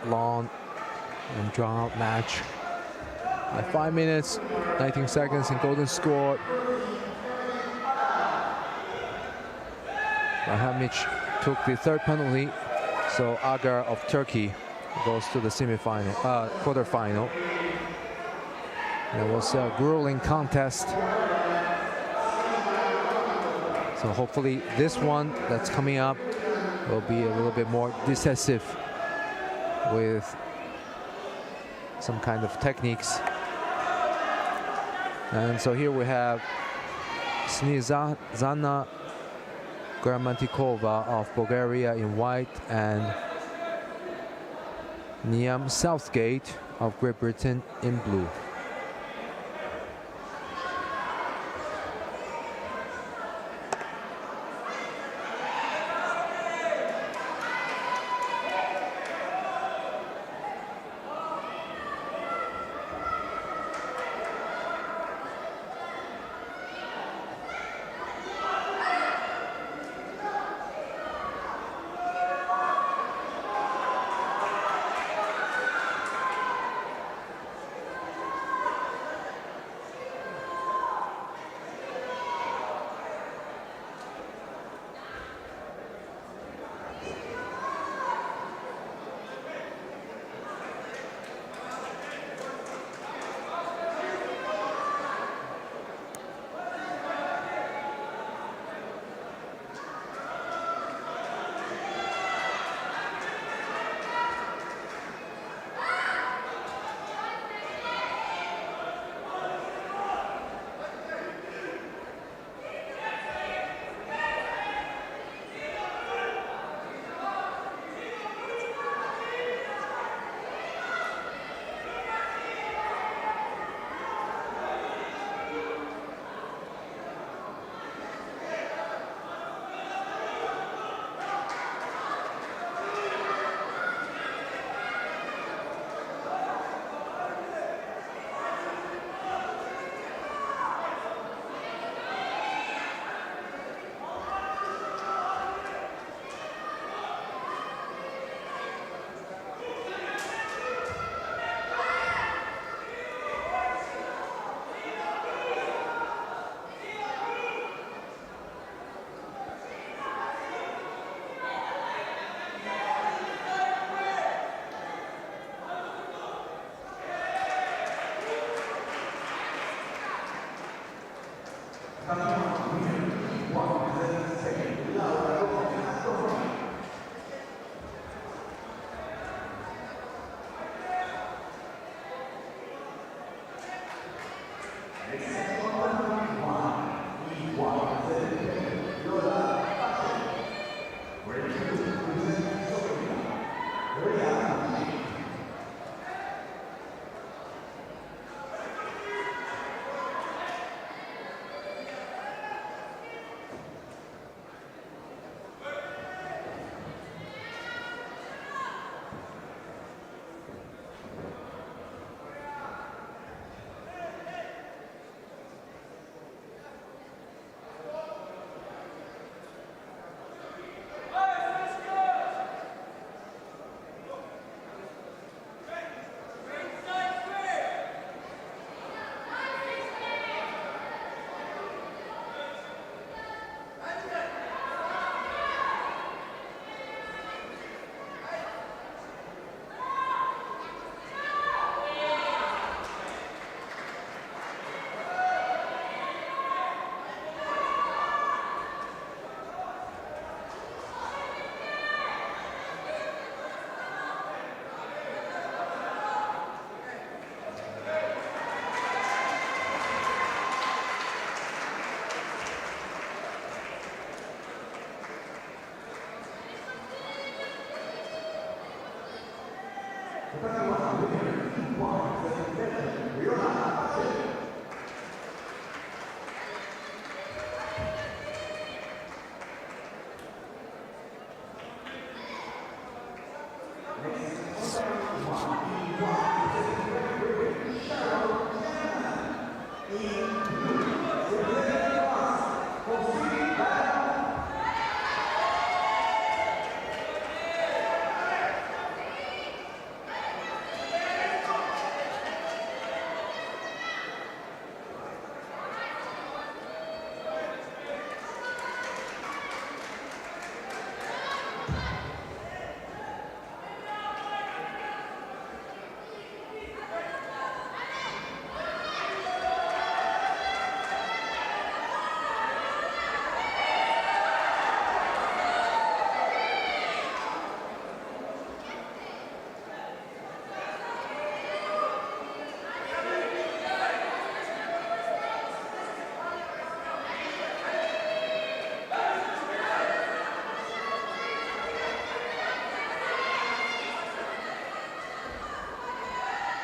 long and drawn-out match. At 5 minutes, 19 seconds in golden score. Rahamic took the third penalty, so Agar of Turkey goes to the semi-final, quarter-final. It was a grueling contest. So hopefully this one that's coming up will be a little bit more decisive with some kind of techniques. And so here we have Snezana Gramatikova of Bulgaria in white and Niam Southgate of Great Britain in blue.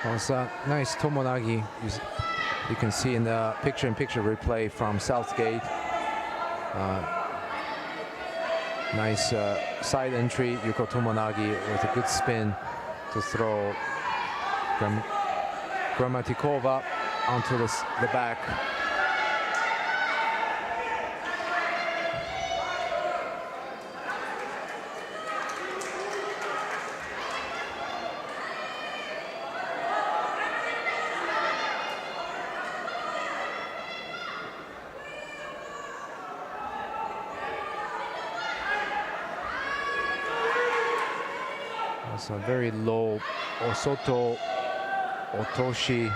Also, nice tomonagi. You can see in the picture-in-picture replay from Southgate. Nice side entry, Yuko tomonagi with a good spin to throw Gramatikova onto the back. So very low Osoto Otoshi.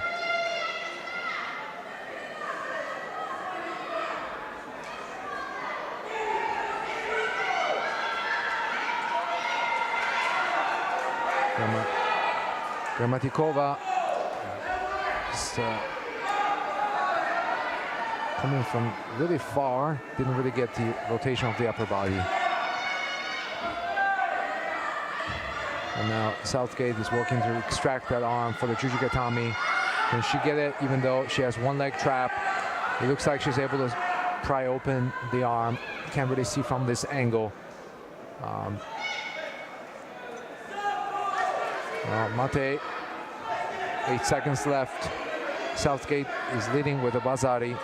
Gramatikova just coming from really far, didn't really get the rotation of the upper body. And now Southgate is working to extract that arm for the Jujigatami. Can she get it, even though she has one leg trap? It looks like she's able to pry open the arm. Can't really see from this angle. Mate, 8 seconds left. Southgate is leading with a Bazari.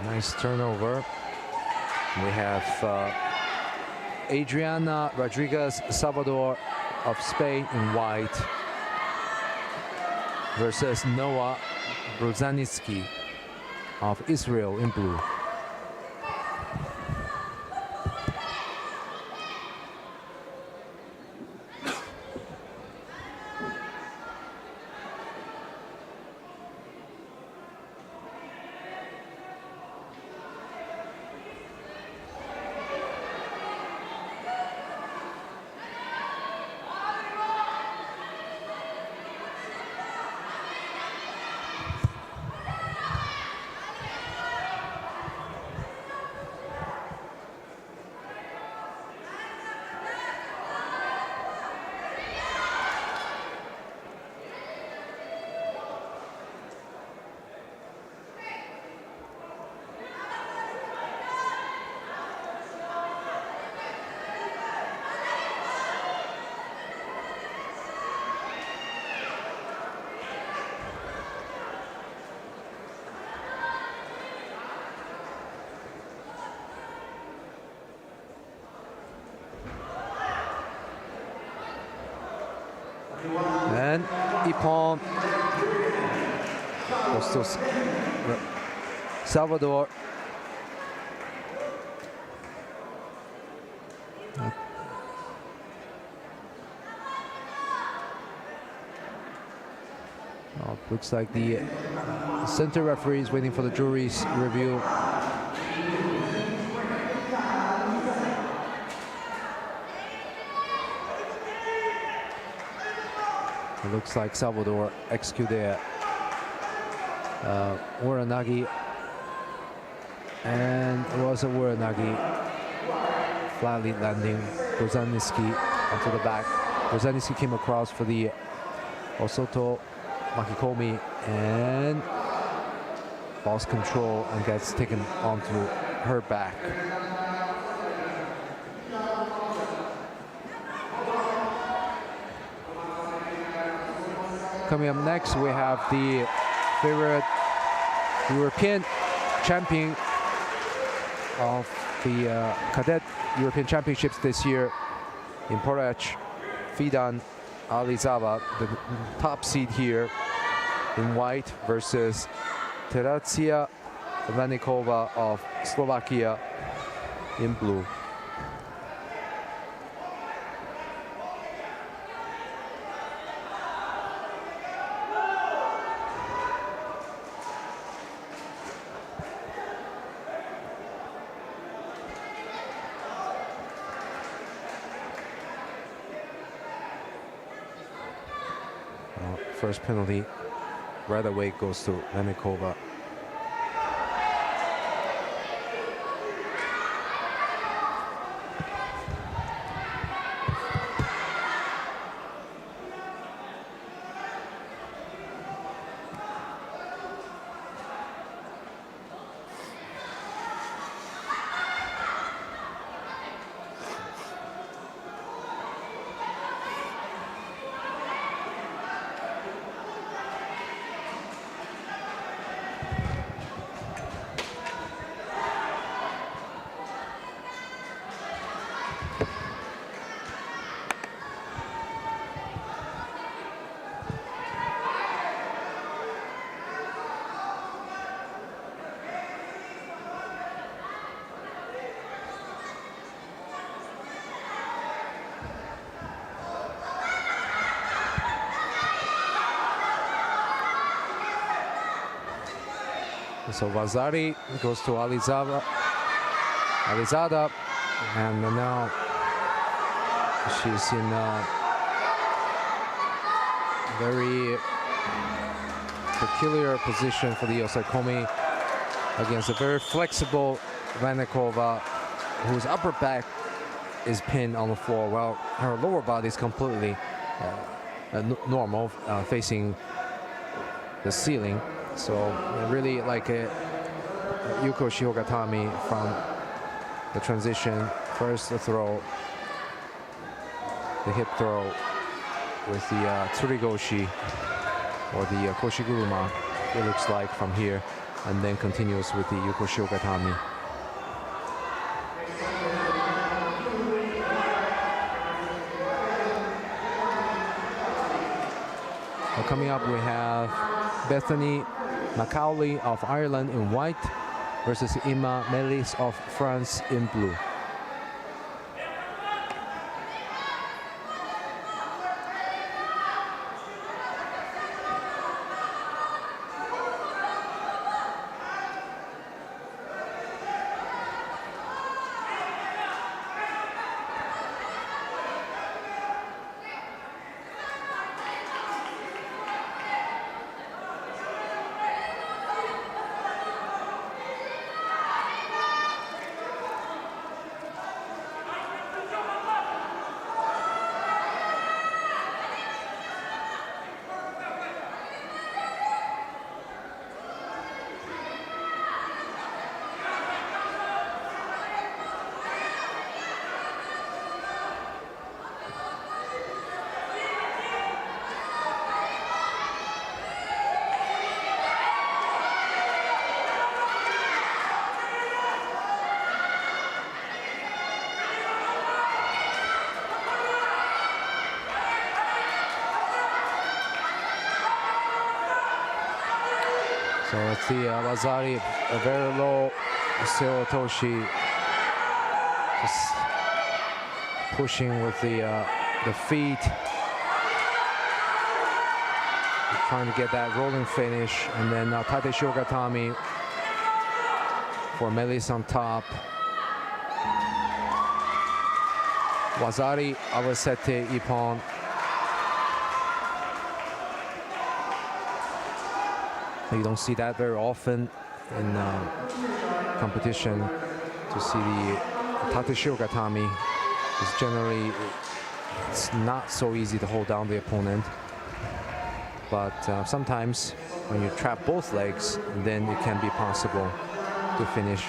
Nice turnover. We have Adriana Rodriguez Salvador of Spain in white versus Noah Brozanitsky of Israel in blue. And Ippon Bustos Salvador. Oh, looks like the center referee is waiting for the jury's review. It looks like Salvador executed Uranagi, and it was a Uranagi flatly landing Brozanitsky onto the back. Brozanitsky came across for the Osoto Makikomi, and lost control and gets taken onto her back. Coming up next, we have the favorite European champion of the Cadet European Championships this year in Poraj, Fidan Alizawa, the top seed here in white, versus Terezia Vanikova of Slovakia in blue. First penalty right away goes to Vanikova. So Vazari goes to Alizada, and now she's in a very peculiar position for the Yosakomi against a very flexible Vanikova, whose upper back is pinned on the floor, while her lower body is completely normal, facing the ceiling. So really like a Yuko Shiogatami from the transition. First the throw, the hip throw with the Tsurigoshi or the Koshiguruma, it looks like from here, and then continues with the Yuko Shiogatami. Well, coming up we have Bethany Macaulay of Ireland in white versus Emma Melis of France in blue. So it's the Vazari, a very low Seotoshi, just pushing with the feet, trying to get that rolling finish, and then Tate Shiogatami for Melis on top. Vazari avasete ippon. You don't see that very often in competition, to see the Tate Shiogatami, because generally it's not so easy to hold down the opponent. but sometimes when you trap both legs, then it can be possible to finish.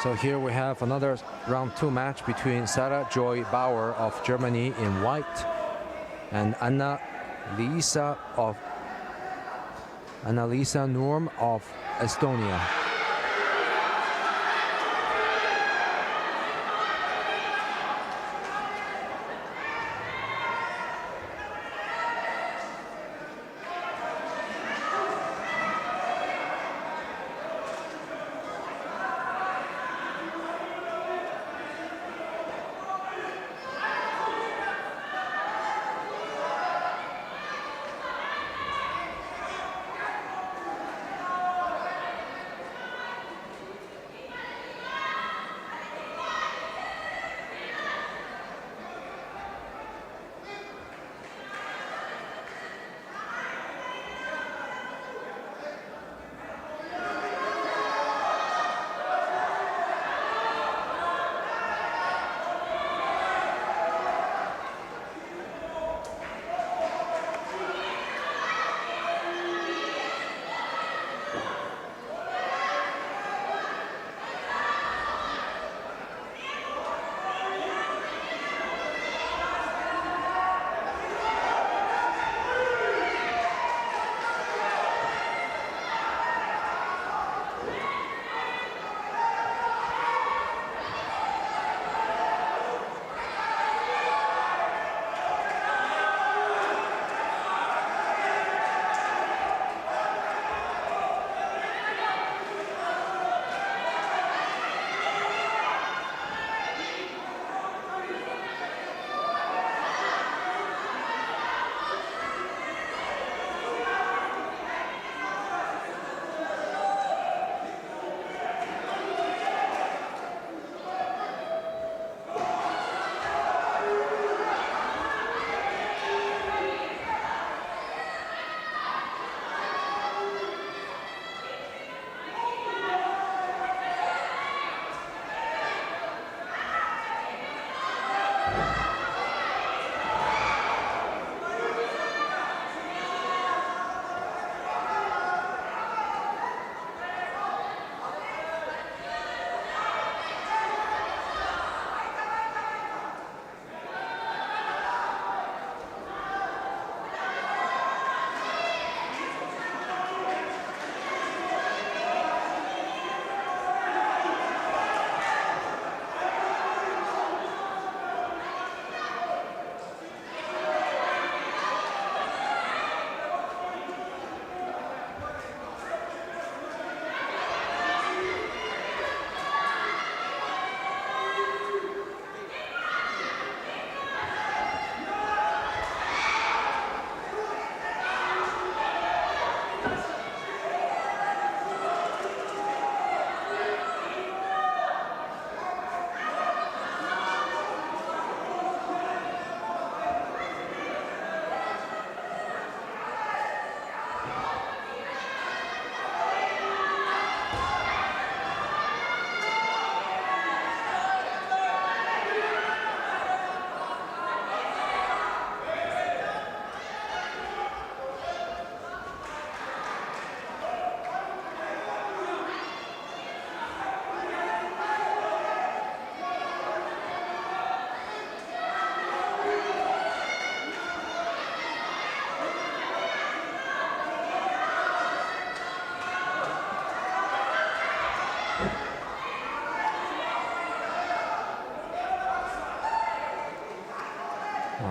So here we have another round 2 match between Sarah Joy Bauer of Germany in white and Anna-Liisa Nurm of Estonia.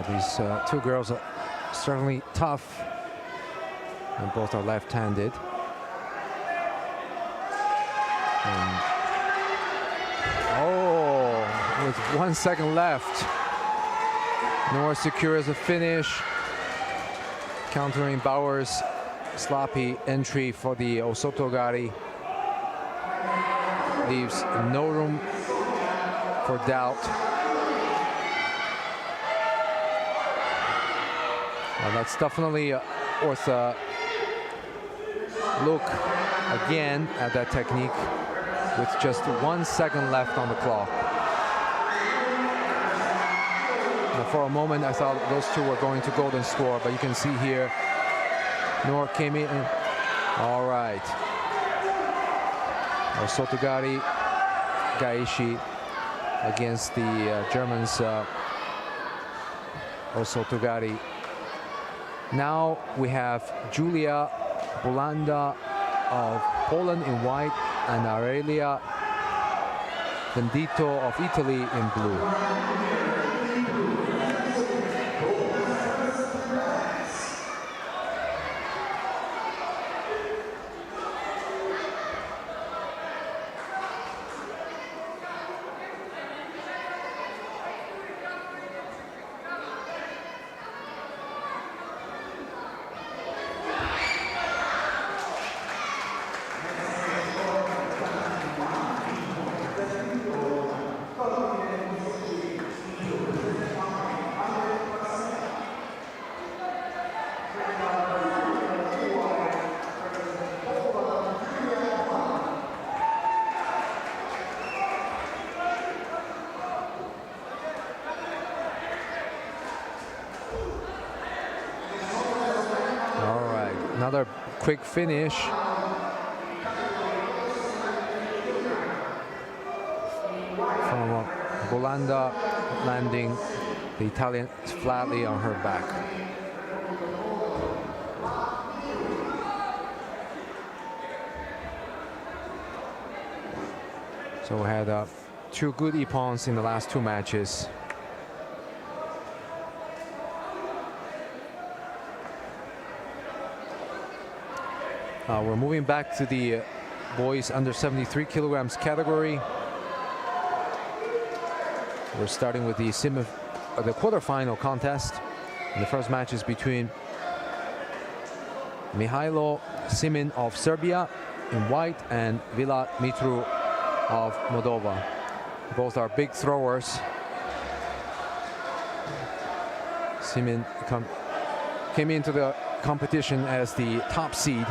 these two girls are certainly tough, and both are left-handed. Oh, with 1 second left, Noor secures a finish, countering Bauer's sloppy entry for the Osotogari. Leaves no room for doubt. Well, that's definitely worth a look again at that technique with just 1 second left on the clock. Now, for a moment, I thought those two were going to golden score, but you can see here, Noor came in. All right. Osotogari Gaeshi against the Germans Osotogari. Now we have Julia Bolanda of Poland in white and Aurelia Bendito of Italy in blue. Another quick finish. From Bolanda, landing the Italian flatly on her back. So we had two good ippons in the last two matches. We're moving back to the boys under 73 kilograms category. We're starting with the quarterfinal contest. And the first match is between Mihailo Simin of Serbia in white and Vila Mitru of Moldova. Both are big throwers. Simin came into the competition as the top seed.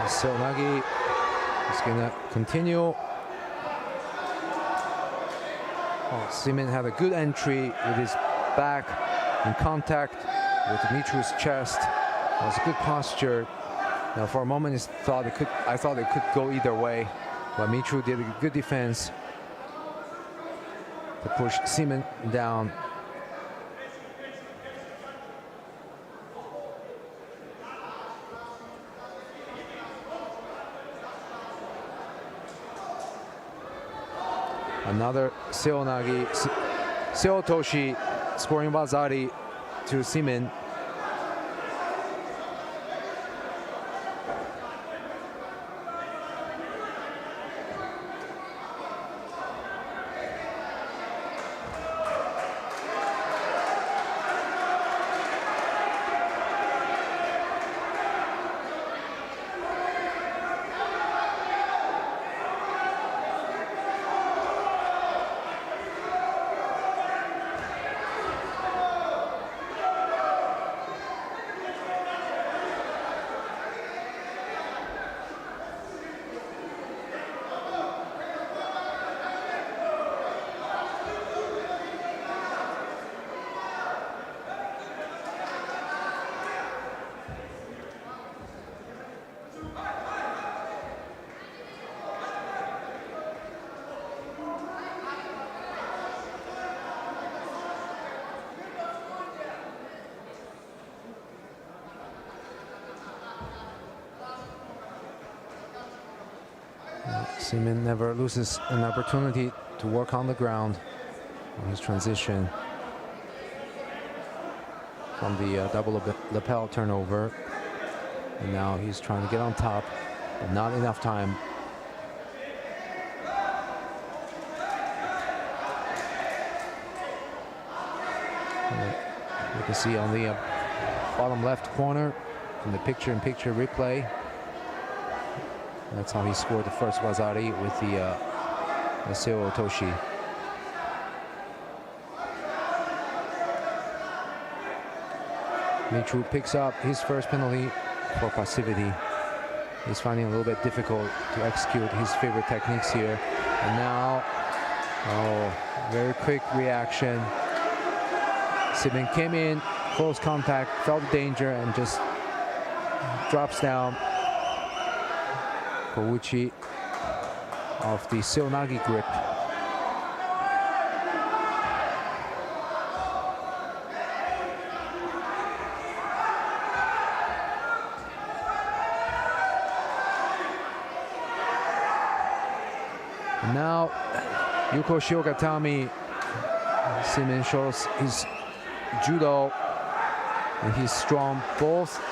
Seoinage is going to continue. Oh, Simin had a good entry with his back in contact with Mitru's chest. It was a good posture. Now, for a moment, I thought it could go either way, but Mitru did a good defense to push Simin down. Another Seoinage, Seotoshi scoring Wazari to Simin. Simin never loses an opportunity to work on the ground on his transition from the double lapel turnover. And now he's trying to get on top, but not enough time. You can see on the bottom left corner in the picture-in-picture replay. That's how he scored the first wazari with the Seo Otoshi. Michu picks up his first penalty for passivity. He's finding it a little bit difficult to execute his favorite techniques here. And now, oh, very quick reaction. Simin came in, close contact, felt the danger, and just drops down. Kouchi of the Seonagi grip. And now, Yuko Shiogatami, Simin shows his judo, and he's strong both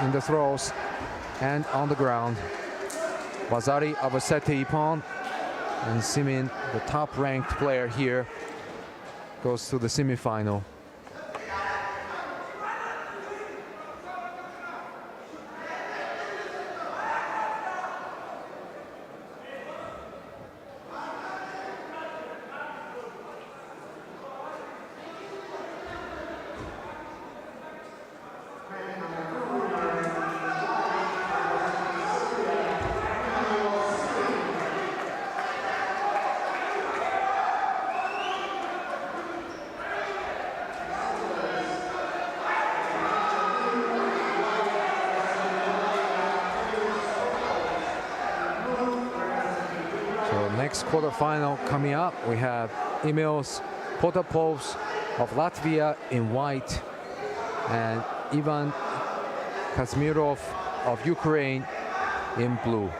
in the throws and on the ground. Wazari of a Sete Ippon, and Simin, the top-ranked player here, goes to the semifinal. Next quarterfinal coming up, we have Emils Potapovs of Latvia in white and Ivan Kazmirov of Ukraine in blue.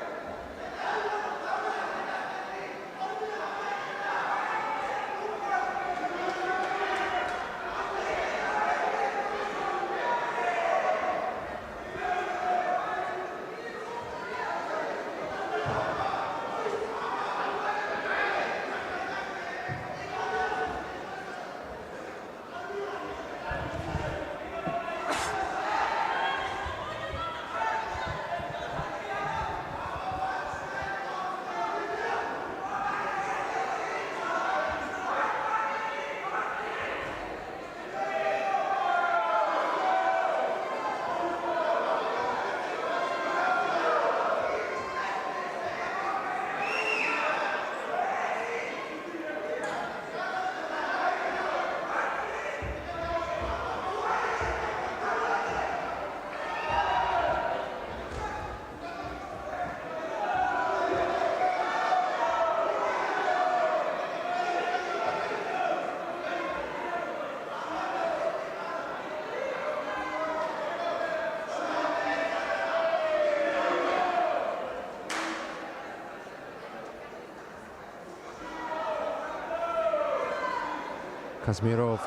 Kazmirov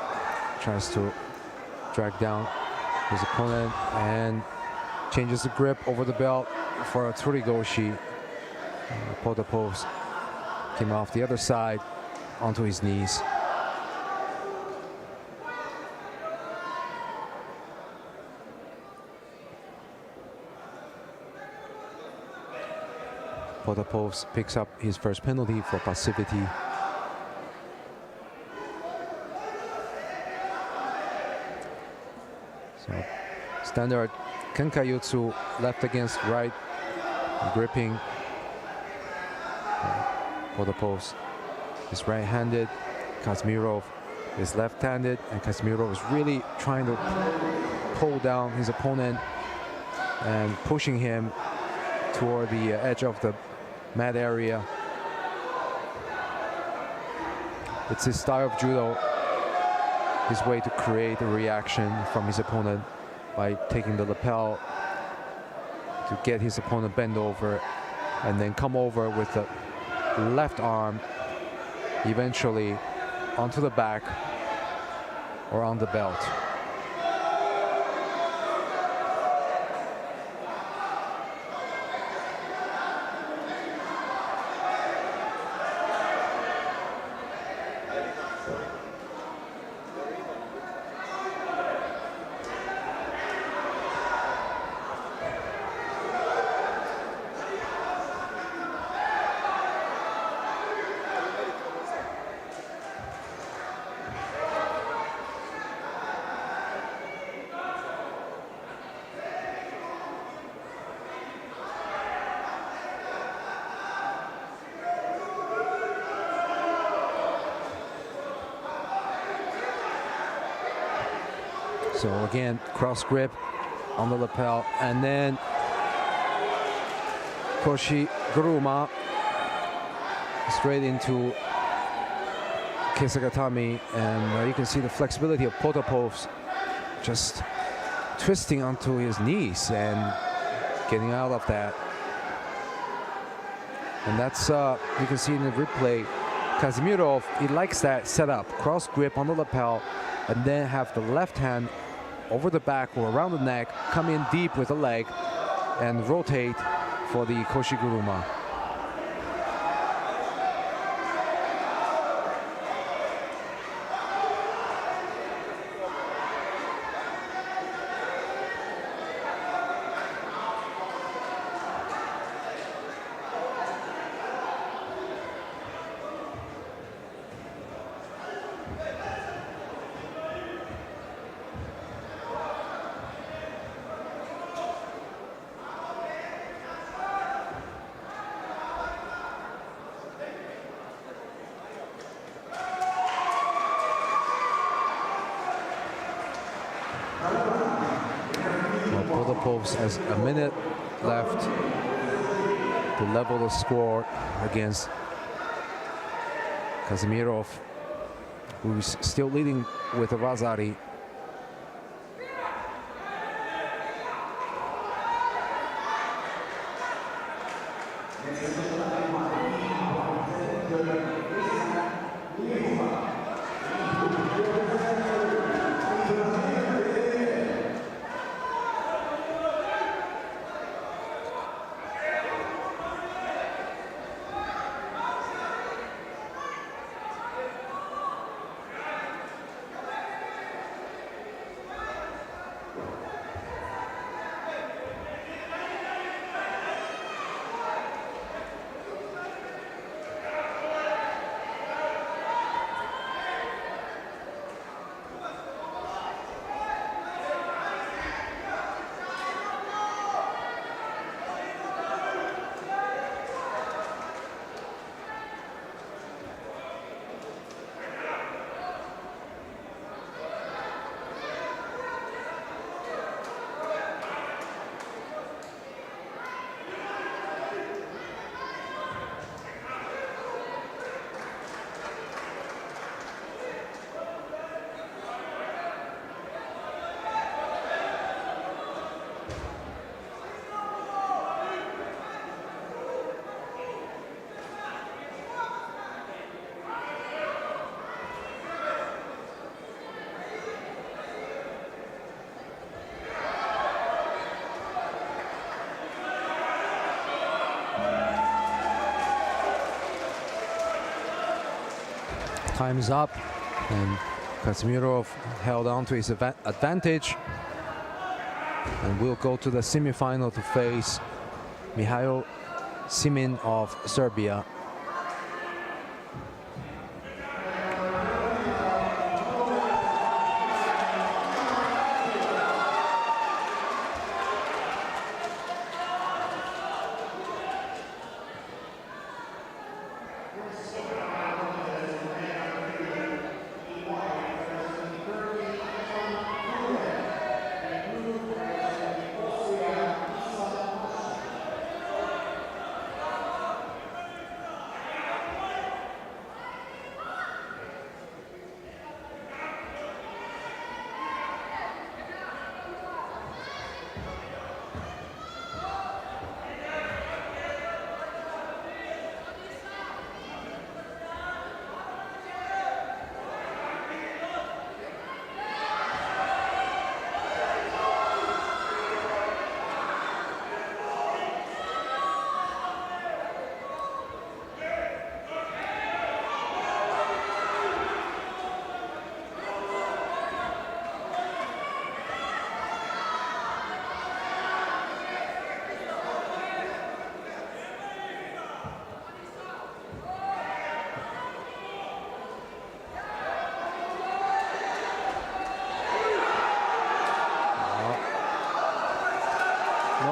tries to drag down his opponent and changes the grip over the belt for a Tsurigoshi. Potapovs came off the other side onto his knees. Potapovs picks up his first penalty for passivity. So, standard Kenkayutsu, left against right, gripping. Potapovs is right-handed, Kazmirov is left-handed, and Kazmirov is really trying to pull down his opponent and pushing him toward the edge of the mat area. It's his style of judo, his way to create a reaction from his opponent by taking the lapel to get his opponent bent over and then come over with the left arm eventually onto the back or on the belt. So again, cross grip on the lapel, and then Koshi Guruma straight into Kesagatami, and you can see the flexibility of Potapov just twisting onto his knees and getting out of that. And that's, you can see in the replay, Kazimierov, he likes that setup, cross grip on the lapel, and then have the left hand over the back or around the neck, come in deep with the leg, and rotate for the Koshi Guruma. Potapov has a minute left to level the score against Kazimierov, who's still leading with a Vazari. Time's up, and Kazimierov held on to his advantage and will go to the semifinal to face Mihail Simin of Serbia.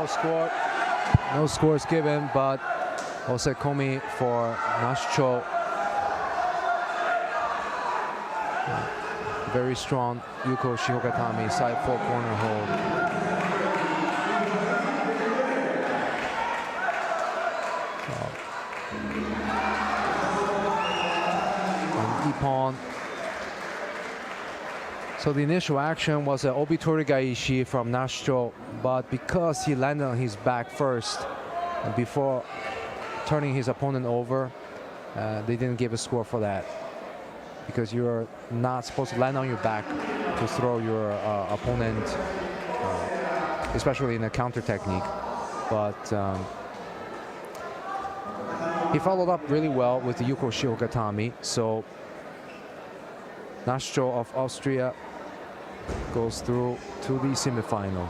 No score. No scores given, but Osekomi for Nascho. Very strong Yuko Shihogatami side 4 corner hold. And Ippon. So the initial action was an Obitori Gaishi from Nascho, but because he landed on his back first and before turning his opponent over, they didn't give a score for that, because you're not supposed to land on your back to throw your opponent, especially in a counter technique. But he followed up really well with the Yuko Shihogatami. So Nascho of Austria goes through to the semifinal.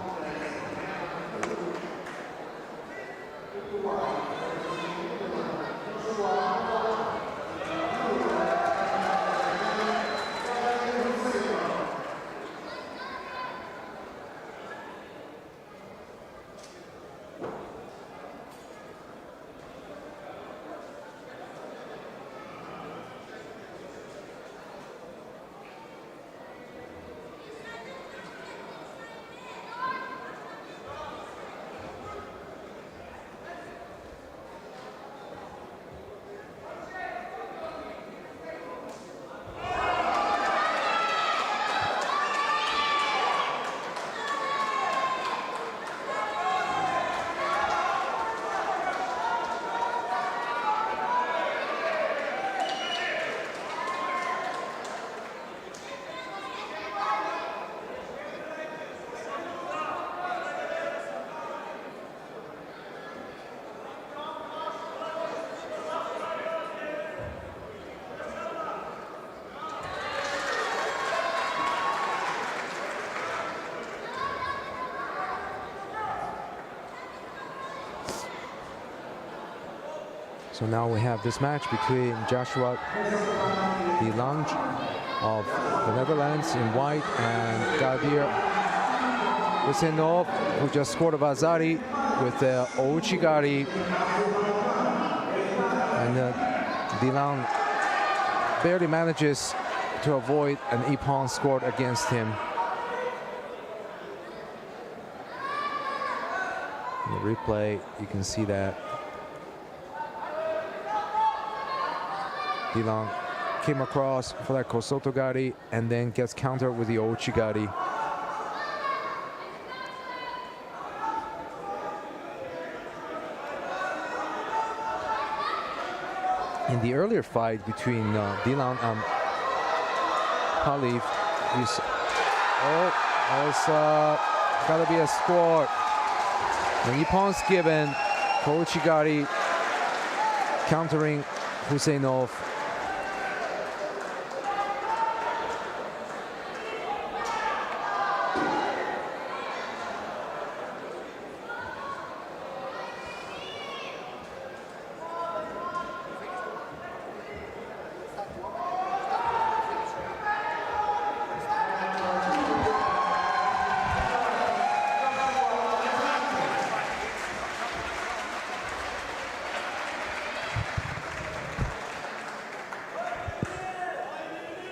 So now we have this match between Joshua De Lange of the Netherlands in white and Gadir Husseinov, who just scored a Vazari with the Ouchigari. And De Lange barely manages to avoid an Ippon scored against him. In the replay, you can see that De Lange came across for that Kosotogari and then gets countered with the Ouchigari. In the earlier fight between De Lange and Khalif, it's gotta be a score. The Ippon's given, Ouchigari countering Husseinov.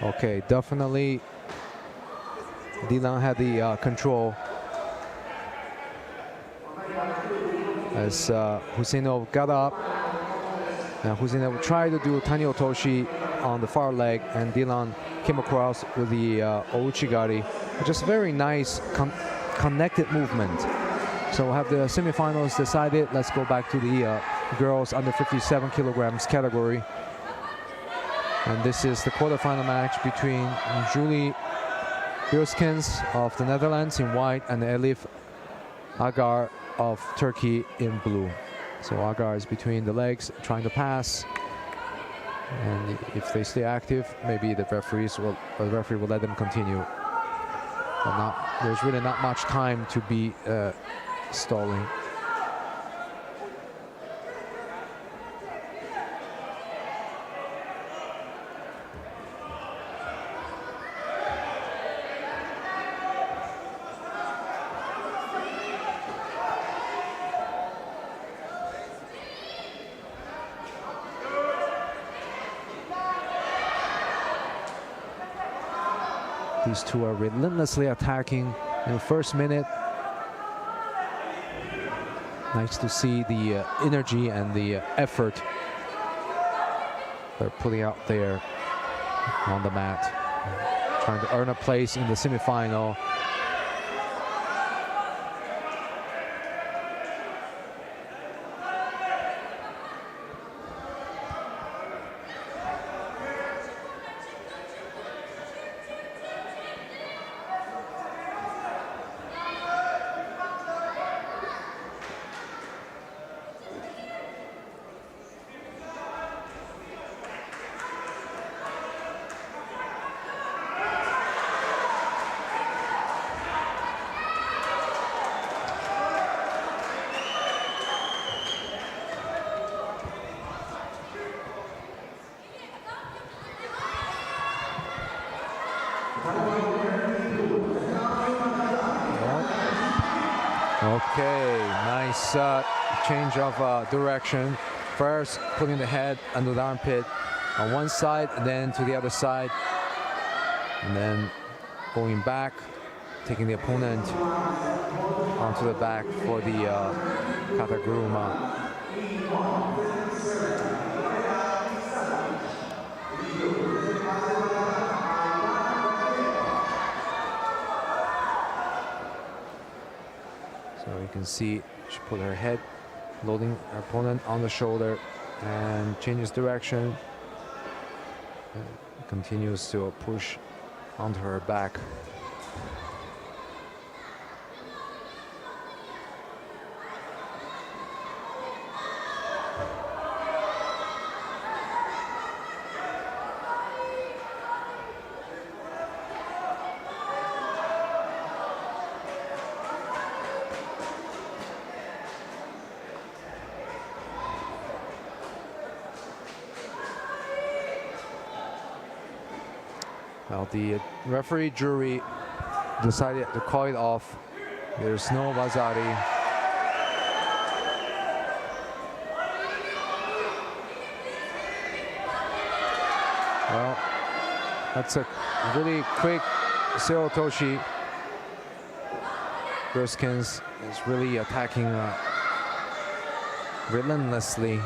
Okay, definitely De Lange had the control as Husseinov got up. Now Husseinov tried to do Tani Otoshi on the far leg, and De Lange came across with the Ouchigari. Just very nice connected movement. So we'll have the semifinals decided. Let's go back to the girls under 57 kilograms category. And this is the quarterfinal match between Julie Birskens of the Netherlands in white and Elif Agar of Turkey in blue. So Agar is between the legs trying to pass. And if they stay active, maybe the referee will let them continue. But there's really not much time to be stalling. These two are relentlessly attacking in the first minute. Nice to see the energy and the effort they're putting out there on the mat, trying to earn a place in the semifinal. Okay, nice change of direction. First, putting the head under the armpit on one side, and then to the other side, and then going back, taking the opponent onto the back for the kataguruma. So you can see she put her head, loading her opponent on the shoulder, and changes direction. And continues to push onto her back. Well, the referee jury decided to call it off. There's no Vazari. Well, that's a really quick Seotoshi. Berskins is really attacking relentlessly.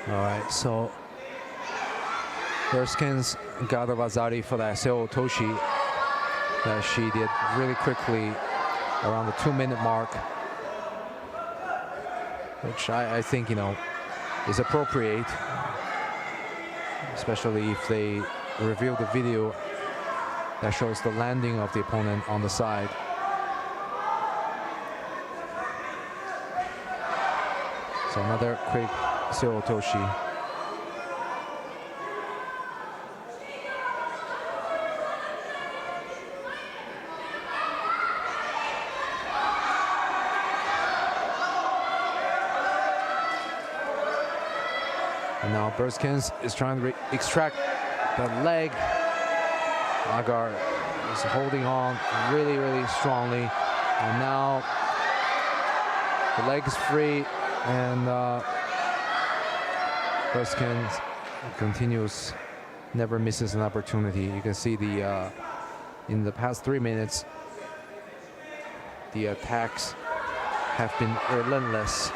All right, so Berskins got a Vazari for that Seotoshi that she did really quickly around the 2-minute mark, which I think, you know, is appropriate, especially if they review the video that shows the landing of the opponent on the side. So another quick Seotoshi. And now Berskins is trying to extract the leg. Agar is holding on really, really strongly. And now the leg is free, and Berskins continues, never misses an opportunity. You can see the in the past 3 minutes, the attacks have been relentless.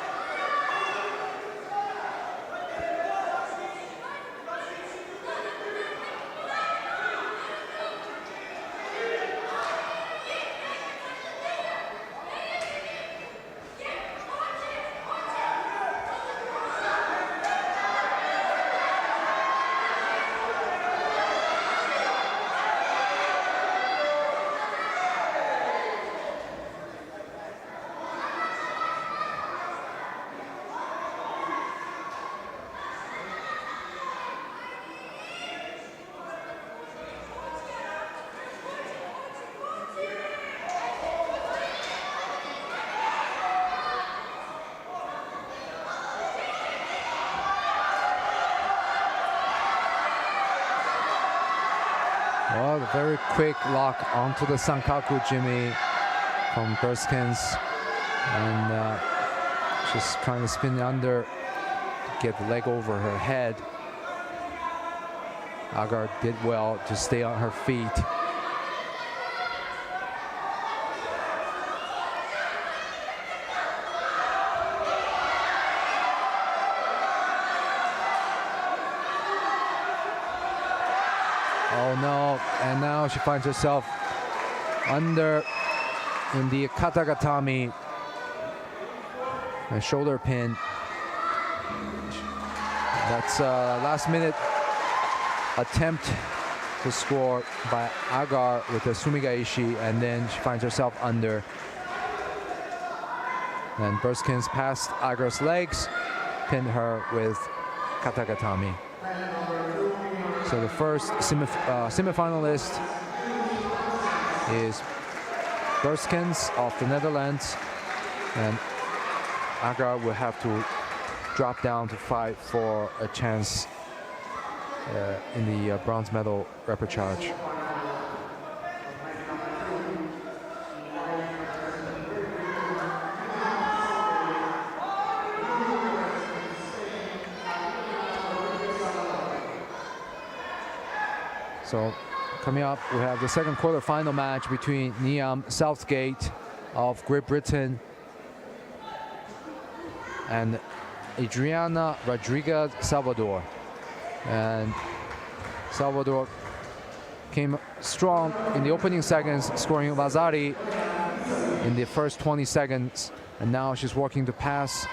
very quick lock onto the Sankaku Jimmy from Berskens, and she's trying to spin under, get the leg over her head. Agar did well to stay on her feet. Oh no, and now she finds herself under in the katagatami, a shoulder pin. That's last minute attempt to score by Agar with the Sumigaishi, and then she finds herself under. And Berskens passed Agar's legs, pinned her with katagatami. So the first semifinalist is Berskens of the Netherlands, and Agar will have to drop down to fight for a chance in the bronze medal repechage. So coming up, we have the second quarterfinal match between Niam Southgate of Great Britain and Adriana Rodriguez Salvador. And Salvador came strong in the opening seconds, scoring Lazari in the first 20 seconds. And now she's working to pass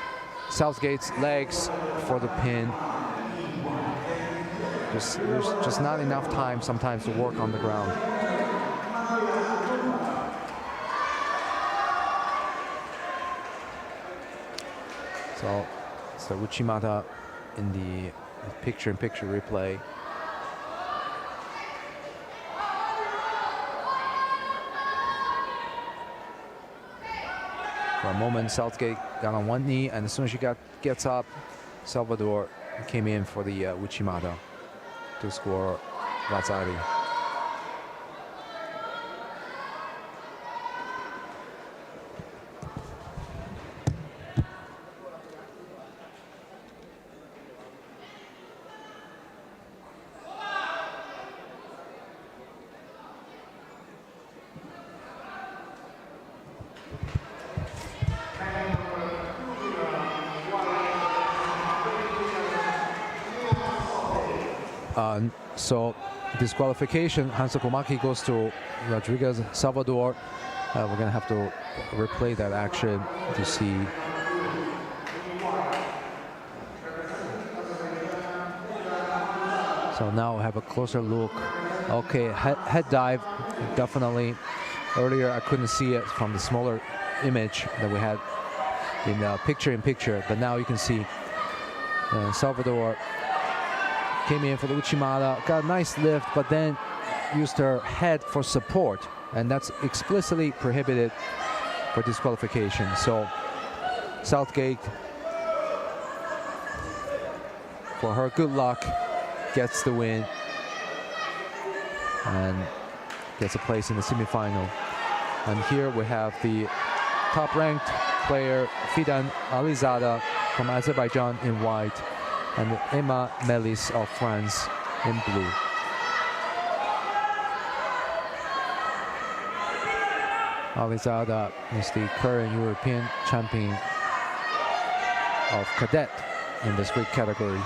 Southgate's legs for the pin. There's just not enough time sometimes to work on the ground. So it's the Uchimata in the picture-in-picture replay. For a moment, Southgate got on one knee, and as soon as she gets up, Salvador came in for the Uchimata to score Lazari. So disqualification, Hansakomaki goes to Rodriguez Salvador. We're going to have to replay that action to see. So now we have a closer look. Okay, head dive, definitely. Earlier I couldn't see it from the smaller image that we had in picture-in-picture, but now you can see Salvador came in for the Uchimata, got a nice lift, but then used her head for support, and that's explicitly prohibited for disqualification. So Southgate, for her good luck, gets the win and gets a place in the semifinal. And here we have the top-ranked player Fidan Alizada from Azerbaijan in white, and Emma Melis of France in blue. Alizada is the current European champion of cadet in this weight category.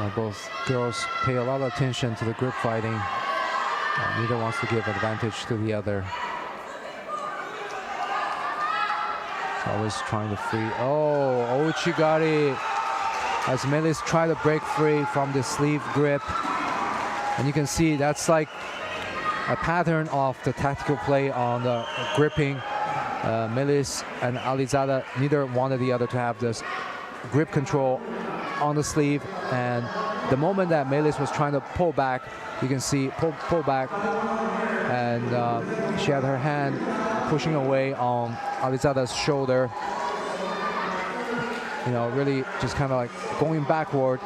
Both girls pay a lot of attention to the grip fighting. Neither wants to give advantage to the other. It's always trying to free. Oh, Ouchigari as Melis try to break free from the sleeve grip. And you can see that's like a pattern of the tactical play on the gripping. Melis and Alizada, neither wanted the other to have this grip control on the sleeve, and the moment that Melis was trying to pull back, you can see pull back, and she had her hand pushing away on Alizada's shoulder. You know, really just kind of like going backward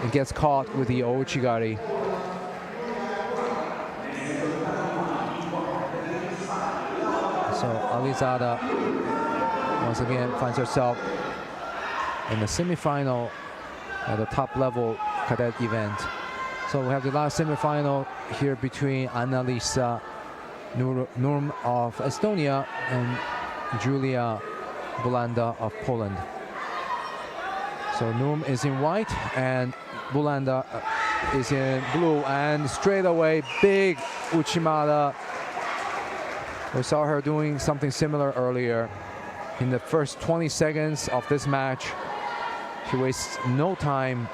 and gets caught with the Ouchigari. So Alizada once again finds herself in the semifinal at the top level cadet event. So we have the last semifinal here between Annalisa Nurm of Estonia and Julia Bulanda of Poland. So Nurm is in white and Bulanda is in blue, and straight away big Uchimata. We saw her doing something similar earlier. In the first 20 seconds of this match, she wastes no time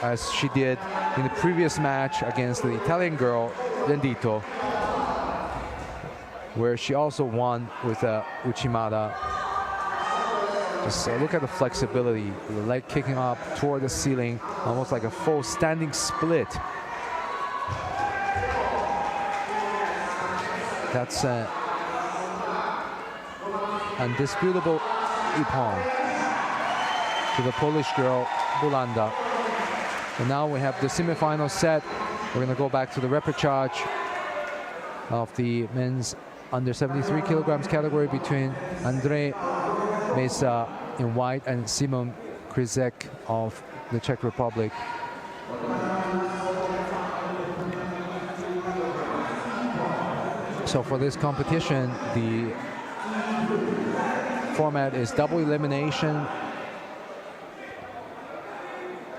as she did in the previous match against the Italian girl, Rendito, where she also won with Uchimata. Just look at the flexibility, the leg kicking up toward the ceiling, almost like a full standing split. That's undisputable ippon to the Polish girl, Bulanda. And now we have the semifinal set. We're going to go back to the repechage of the men's under 73 kilograms category between Andrzej Mesa in white and Simon Kryzek of the Czech Republic. So for this competition, the format is double elimination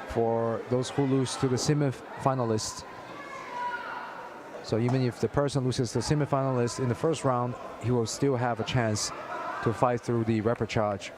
for those who lose to the semi-finalists. So even if the person loses the semi-finalist in the first round, he will still have a chance to fight through the repechage.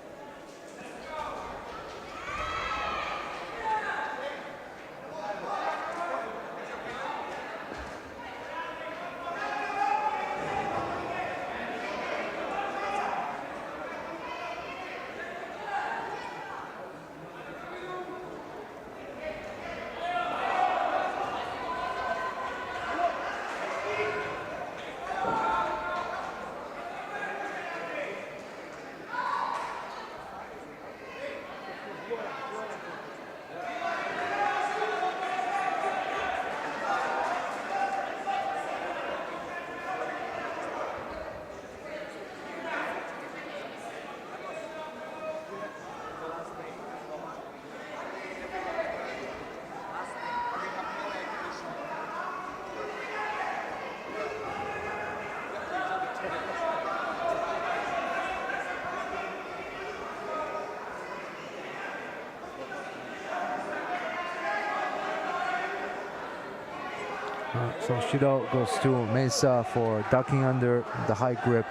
So Shido goes to Mesa for ducking under the high grip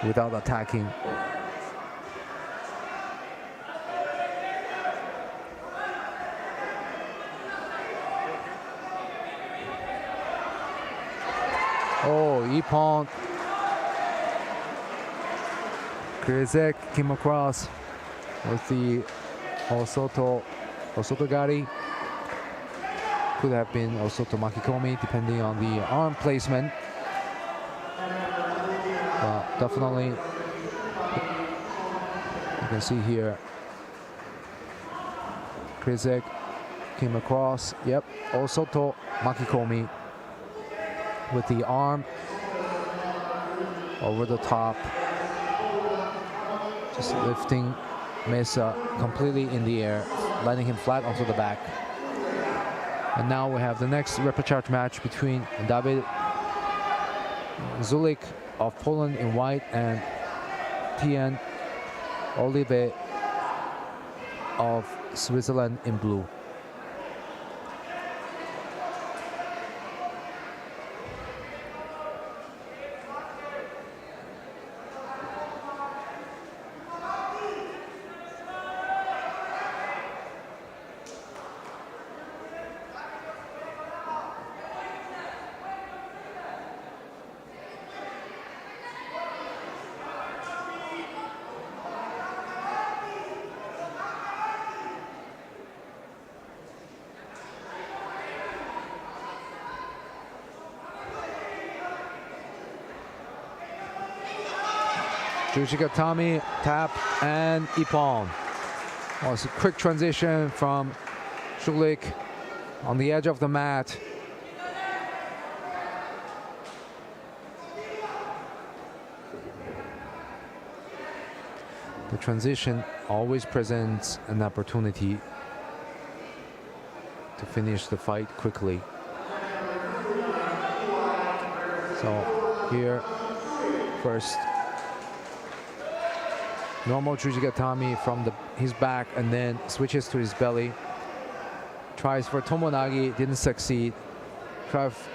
without attacking. Oh, ippon. Kryzek came across with the Osotogari. Could have been Osoto Makikomi, depending on the arm placement. Definitely, you can see here, Kryzek came across. Yep, Osoto Makikomi with the arm over the top, just lifting Mesa completely in the air, landing him flat onto the back. And now we have the next repechage match between David Zulik of Poland in white and Tien Olive of Switzerland in blue. Jujigatami, tap, and ippon. Well, it's a quick transition from Shulik on the edge of the mat. The transition always presents an opportunity to finish the fight quickly. So here, first, normal Jujigatami from his back and then switches to his belly. Tries for Tomonagi, didn't succeed.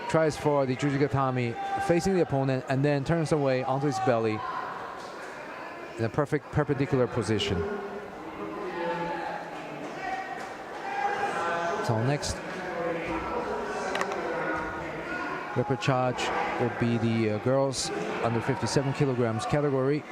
Tries for the Jujigatami facing the opponent and then turns away onto his belly in a perfect perpendicular position. So next repechage will be the girls under 57 kilograms category.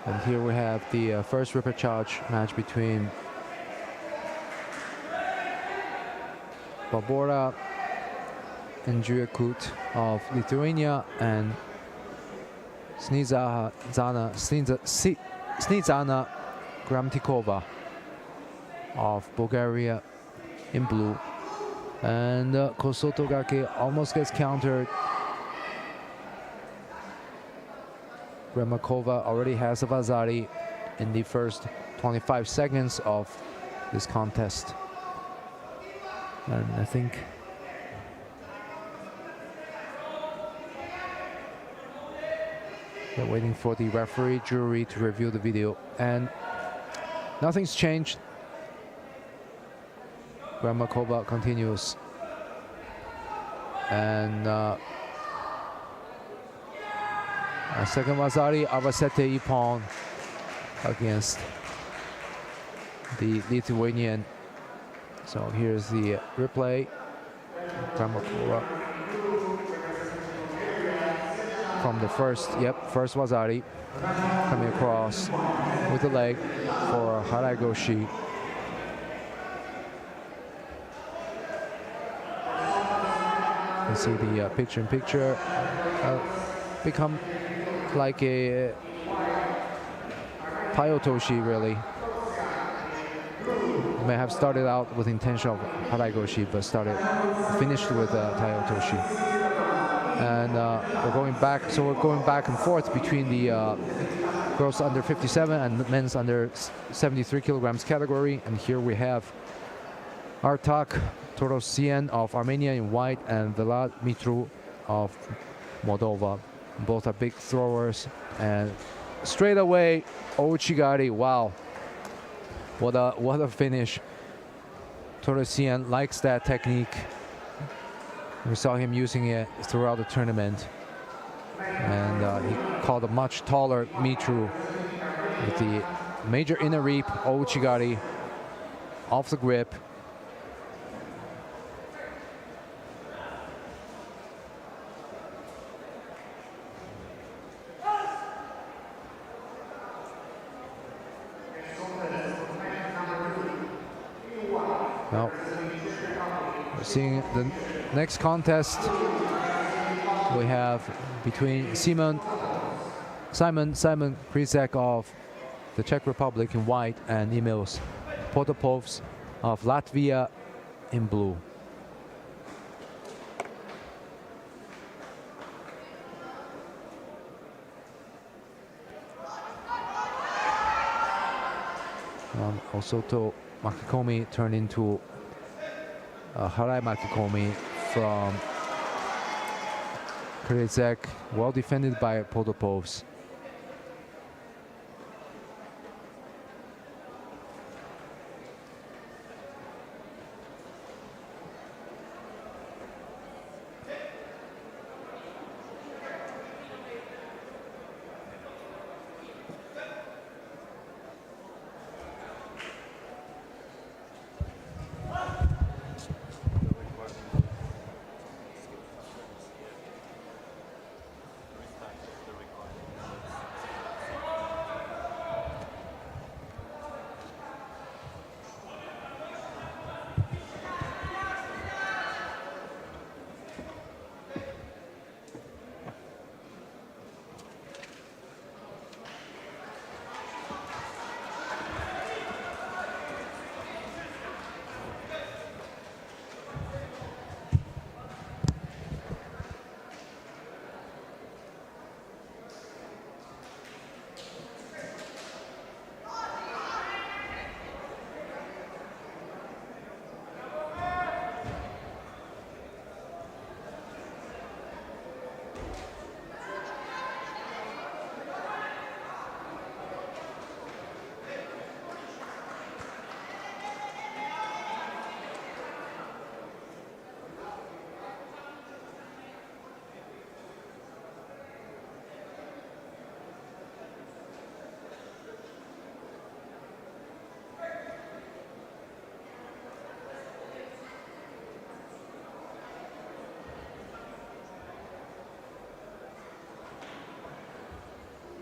And here we have the first repechage match between Barbora and Juekut of Lithuania and Snizana Gramtikova of Bulgaria in blue. And Kosotogake almost gets countered. Remakova already has a Vazari in the first 25 seconds of this contest. And I think they're waiting for the referee jury to review the video. And nothing's changed. Remakova continues. And a second Vazari, Avasete Ippon against the Lithuanian. So here's the replay. Remakova from the first Vazari coming across with the leg for Haraigoshi. You see the picture-in-picture become like a Tayotoshi, really. May have started out with intention of Haraigoshi, but finished with Tayotoshi. And we're going back, so we're going back and forth between the girls under 57 and men's under 73 kilograms category. And here we have Artak Torosian of Armenia in white and Vlad Mitru of Moldova. Both are big throwers, and straight away Ouchigari. Wow, what a finish! Torosian likes that technique. We saw him using it throughout the tournament, and he caught a much taller Mitru with the major inner reap. Ouchigari off the grip. Now, we're seeing the next contest we have between Simon Krizek of the Czech Republic in white and Emils Potopovs of Latvia in blue. Osoto Makikomi turned into Harai Makikomi from Krezek, well defended by Podopovs.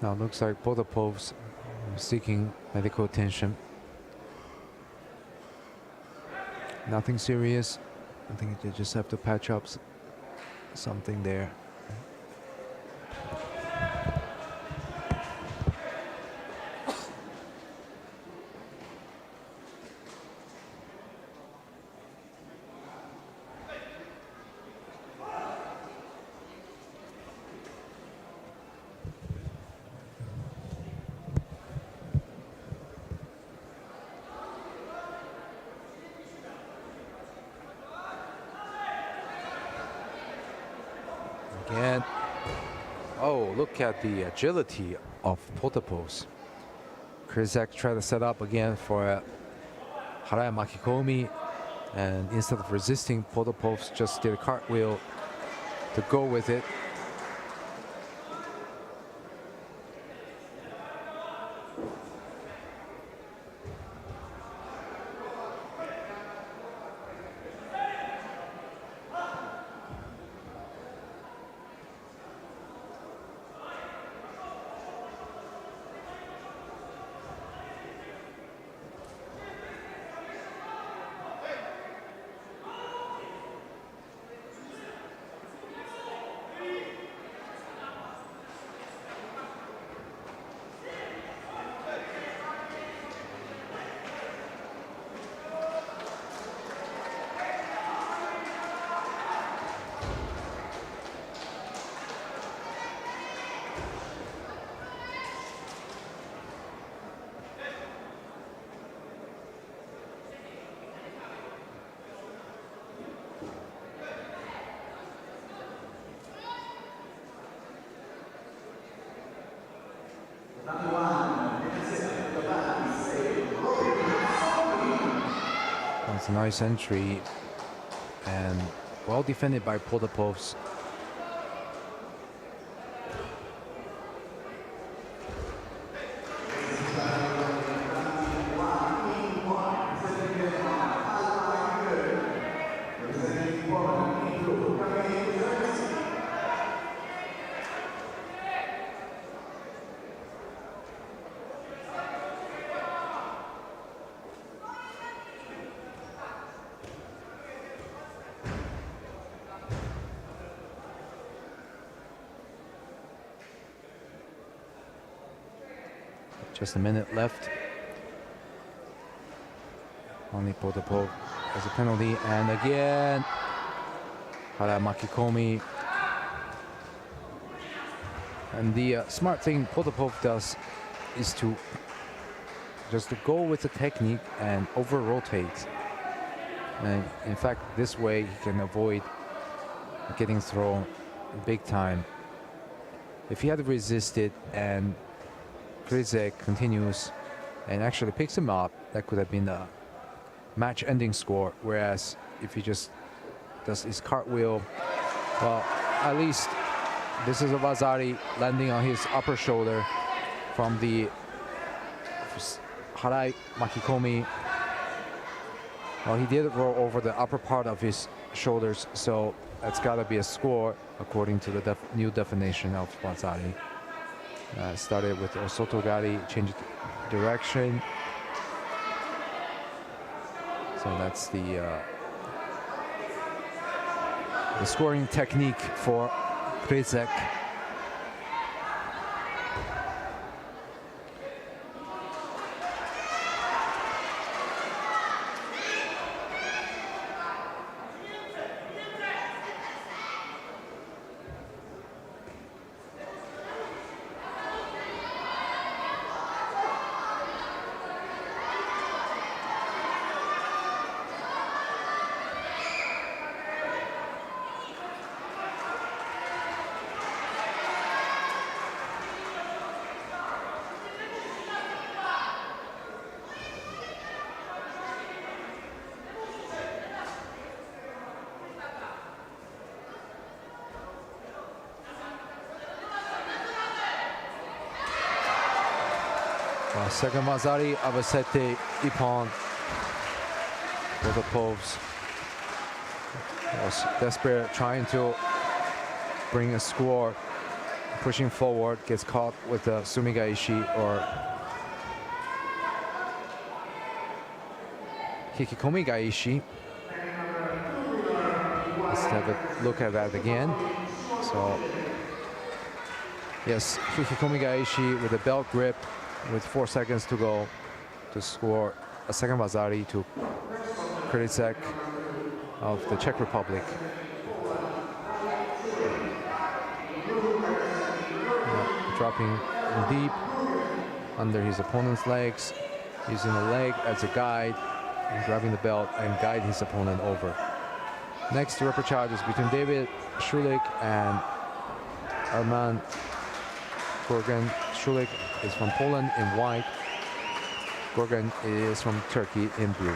Now looks like Podopovs seeking medical attention. Nothing serious. I think they just have to patch up something there. Again. Oh, look at the agility of Podopovs. Krezek tried to set up again for Harai Makikomi, and instead of resisting, Podopovs just did a cartwheel to go with it. That's a nice entry and well defended by Podopovs. Just a minute left. Only Podopov as a penalty, and again Harai Makikomi. And the smart thing Podopov does is to just to go with the technique and over rotate. And in fact, this way he can avoid getting thrown big time. If he had resisted and Kryzek continues and actually picks him up, that could have been a match-ending score. Whereas if he just does his cartwheel, well, at least this is a Vazari landing on his upper shoulder from the Harai Makikomi. Well, he did roll over the upper part of his shoulders, so that's got to be a score according to the new definition of Vazari. Started with Osotogari, changed direction. So that's the scoring technique for Kryzek. Second Vazari, Avasete, Ippon for the Poves. Was desperate, trying to bring a score, pushing forward, gets caught with the Sumigaishi or Hikikomi Gaishi. Let's have a look at that again. So, yes, Hikikomi Gaishi with a belt grip, with 4 seconds to go to score a second Vazari to Kryzek of the Czech Republic. Dropping deep under his opponent's legs, using the leg as a guide and grabbing the belt and guide his opponent over. Next to upper charges between David Schulich and Arman Gorgan. Schulich is from Poland in white. Gorgan is from Turkey in blue.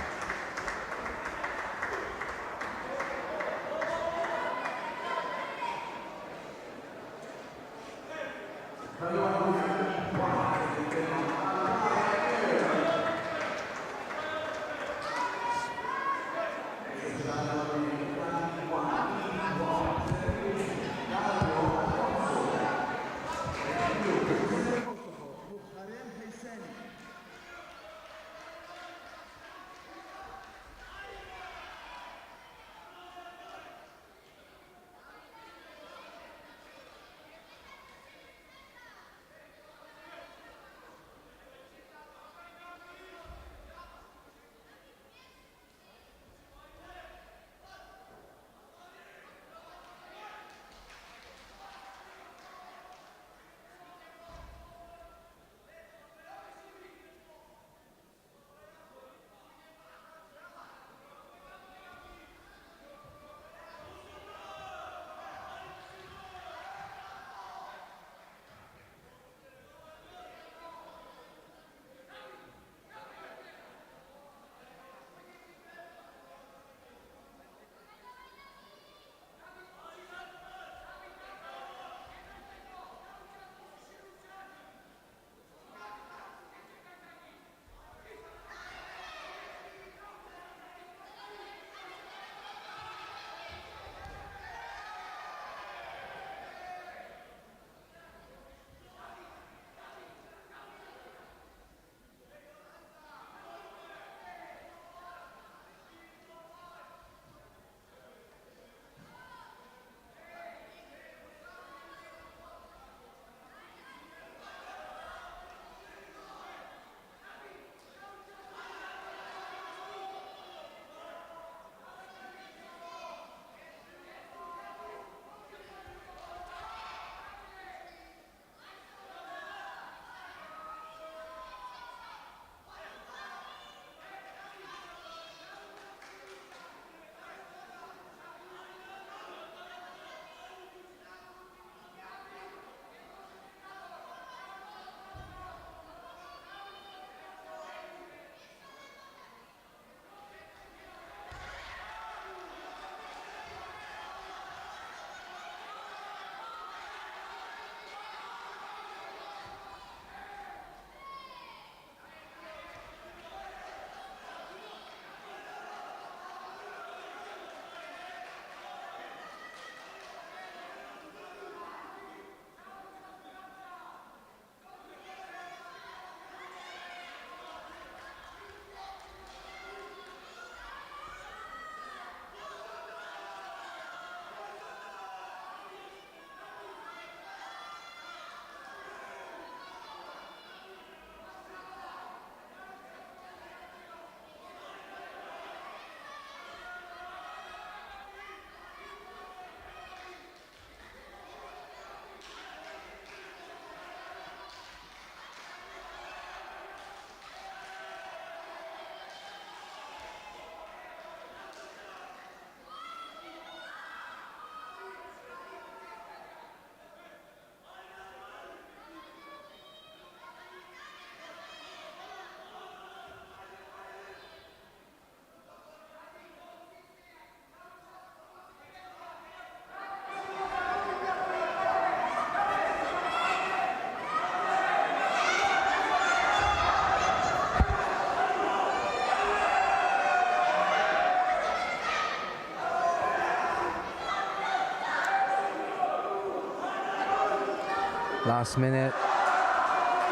last minute.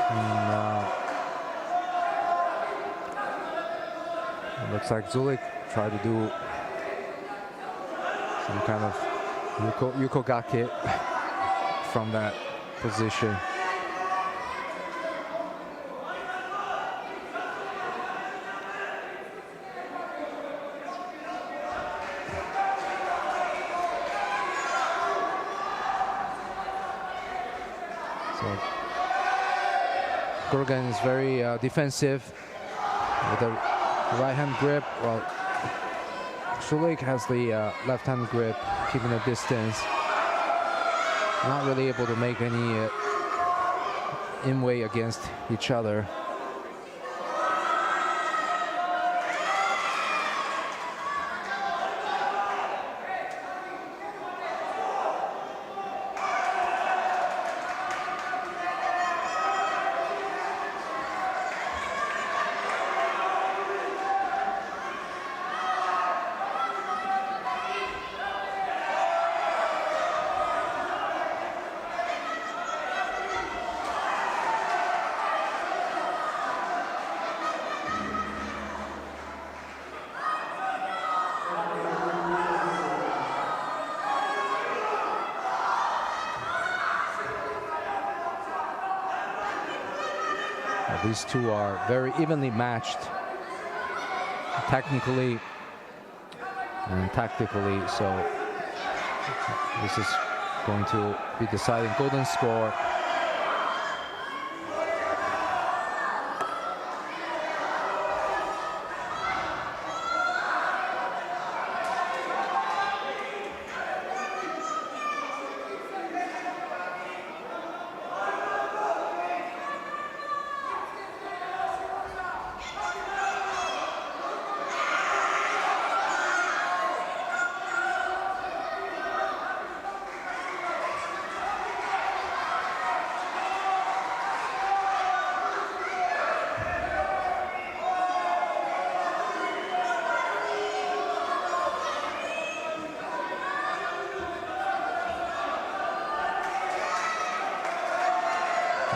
And, it looks like Zulik tried to do some kind of Yukogake from that position. So Gorgan is very defensive with a right-hand grip, while Shulik has the left-hand grip, keeping a distance. Not really able to make any in-way against each other. These two are very evenly matched technically and tactically, so this is going to be deciding golden score.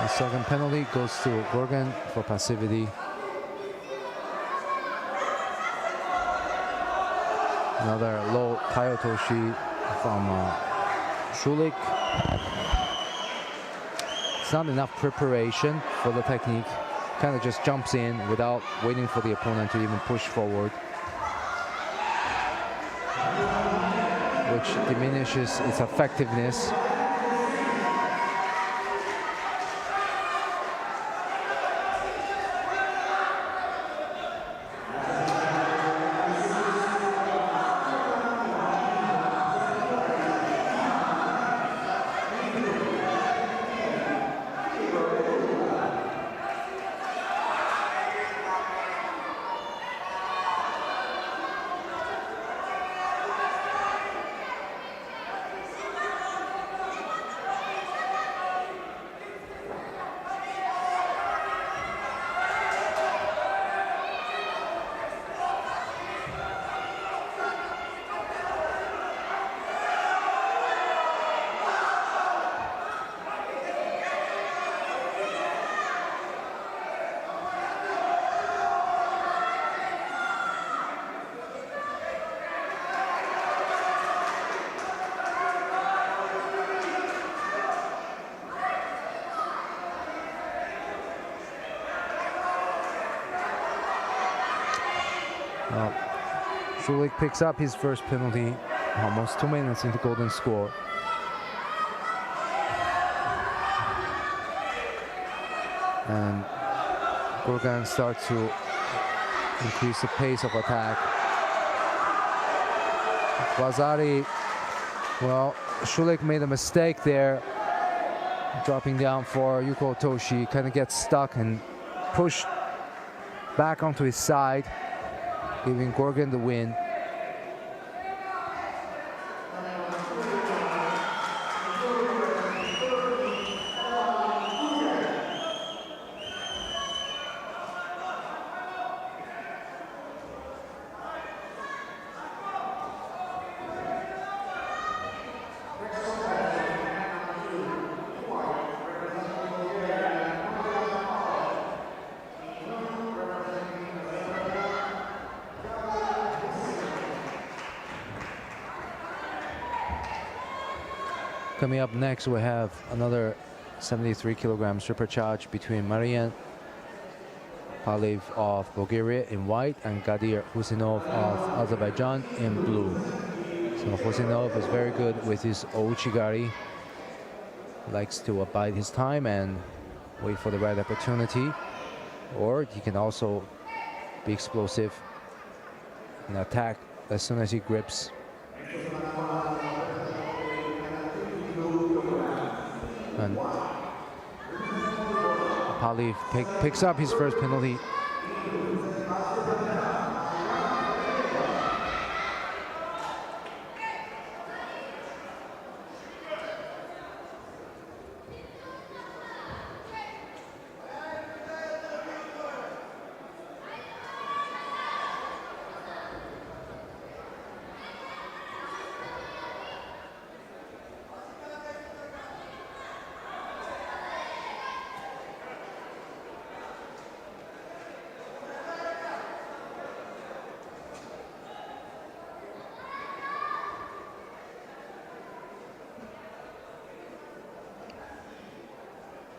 The second penalty goes to Gorgan for passivity. Another low Tayotoshi from Shulik. It's not enough preparation for the technique. Kind of just jumps in without waiting for the opponent to even push forward, which diminishes its effectiveness. Shulik picks up his first penalty almost 2 minutes into golden score. And Gorgan starts to increase the pace of attack. Wazari, well, Shulik made a mistake there, dropping down for Yuko Toshi, kind of gets stuck and pushed back onto his side, giving Gorgan the win. Coming up next, we have another 73 kilograms supercharge between Marian Paliv of Bulgaria in white and Gadir Husinov of Azerbaijan in blue. So Husinov is very good with his ouchigari. Likes to abide his time and wait for the right opportunity. Or he can also be explosive and attack as soon as he grips. And Paliv picks up his first penalty.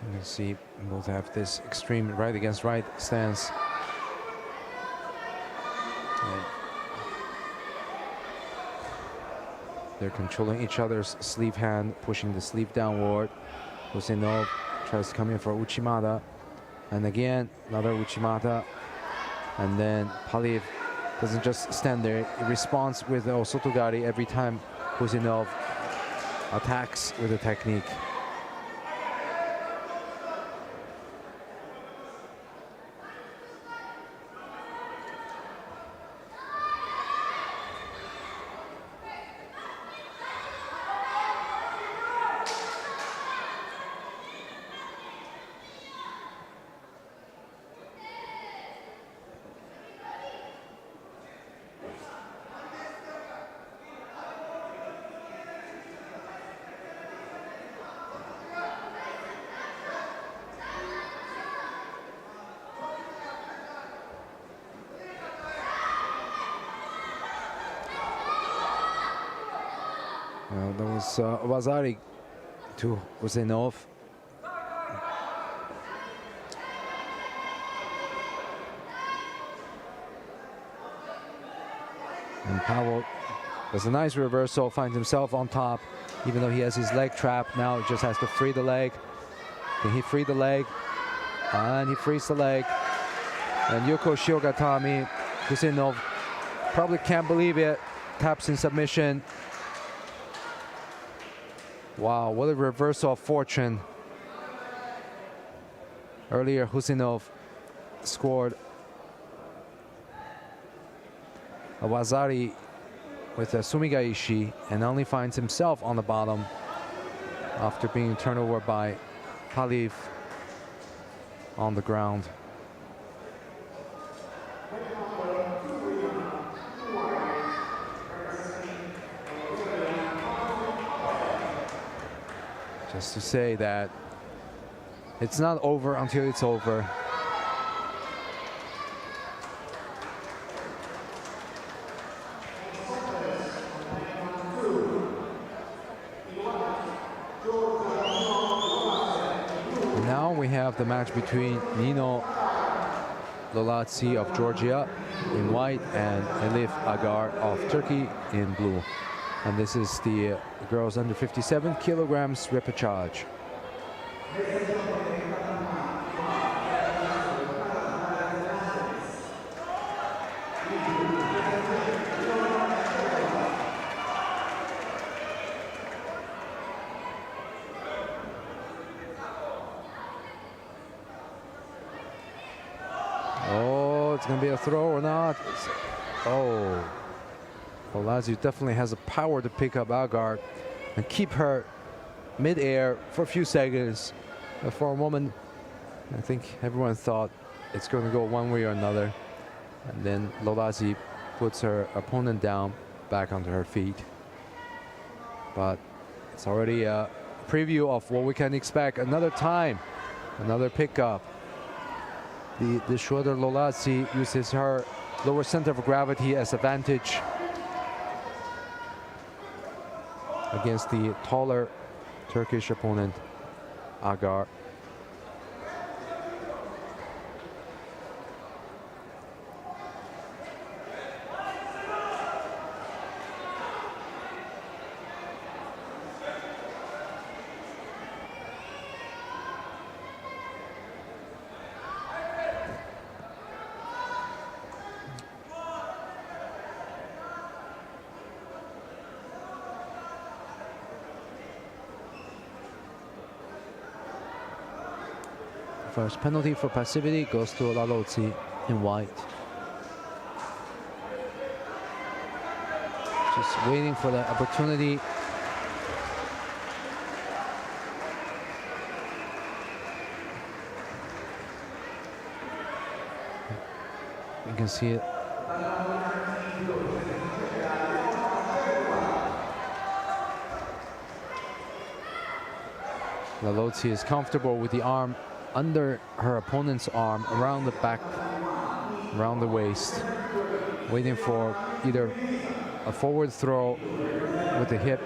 You can see both have this extreme right against right stance. And they're controlling each other's sleeve hand, pushing the sleeve downward. Husinov tries to come in for Uchimata. And again, another Uchimata. And then Paliv doesn't just stand there. He responds with the Osotogari every time Husinov attacks with the technique. That was Vazari to Husinov. And Pavel does a nice reversal, finds himself on top, even though he has his leg trapped. Now he just has to free the leg. Can he free the leg? And he frees the leg. And Yuko Shiogatami, Husinov probably can't believe it. Taps in submission. Wow, what a reversal of fortune. Earlier, Husinov scored a Wazari with a Sumigaishi and only finds himself on the bottom after being turned over by Paliv on the ground. Just to say that it's not over until it's over. And now we have the match between Nino Lolatsi of Georgia in white and Elif Agar of Turkey in blue. And this is the girls under 57 kilograms repechage. Oh, it's going to be a throw or not? Oh. Well, Lazio definitely has the power to pick up Agar and keep her mid-air for a few seconds. But for a moment, I think everyone thought it's going to go one way or another. And then Lolazi puts her opponent down, back onto her feet. But it's already a preview of what we can expect another time. Another pickup. The shorter Lolazi uses her lower center of gravity as advantage against the taller Turkish opponent, Agar. First penalty for passivity goes to Lalozzi in white. Just waiting for the opportunity. You can see it. Lalozzi is comfortable with the arm under her opponent's arm, around the back, around the waist, waiting for either a forward throw with the hip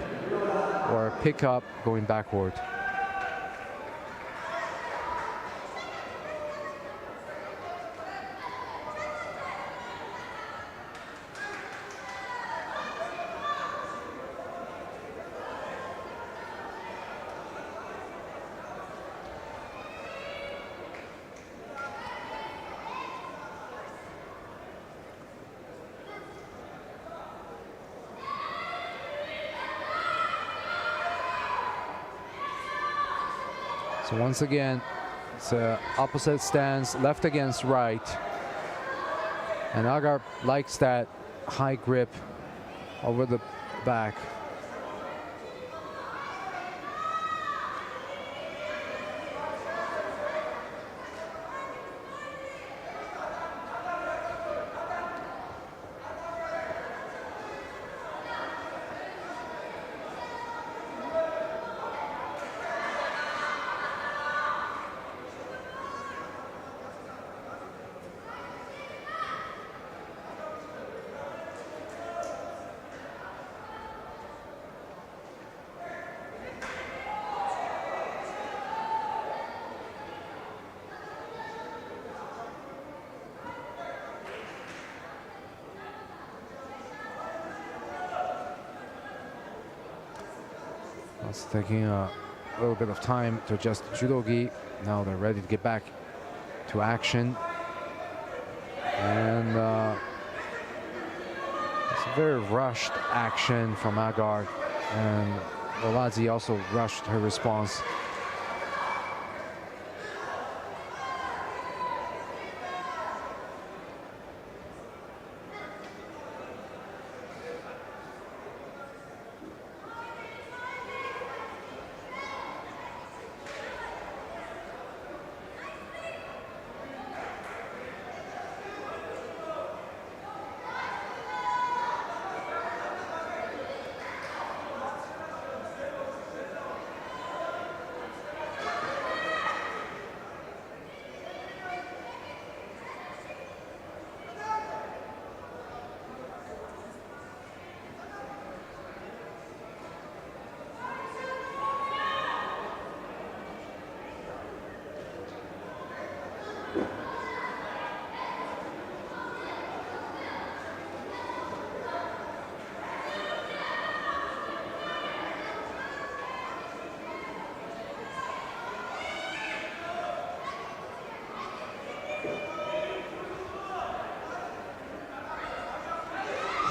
or a pickup going backward. So once again, it's a opposite stance, left against right. And Agar likes that high grip over the back. It's taking a little bit of time to adjust the judogi. Now they're ready to get back to action. And it's a very rushed action from Agar. And Lalozzi also rushed her response.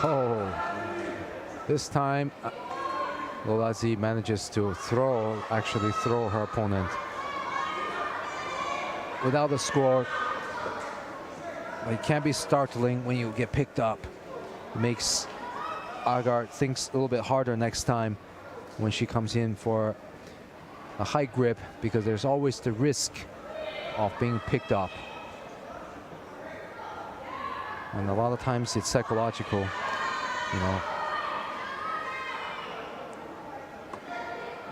Oh, this time Lalozzi manages to actually throw her opponent without the score. But it can be startling when you get picked up. It makes Agar think a little bit harder next time when she comes in for a high grip, because there's always the risk of being picked up. And a lot of times it's psychological, you know.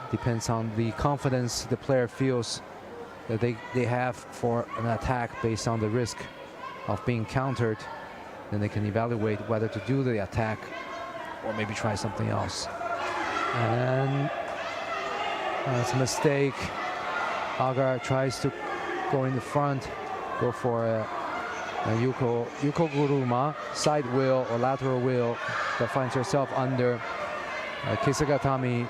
Depends on the confidence the player feels that they have for an attack based on the risk of being countered. Then they can evaluate whether to do the attack or maybe try something else. And That's a mistake. Agar tries to go in the front, go for a Yuko Guruma, side wheel or lateral wheel, but finds herself under Kisagatami.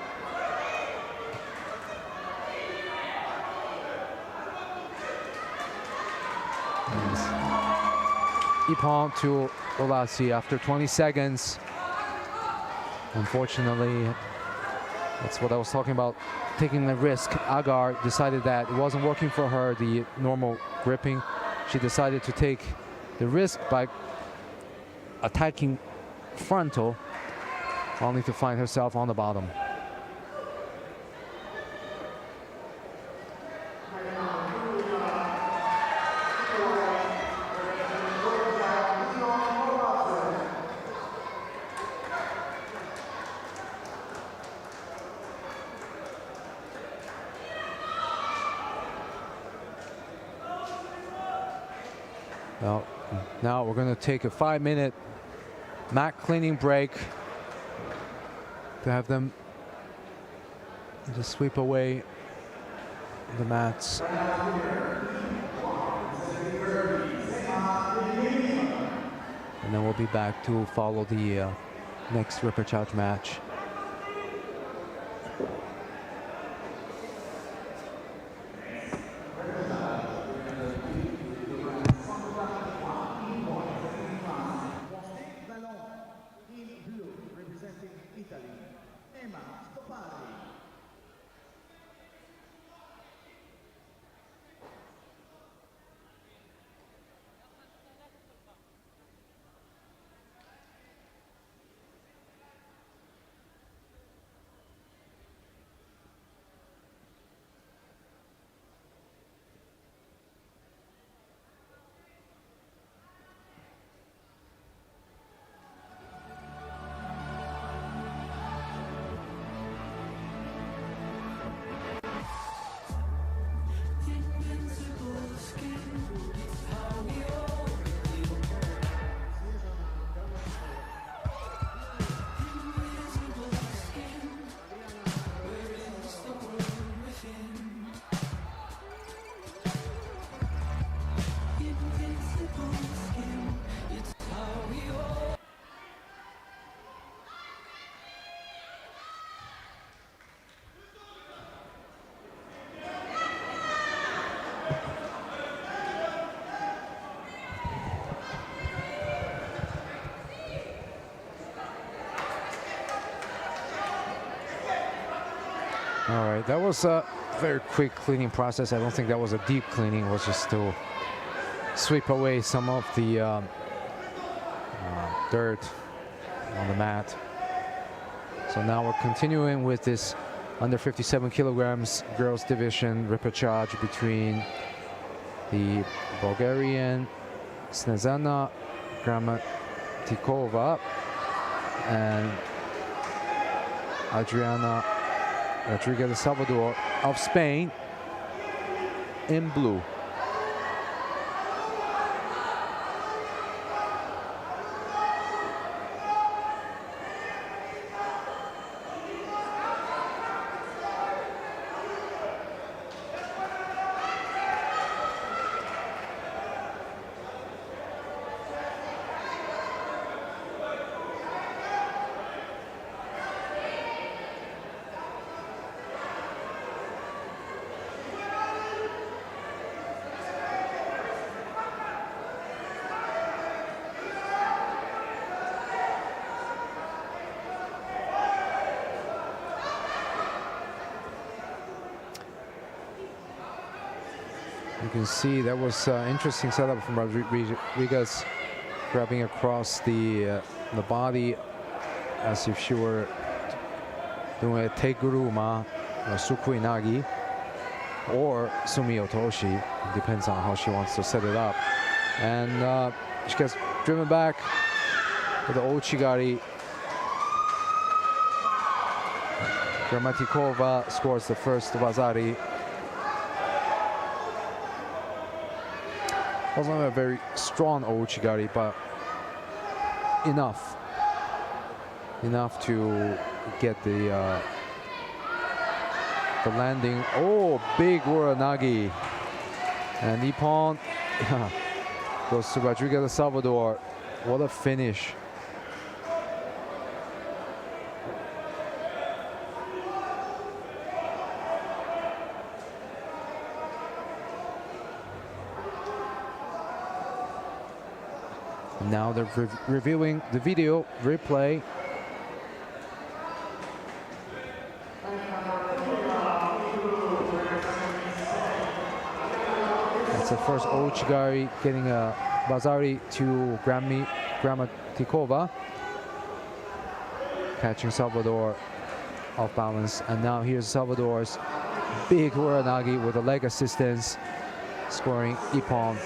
Ippon to Olasi after 20 seconds. Unfortunately, that's what I was talking about, taking the risk. Agar decided that it wasn't working for her, the normal gripping. She decided to take the risk by attacking frontal, only to find herself on the bottom. Well, now we're going to take a 5-minute mat cleaning break to have them just sweep away the mats. And then we'll be back to follow the next repechage match. All right, that was a very quick cleaning process. I don't think that was a deep cleaning. It was just to sweep away some of the dirt on the mat. So now we're continuing with this under 57 kilograms girls division repechage between the Bulgarian Snezana Gramatikova and Adriana Rodriguez de Salvador of Spain in blue. You can see that was interesting setup from Rodriguez, grabbing across the body as if she were doing a teguruma or sukuinagi or sumi otoshi. Depends on how she wants to set it up. And she gets driven back with the ouchigari. Gramatikova scores the first wazari. Wasn't a very strong ouchigari, but enough to get the the landing. Oh, big Uranagi. And Ippon goes to Rodriguez El Salvador. What a finish. Now they're reviewing the video replay. That's the first Ouchigari getting a Vazari to Gramatikova, catching Salvador off balance. And now here's Salvador's big Uranagi with a leg assistance, scoring Ippon.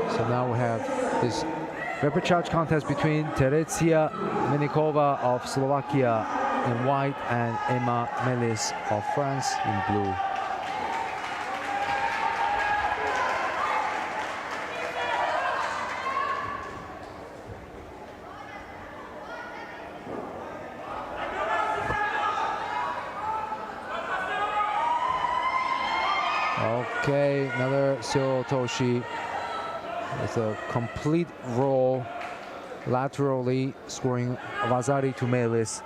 So now we have this repechage contest between Terezia Menikova of Slovakia in white and Emma Melis of France in blue. Okay, another Seo Toshi with a complete roll laterally, scoring Vazari to Melis.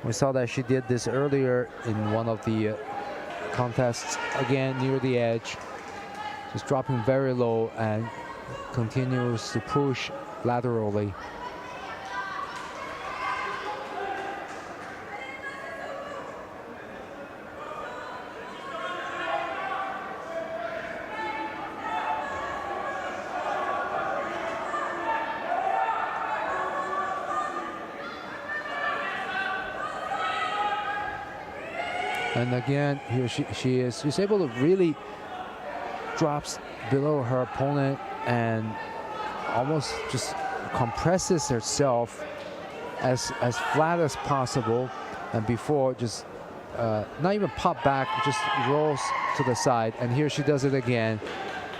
We saw that she did this earlier in one of the contests, again near the edge, just dropping very low and continues to push laterally. And again, here she's able to really drops below her opponent and almost just compresses herself as flat as possible. And before, just not even pop back, just rolls to the side. And here she does it again.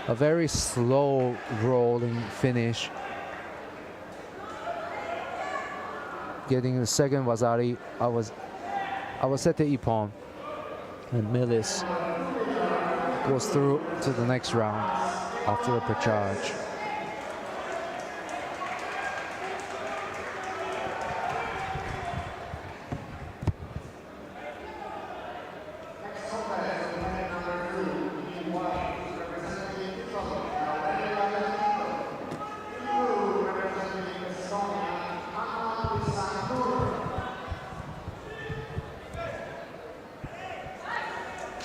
A very slow rolling finish. Getting the second Vazari, I was at the Ippon. And Melis goes through to the next round after a recharge.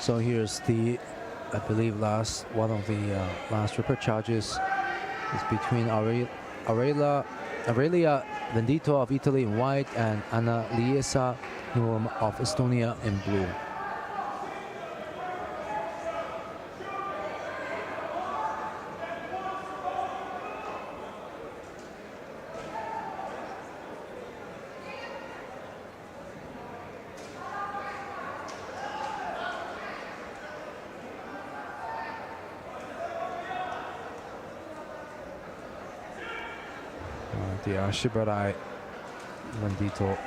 So here's the, I believe, one of the last repechage is between Aurelia Vendito of Italy in white and Anna Liesa of Estonia in blue. The Shibarai Bandito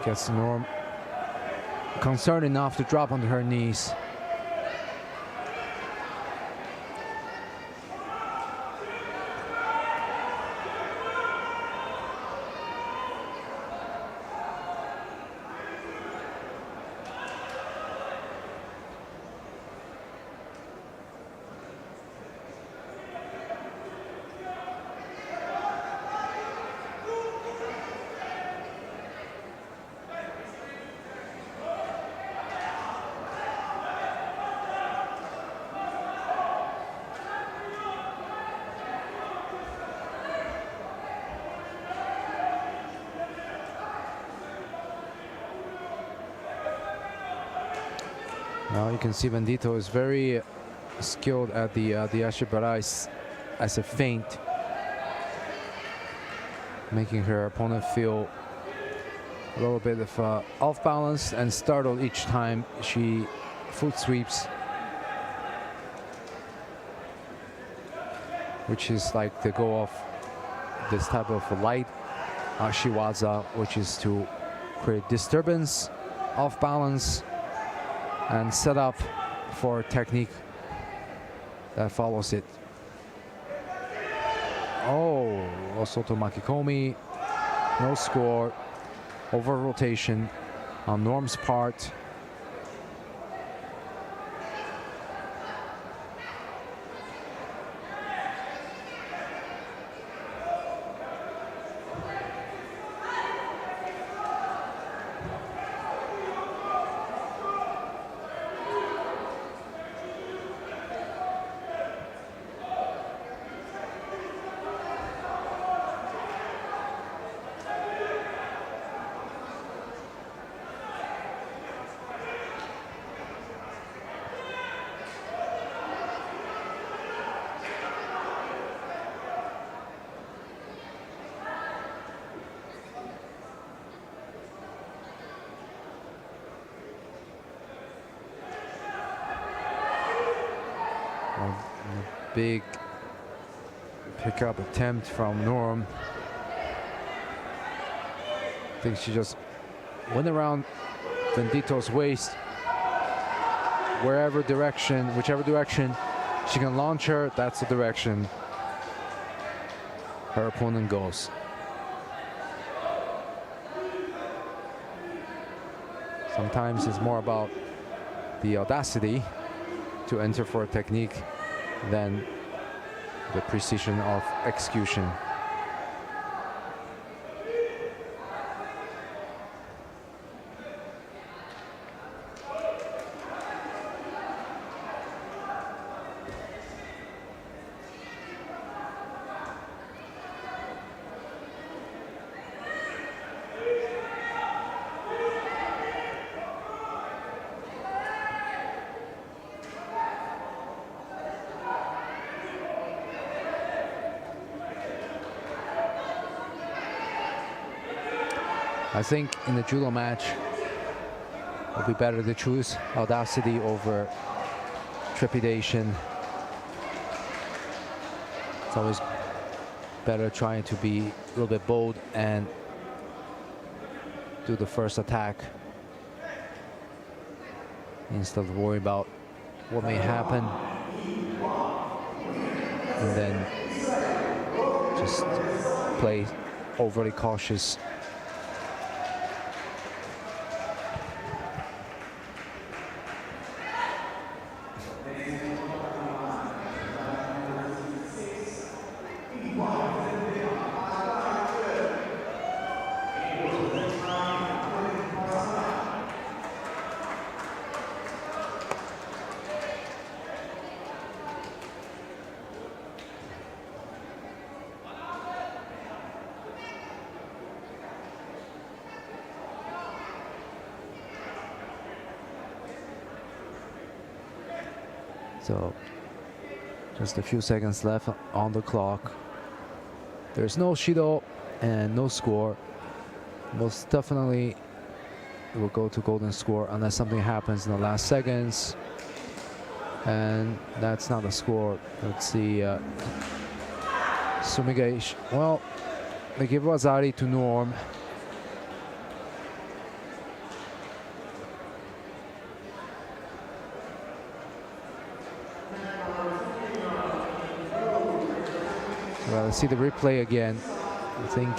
gets Norm concerned enough to drop onto her knees. Now you can see Bandito is very skilled at the Ashibarai as a feint, making her opponent feel a little bit of off balance and startled each time she foot sweeps, which is like the goal of this type of light Ashiwaza, which is to create disturbance, off balance, and set up for technique that follows it. Oh, also to Makikomi, no score, over rotation on Norm's part. Big pickup attempt from Norm. I think she just went around Bandito's waist, whichever direction she can launch her, that's the direction her opponent goes. Sometimes it's more about the audacity to enter for a technique than the precision of execution. I think in the judo match, it would be better to choose audacity over trepidation. It's always better trying to be a little bit bold and do the first attack instead of worry about what may happen and then just play overly cautious. So just a few seconds left on the clock. There's no Shido and no score. Most definitely it will go to golden score unless something happens in the last seconds. And that's not a score. Let's see. Sumigaish. Well, they give Wazari to Norm. Well, let's see the replay again. I think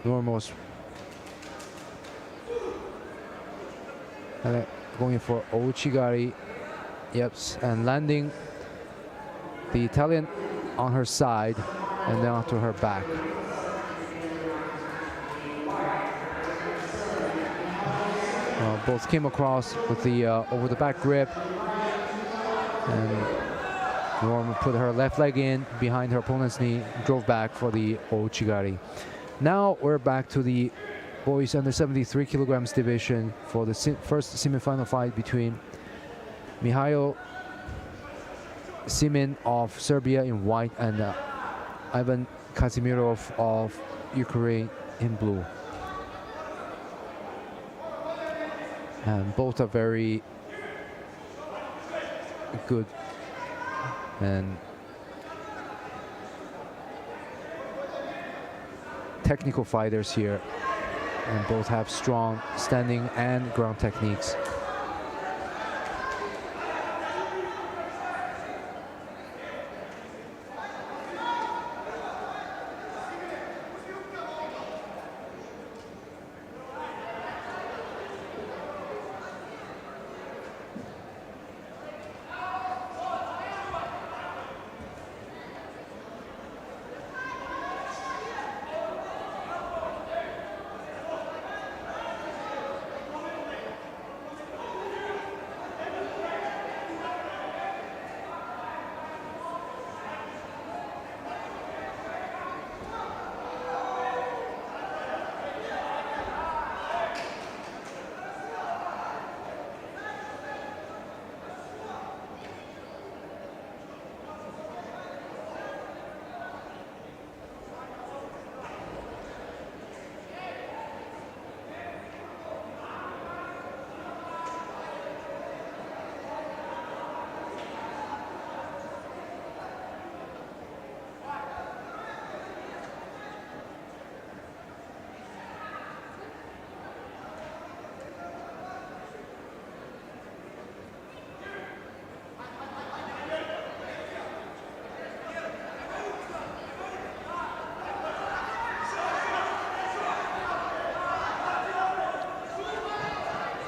Norm was going for Ouchigari. Yep, and landing the Italian on her side and then onto her back. Both came across with the over the back grip, and Norm put her left leg in behind her opponent's knee, drove back for the Ouchigari. Now we're back to the boys under 73 kilograms division for the first semifinal fight between Mihail Simin of Serbia in white and Ivan Kazimierov of Ukraine in blue. And both are very good and technical fighters here, and both have strong standing and ground techniques.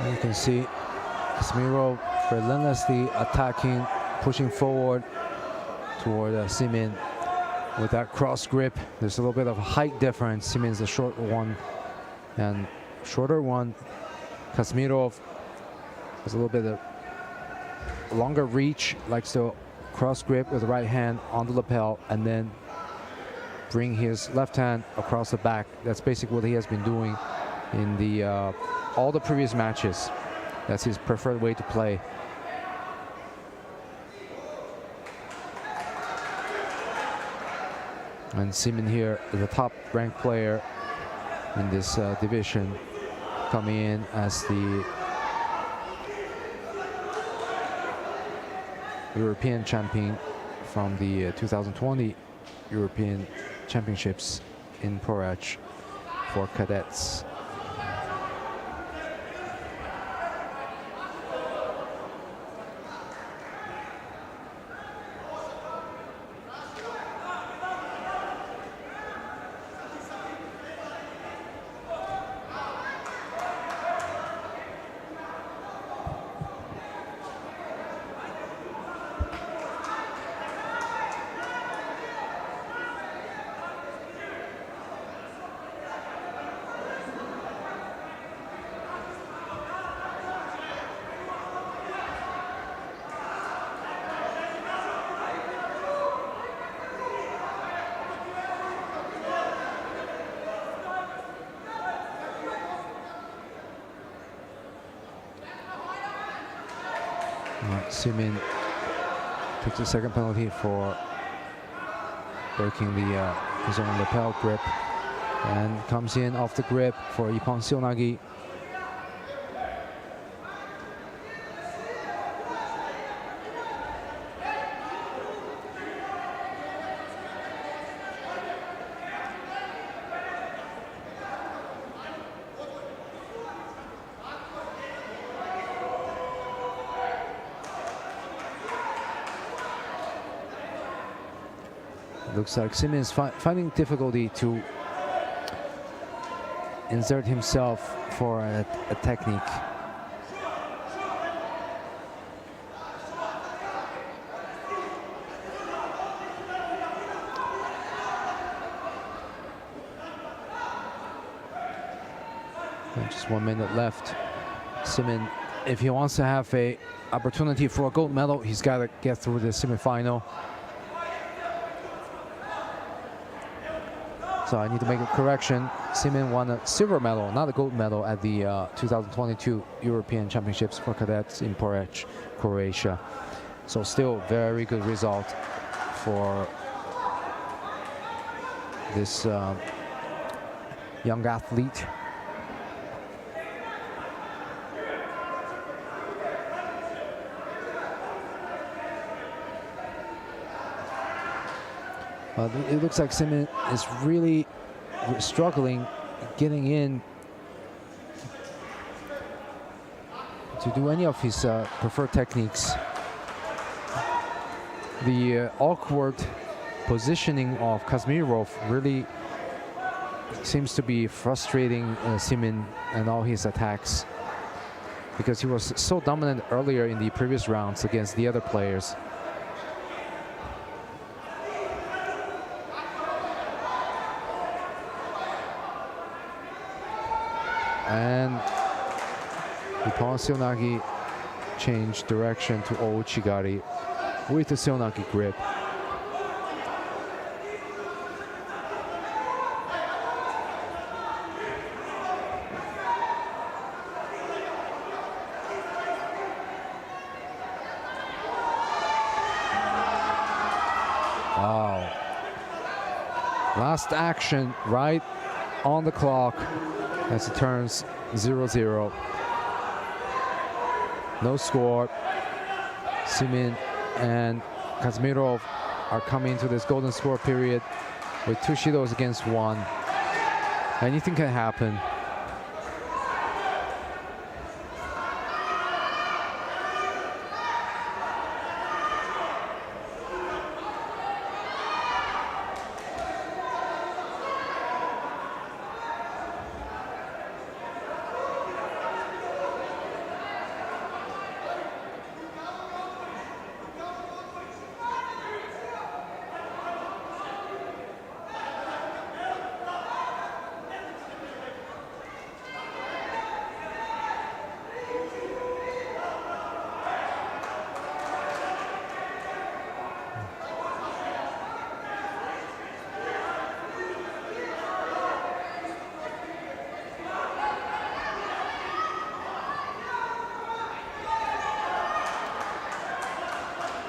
You can see Smirov relentlessly attacking, pushing forward toward Simin with that cross grip. There's a little bit of height difference. Simin's a short one and shorter one. Kazimierov has a little bit of longer reach, likes to cross grip with the right hand on the lapel and then bring his left hand across the back. That's basically what he has been doing in the all the previous matches. That's his preferred way to play. And Simin here, the top ranked player in this division, coming in as the European champion from the 2020 European Championships in Porach for cadets. Simin takes the second penalty for breaking the his own lapel grip and comes in off the grip for Ippon Seonagi. Looks like Simmons finding difficulty to insert himself for a technique. And just 1 minute left. Simmons, if he wants to have a opportunity for a gold medal, he's got to get through the semifinal. So I need to make a correction. Simmons won a silver medal, not a gold medal, at the 2022 European Championships for cadets in Porec, Croatia. So still very good result for this young athlete. It looks like Simmons is really struggling getting in to do any of his preferred techniques. The awkward positioning of Kazmirov really seems to be frustrating Simmons and all his attacks, because he was so dominant earlier in the previous rounds against the other players. And Ippon Seonagi changed direction to Ouchigari with the Seonagi grip. Wow. Last action right on the clock as it turns 0-0. No score. Simmons and Kazmirov are coming into this golden score period with 2 shidos against 1. Anything can happen.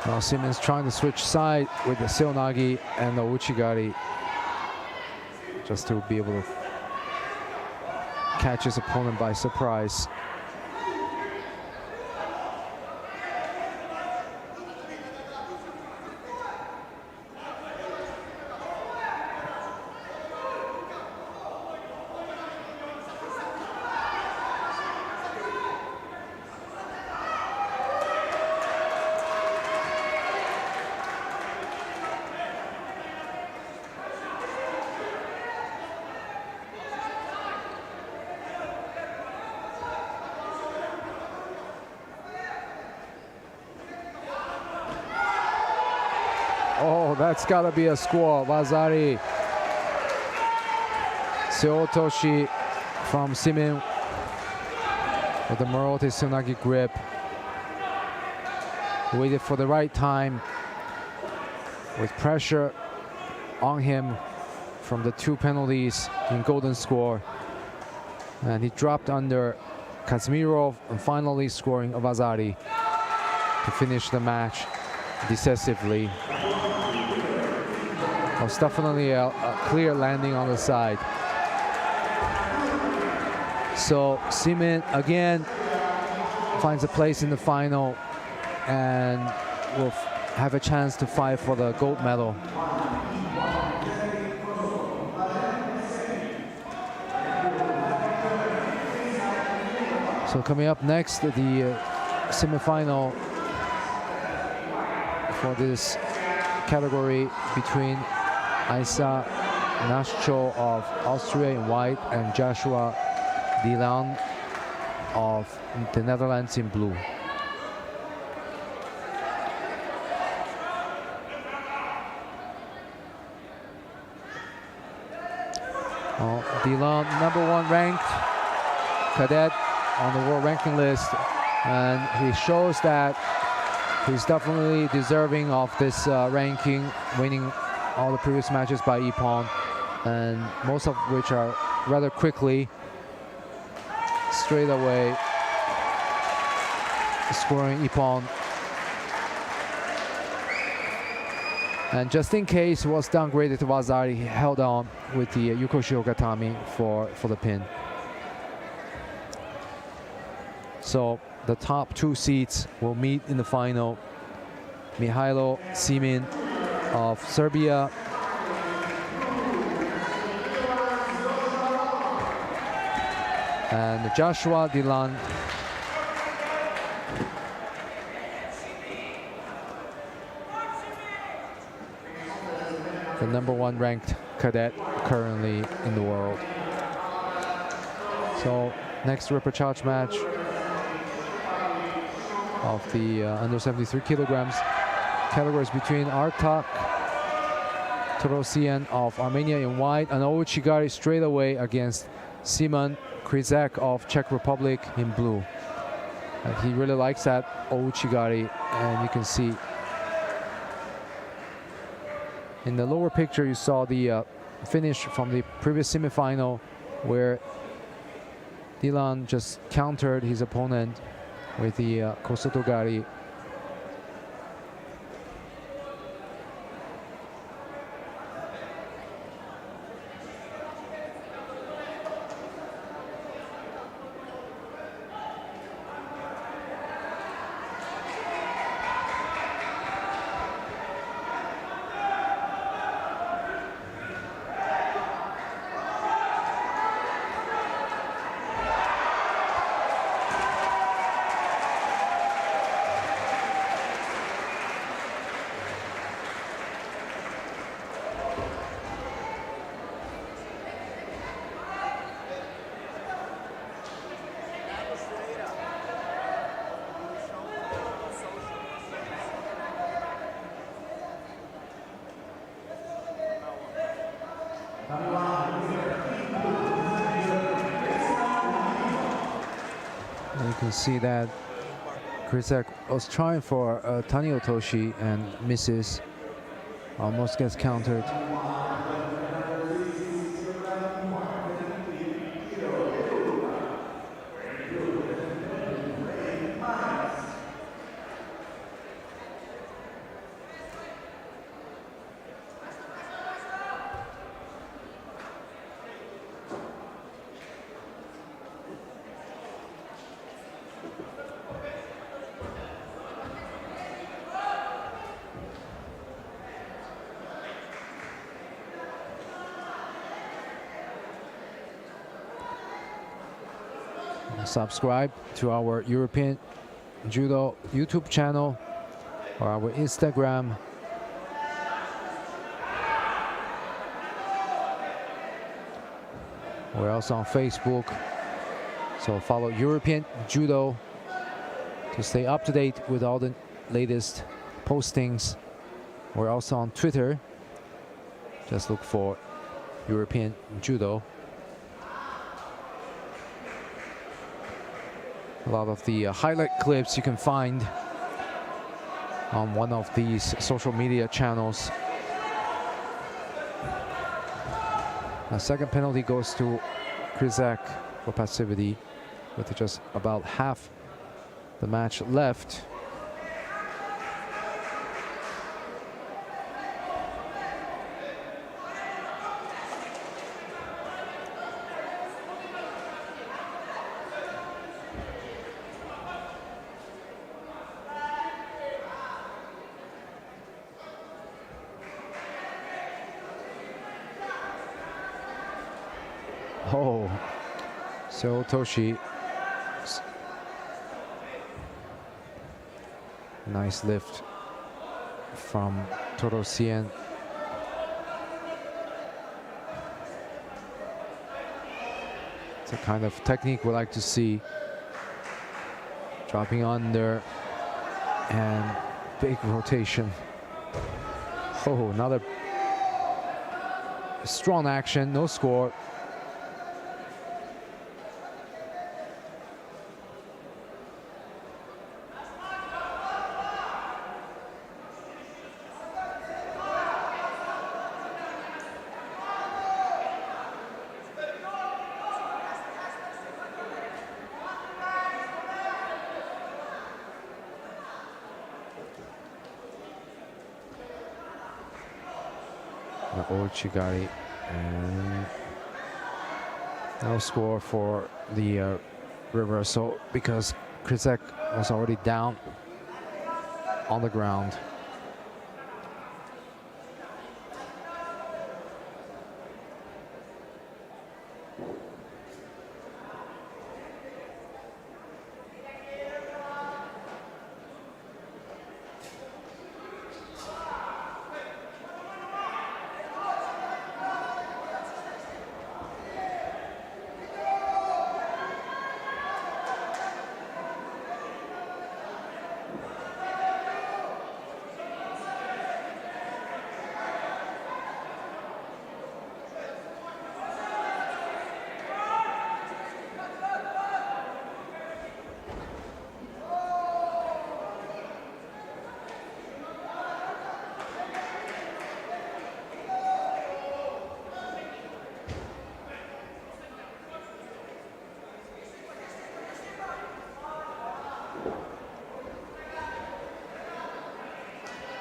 Now Simmons trying to switch side with the Seonagi and the Ouchigari just to be able to catch his opponent by surprise. Oh, that's got to be a score. Wazari. Seotoshi from Simmons with the Morote Seonagi grip. Waited for the right time with pressure on him from the 2 penalties in golden score. And he dropped under Kazmirov and finally scoring Wazari to finish the match decisively. It was definitely a clear landing on the side. So Simmons again finds a place in the final and will have a chance to fight for the gold medal. So coming up next, the semifinal for this category between Isa Nacho of Austria in white and Joshua Dilan of the Netherlands in blue. Dilan, #1 ranked cadet on the world ranking list, and he shows that he's definitely deserving of this ranking, winning all the previous matches by Ippon, and most of which are rather quickly, straight away scoring Ippon. And just in case it was downgraded to Wazari, he held on with the Yukoshi Okatami for the pin. So the top 2 seeds will meet in the final. Mihailo Simin of Serbia and Joshua Dilan the #1 ranked cadet currently in the world. So next repechage match of the under 73 kilograms categories between Artak Torosian of Armenia in white and Ouchigari straight away against Simon Krizak of Czech Republic in blue. And he really likes that Ouchigari, and you can see in the lower picture you saw the finish from the previous semifinal where Dilan just countered his opponent with the Kosotogari. And you can see that Krizak was trying for Tani Otoshi and misses, almost gets countered. Subscribe to our European Judo YouTube channel or our Instagram. We're also on Facebook, so follow European Judo to stay up to date with all the latest postings. We're also on Twitter. Just look for European Judo. A lot of the highlight clips you can find on one of these social media channels. A second penalty goes to Krizak for passivity with just about half the match left. Oh, so Toshi, nice lift from Torosian. It's a kind of technique we like to see. Dropping under and big rotation. Oh, another strong action, no score. Ochigari, and no score for the reversal because Krizek was already down on the ground.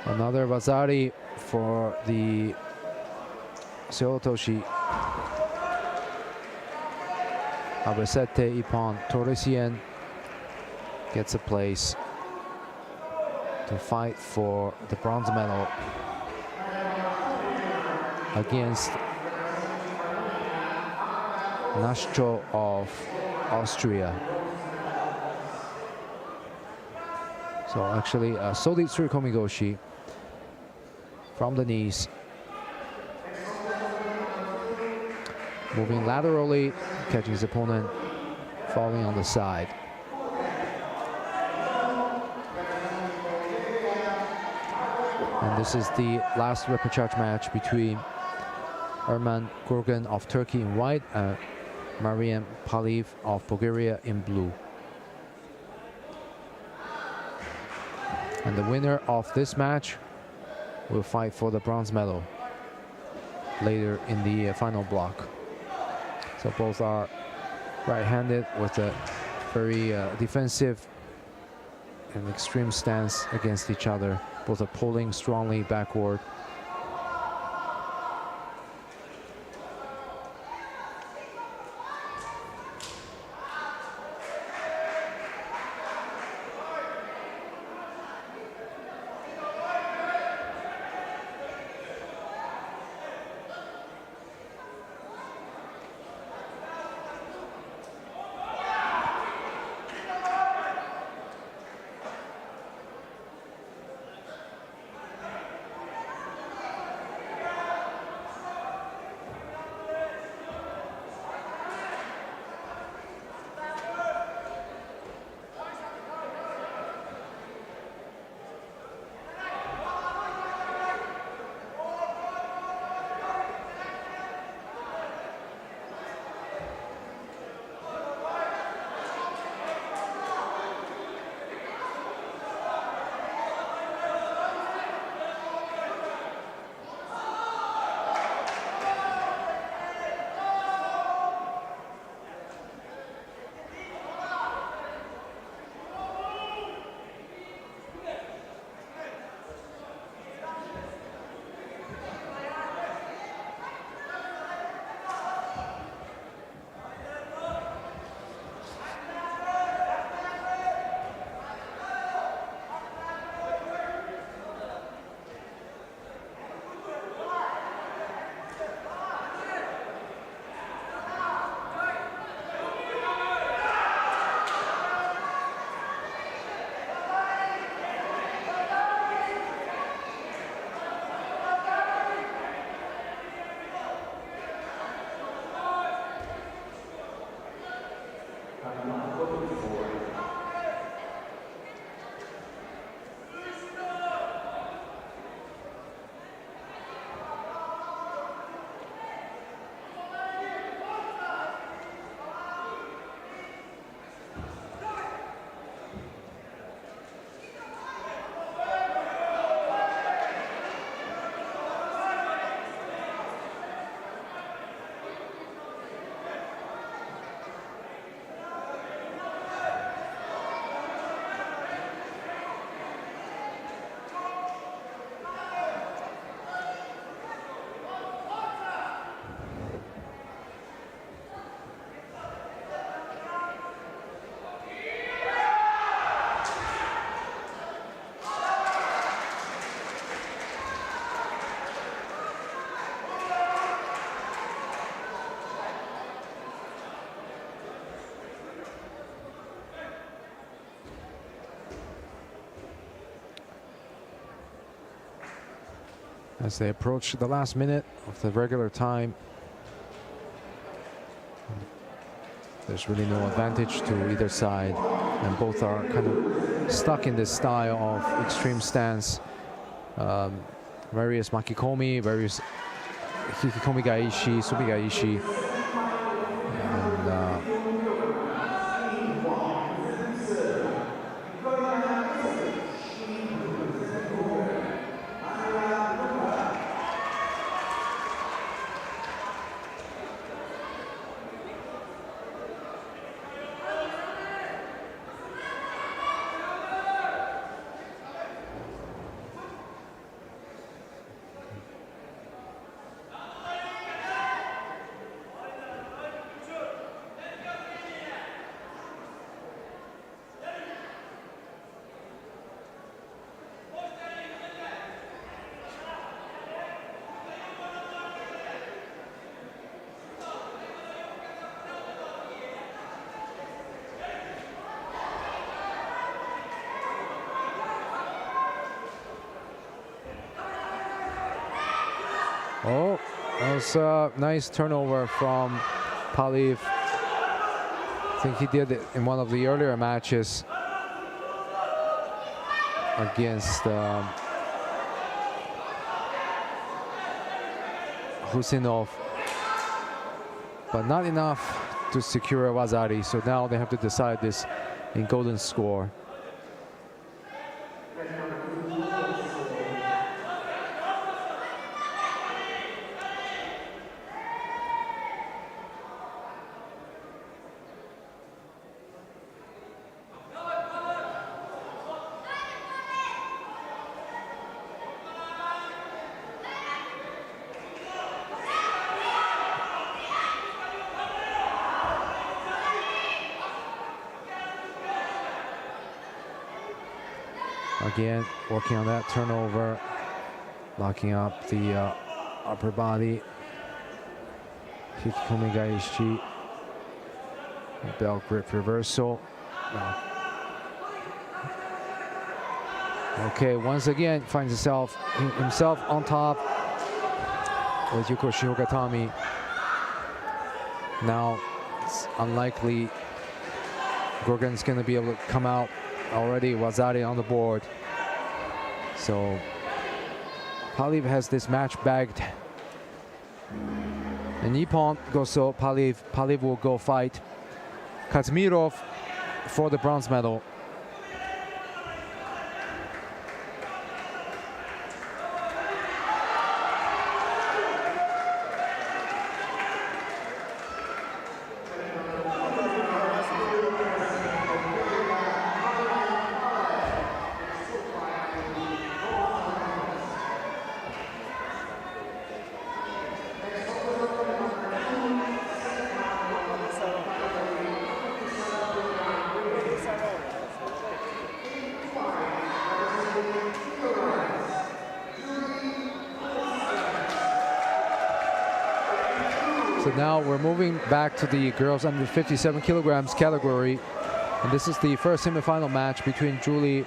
Another Wazari for the Seotoshi. Abesete Ippon Torresien gets a place to fight for the bronze medal against Nashcho of Austria. So actually, Soditsuri Komigoshi from the knees. Moving laterally, catching his opponent, falling on the side. And this is the last repechage match between Erman Gurgen of Turkey in white and Mariam Paliv of Bulgaria in blue. And the winner of this match will fight for the bronze medal later in the final block. So both are right-handed with a very defensive and extreme stance against each other. Both are pulling strongly backward. as they approach the last minute of the regular time. There's really no advantage to either side, and both are kind of stuck in this style of extreme stance. Various makikomi, various hikikomi gaishi, subi gaishi, and oh, that was a nice turnover from Paliv. I think he did it in one of the earlier matches against Husinov, but not enough to secure a Wazari. So now they have to decide this in golden score. Again, working on that turnover, locking up the upper body. Hikikomi Gaishi, belt grip reversal. Okay, once again finds himself on top with Yuko Shihogatami. Now it's unlikely Gorgon's going to be able to come out. Already Wazari on the board. So Paliv has this match bagged. And Nippon goes so Paliv will go fight Kazmirov for the bronze medal. So now we're moving back to the girls under 57 kilograms category. And this is the first semifinal match between Julie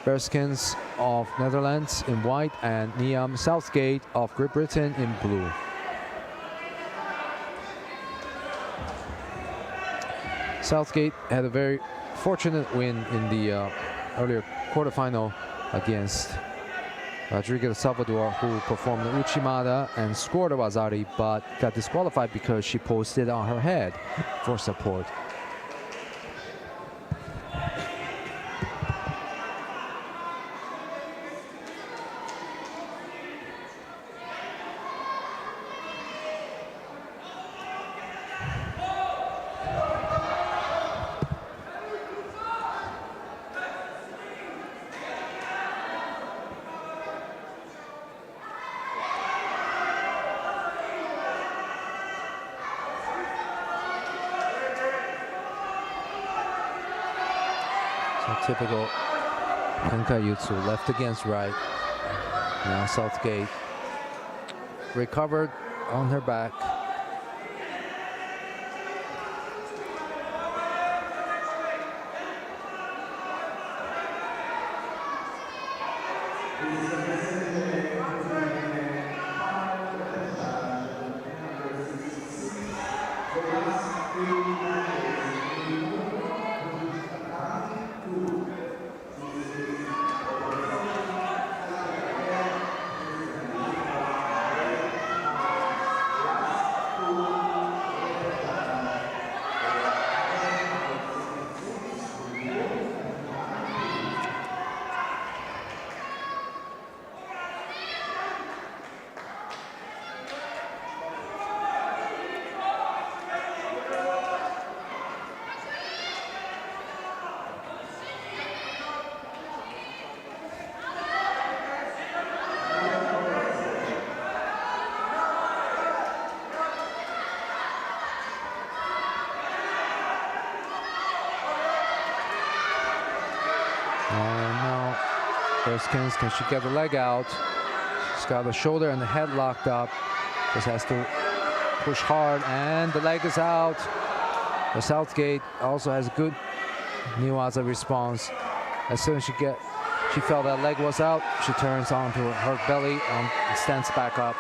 Berskens of Netherlands in white and Niam Southgate of Great Britain in blue. Southgate had a very fortunate win in the earlier quarterfinal against Rodriguez Salvador, who performed the Uchimata and scored a Wazari, but got disqualified because she posted on her head for support. Typical Kenkayutsu, left against right. Now Southgate recovered on her back. Bearskins. Can she get the leg out? She's got the shoulder and the head locked up. Just has to push hard, and the leg is out. The Southgate also has a good Niwaza response. As soon as she felt that leg was out, she turns onto her belly and stands back up.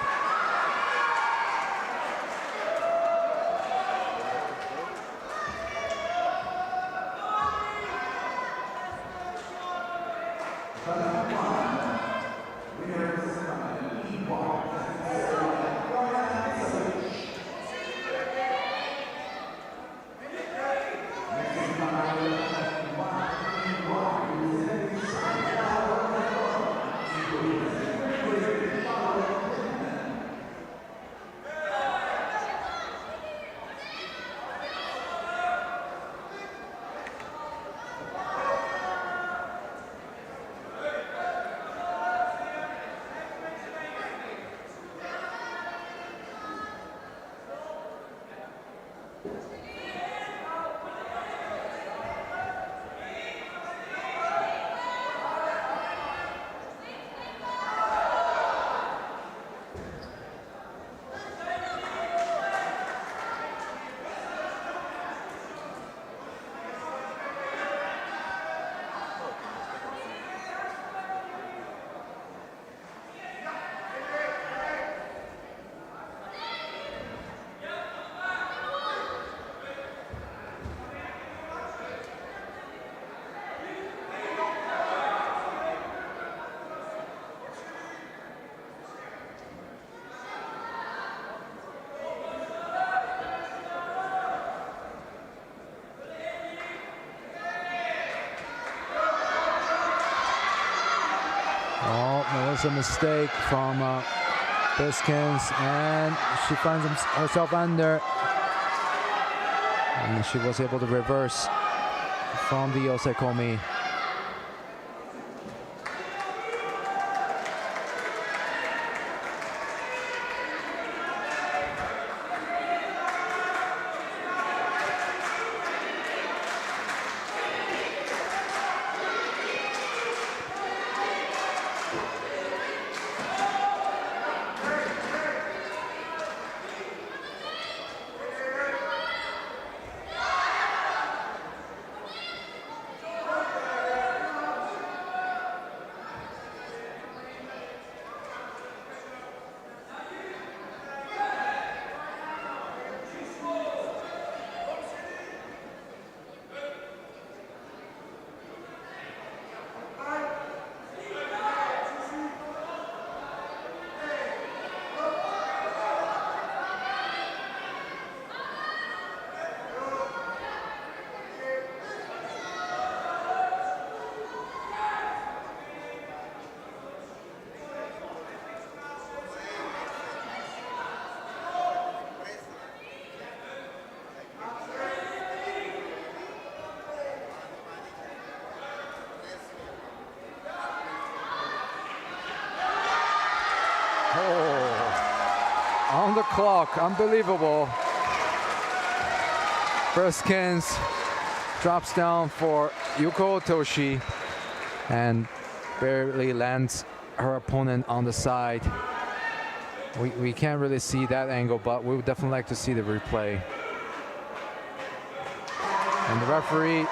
Oh, there was a mistake from Biskins, and she finds herself under. And she was able to reverse from the Yosekomi. On the clock, unbelievable. Biskins drops down for Yuko Otoshi and barely lands her opponent on the side. We can't really see that angle, but we would definitely like to see the replay. And the referee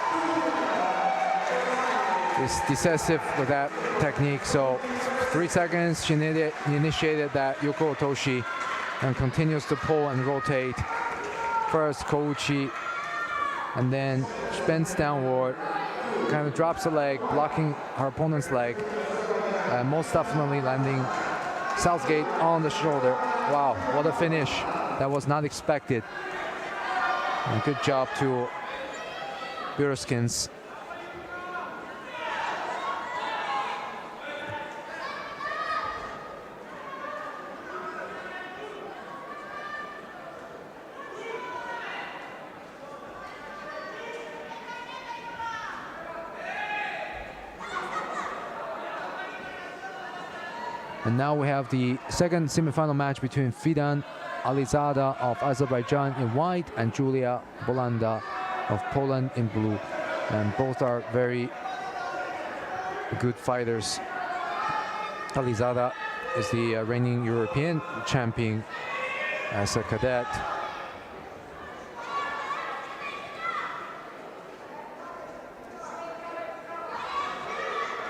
is decisive with that technique. So 3 seconds, she initiated that Yuko Otoshi and continues to pull and rotate. First Kouchi, and then she bends downward, kind of drops the leg, blocking her opponent's leg, and most definitely landing Southgate on the shoulder. Wow, what a finish. That was not expected. And good job to Biskins. And now we have the second semifinal match between Fidan Alizada of Azerbaijan in white and Julia Bolanda of Poland in blue. And both are very good fighters. Alizada is the reigning European champion as a cadet.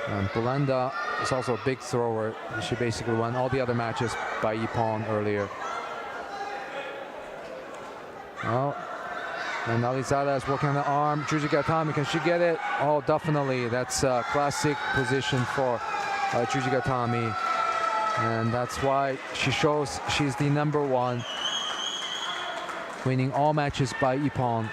And Bulanda is also a big thrower. She basically won all the other matches by Ippon earlier. Well, and Alizada is working on the arm. Jujigatame, can she get it? Oh, definitely. That's a classic position for Jujigatame. And that's why she shows she's the #1, winning all matches by Ippon.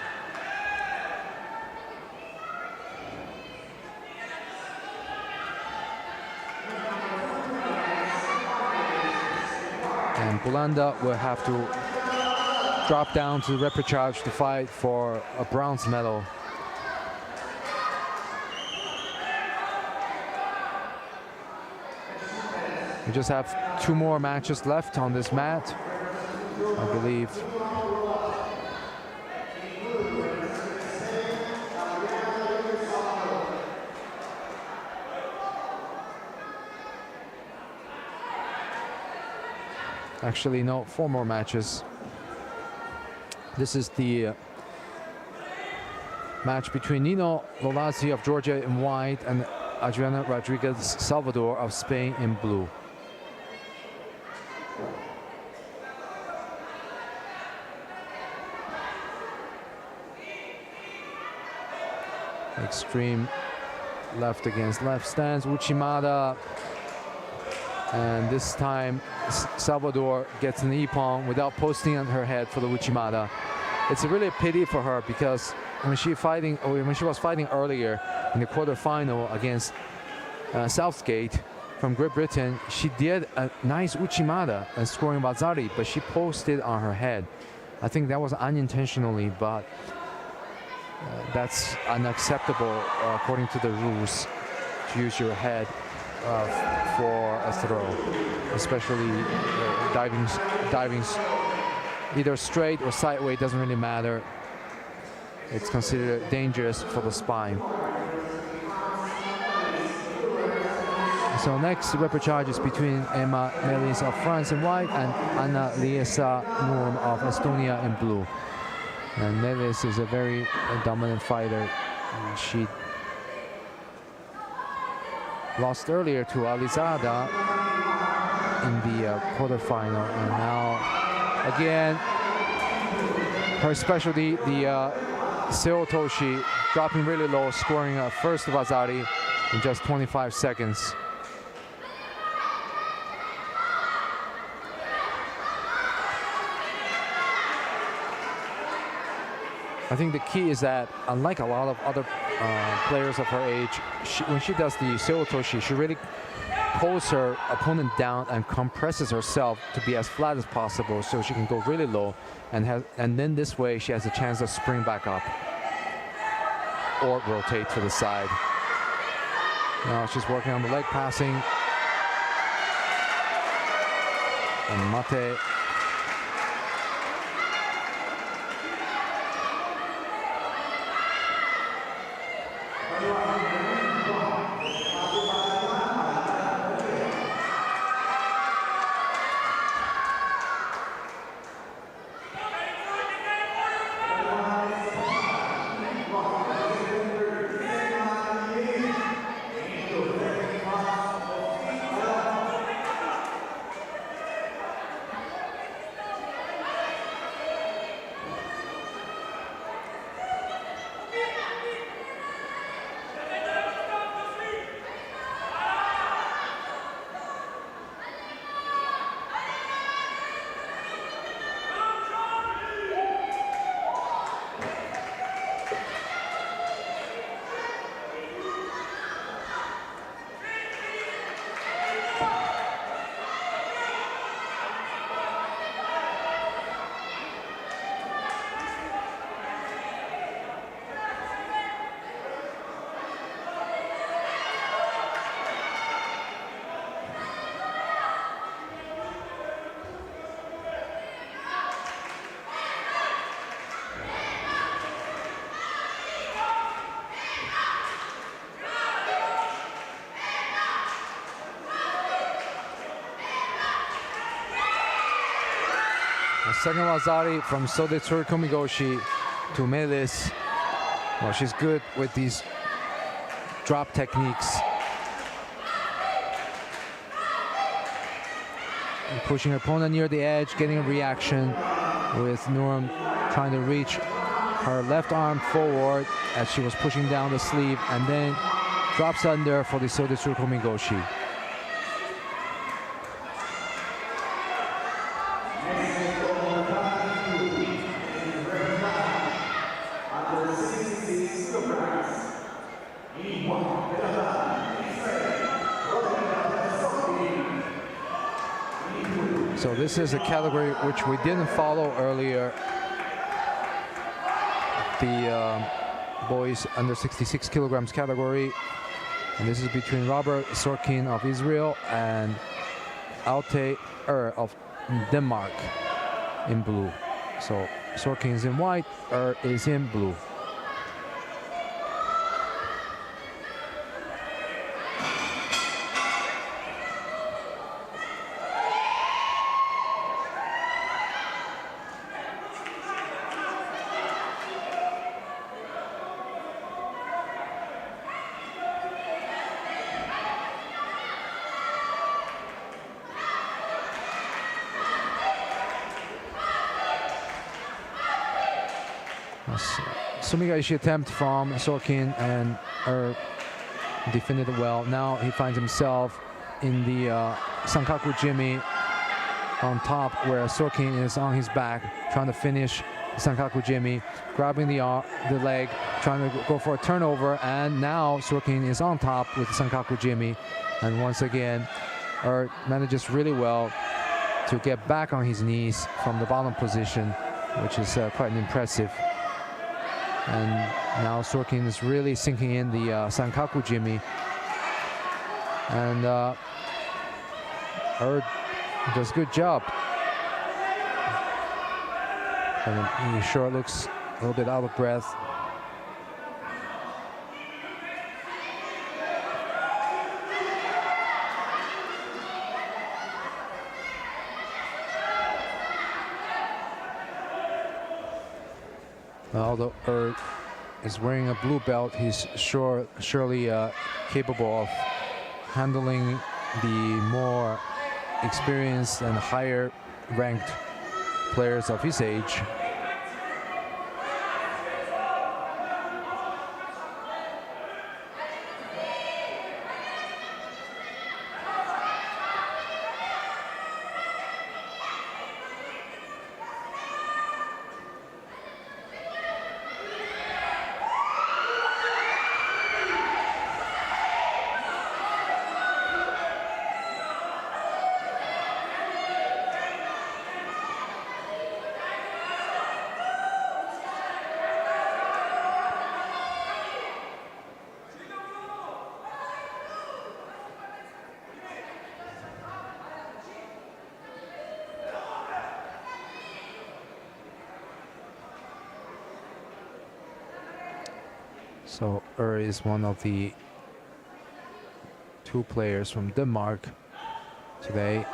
And Bulanda will have to drop down to repechage to fight for a bronze medal. We just have 2 more matches left on this mat, I believe. Actually, no, 4 more matches. This is the match between Nino Lolazzi of Georgia in white and Adriana Rodriguez Salvador of Spain in blue. Extreme left against left stance, Uchimata. And this time, Salvador gets an ippon without posting on her head for the Uchimata. It's really a pity for her because when she was fighting earlier in the quarterfinal against Southgate from Great Britain, she did a nice Uchimata and scoring Wazari, but she posted on her head. I think that was unintentionally, but that's unacceptable according to the rules to use your head for a throw, especially diving either straight or sideways, doesn't really matter. It's considered dangerous for the spine. So next repechage is between Emma Melis of France in white and Anna Liesa Nurm of Estonia in blue. And Melis is a very dominant fighter. She lost earlier to Alizada in the quarterfinal, and now again her specialty, the Seotoshi, dropping really low, scoring a first Wazari in just 25 seconds. I think the key is that, unlike a lot of other players of her age, when she does the Seotoshi, she really pulls her opponent down and compresses herself to be as flat as possible so she can go really low, and then this way she has a chance to spring back up or rotate to the side. Now she's working on the leg passing. And Mate. The second Lazari from Sodetsuru Komigoshi to Melis. Well, she's good with these drop techniques. And pushing her opponent near the edge, getting a reaction with Nurum trying to reach her left arm forward as she was pushing down the sleeve, and then drops under for the Sodetsuru Komigoshi. So this is a category which we didn't follow earlier. The boys under 66 kilograms category. And this is between Robert Sorkin of Israel and Alte of Denmark in blue. So Sorkin is in white, is in blue. Sumigaishi attempt from Sorkin, and defended well. Now he finds himself in the Sankaku Jimmy on top, where Sorkin is on his back trying to finish Sankaku Jimmy, grabbing the leg, trying to go for a turnover, and now Sorkin is on top with the Sankaku Jimmy, and once again manages really well to get back on his knees from the bottom position, which is quite impressive. And now Sorkin is really sinking in the Sankaku Jimmy, and does a good job. And he sure looks a little bit out of breath. Although is wearing a blue belt, he's surely capable of handling the more experienced and higher ranked players of his age. So is one of the two players from Denmark today.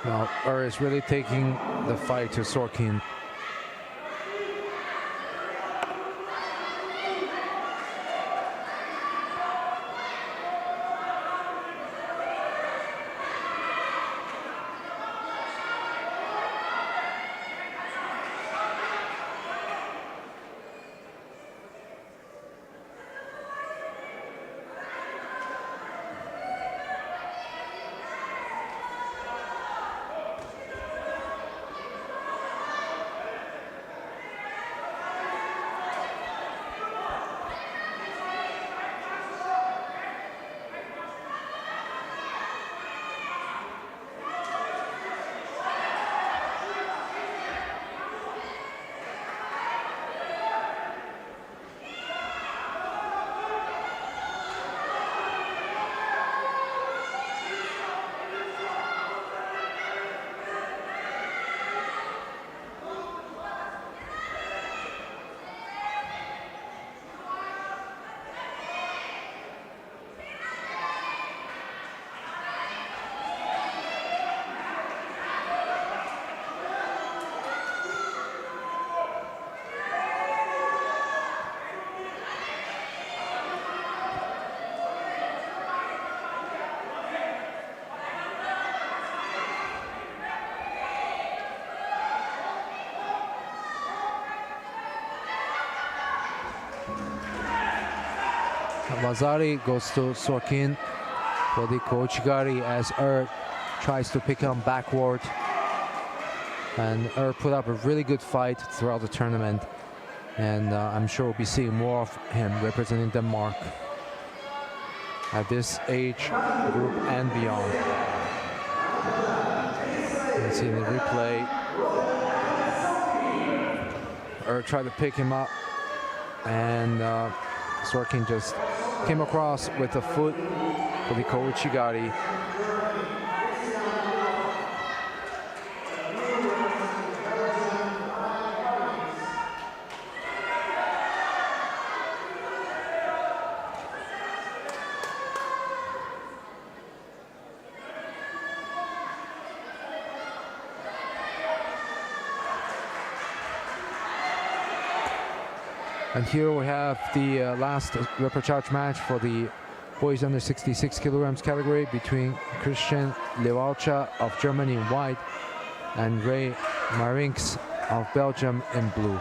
Well, is really taking the fight to Sorkin. Wazari goes to Sorkin for the Kochigari as tries to pick him backward. And put up a really good fight throughout the tournament. And I'm sure we'll be seeing more of him representing Denmark at this age group and beyond. You can see in the replay, tried to pick him up, and Sorkin just came across with a foot for the Kouchigari. And here we have the last repechage match for the boys under 66 kilograms category between Christian Lewalcha of Germany in white and Ray Marinks of Belgium in blue.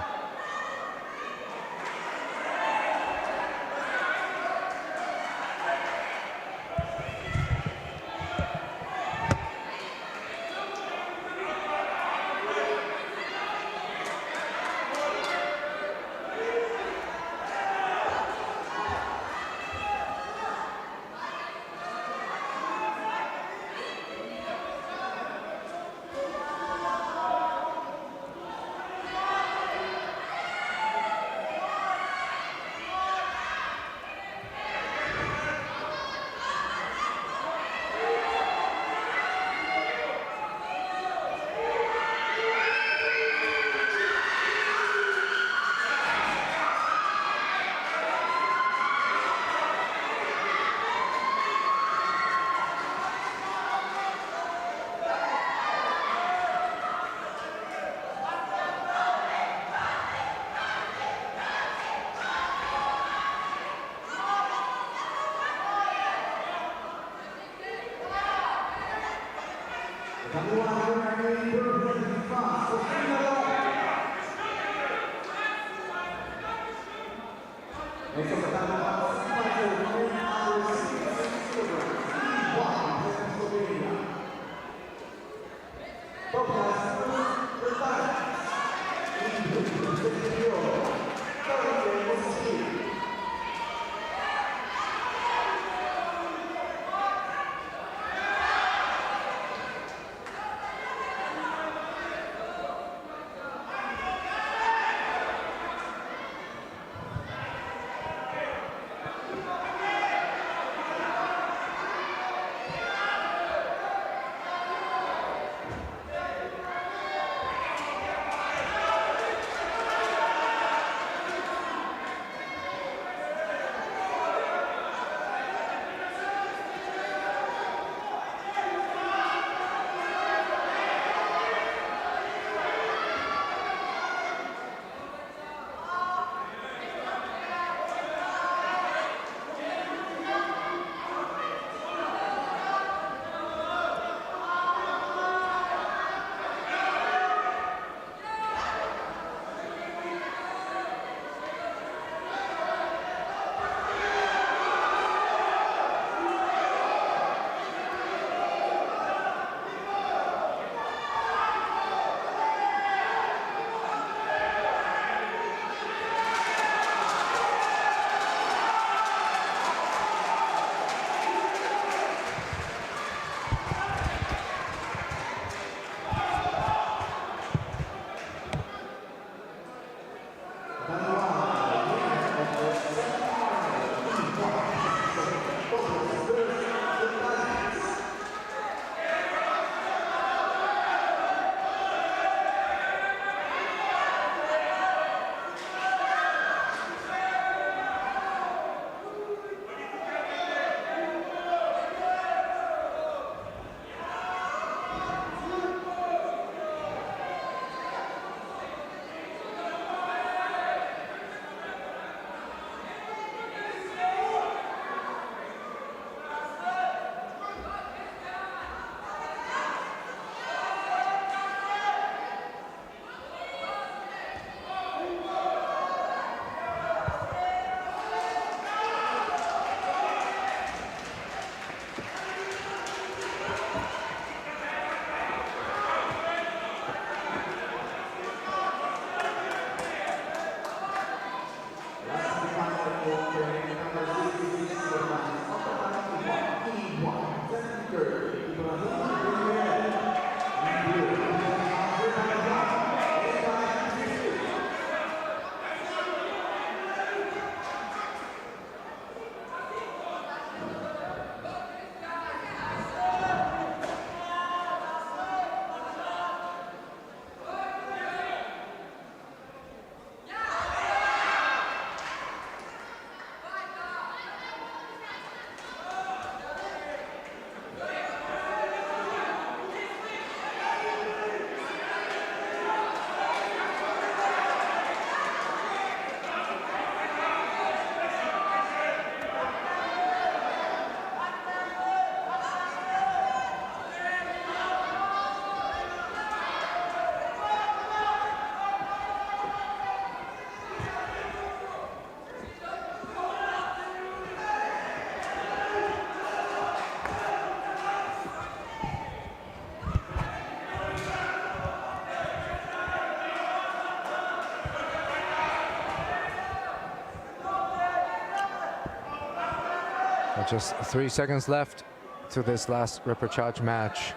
Just 3 seconds left to this last repechage match.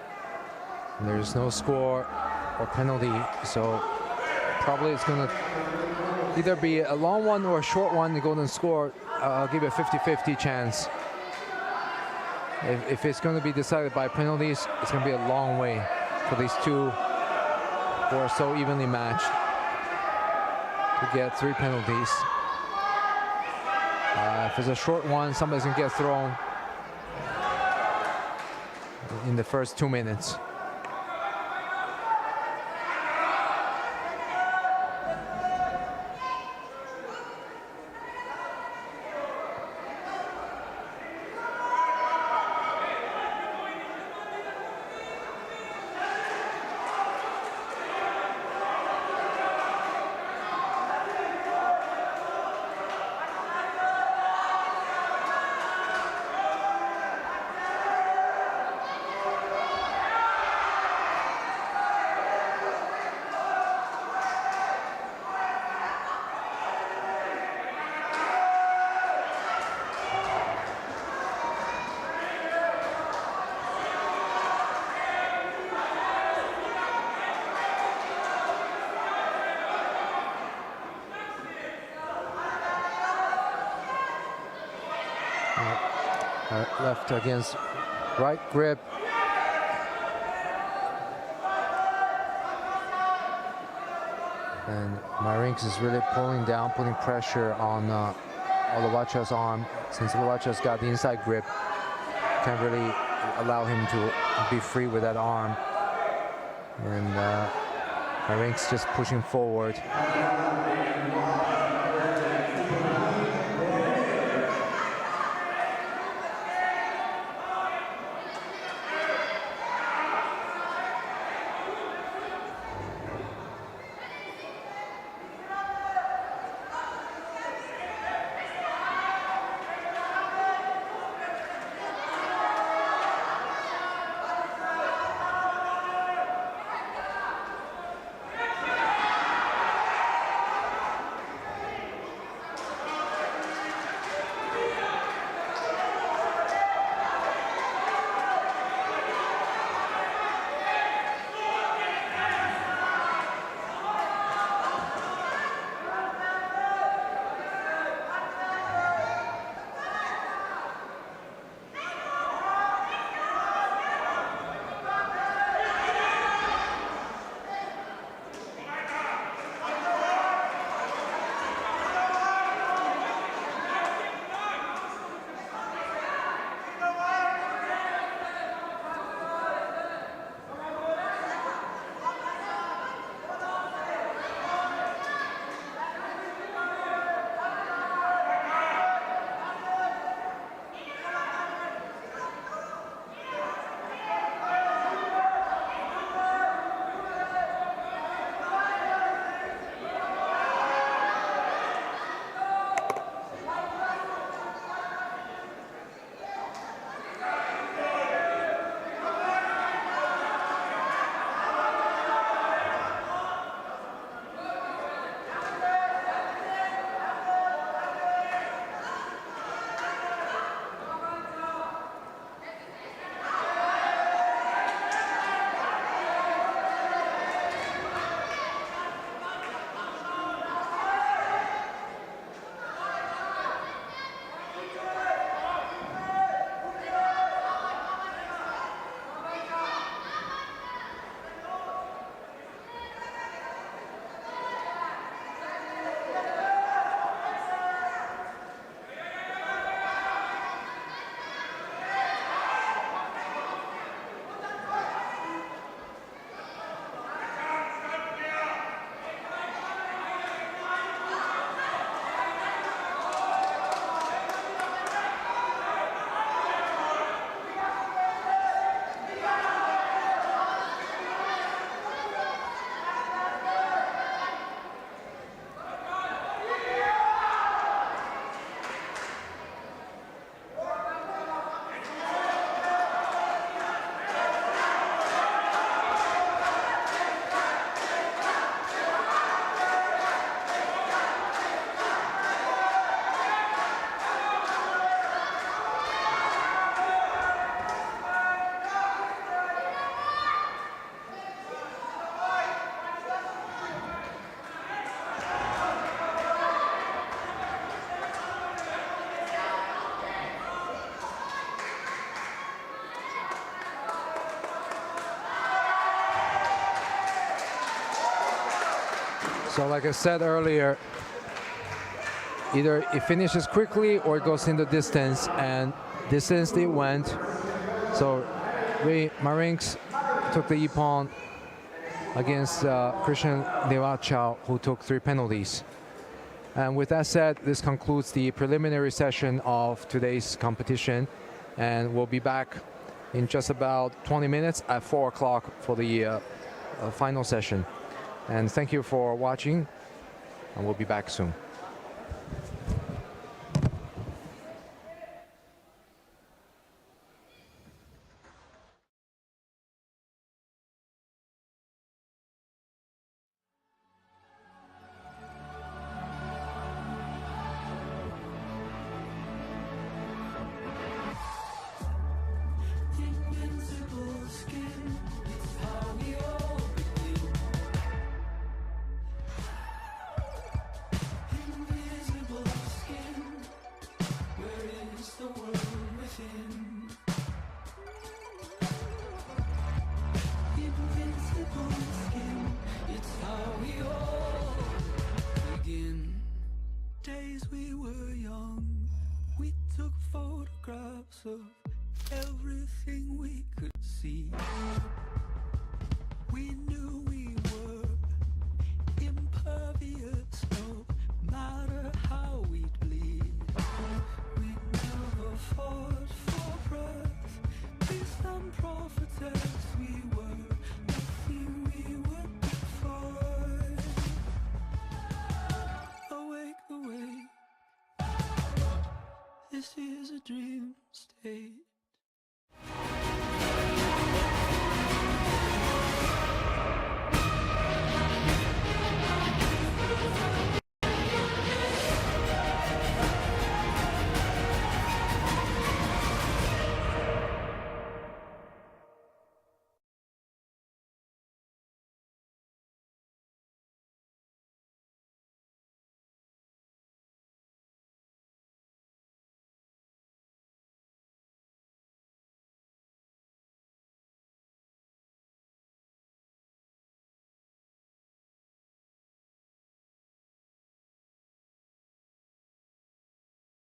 And there's no score or penalty, so probably it's going to either be a long one or a short one. The golden score, I'll give it a 50-50 chance. If it's going to be decided by penalties, it's going to be a long way for these two who are so evenly matched to get 3 penalties. If it's a short one, somebody's going to get thrown in the first 2 minutes. Left against right grip. And Marinks is really pulling down, putting pressure on Olowacha's arm. Since Olowacha's got the inside grip, can't really allow him to be free with that arm. And Marinks just pushing forward. So like I said earlier, either it finishes quickly or it goes into distance, and distance it went. So Marinks took the ippon against Christian Devachao, who took 3 penalties. And with that said, this concludes the preliminary session of today's competition, and we'll be back in just about 20 minutes at 4 o'clock for the final session. And thank you for watching, and we'll be back soon. Invincible skin, it's how we all begin. Invisible skin, where is the world within? Invincible skin, it's how we all begin. Days we were young, we took photographs of everything we could see. We knew we were impervious, no matter how we'd bleed. We never fought for breath, peace and prophetess. We were nothing we were before. Awake, awake, this is a dream state.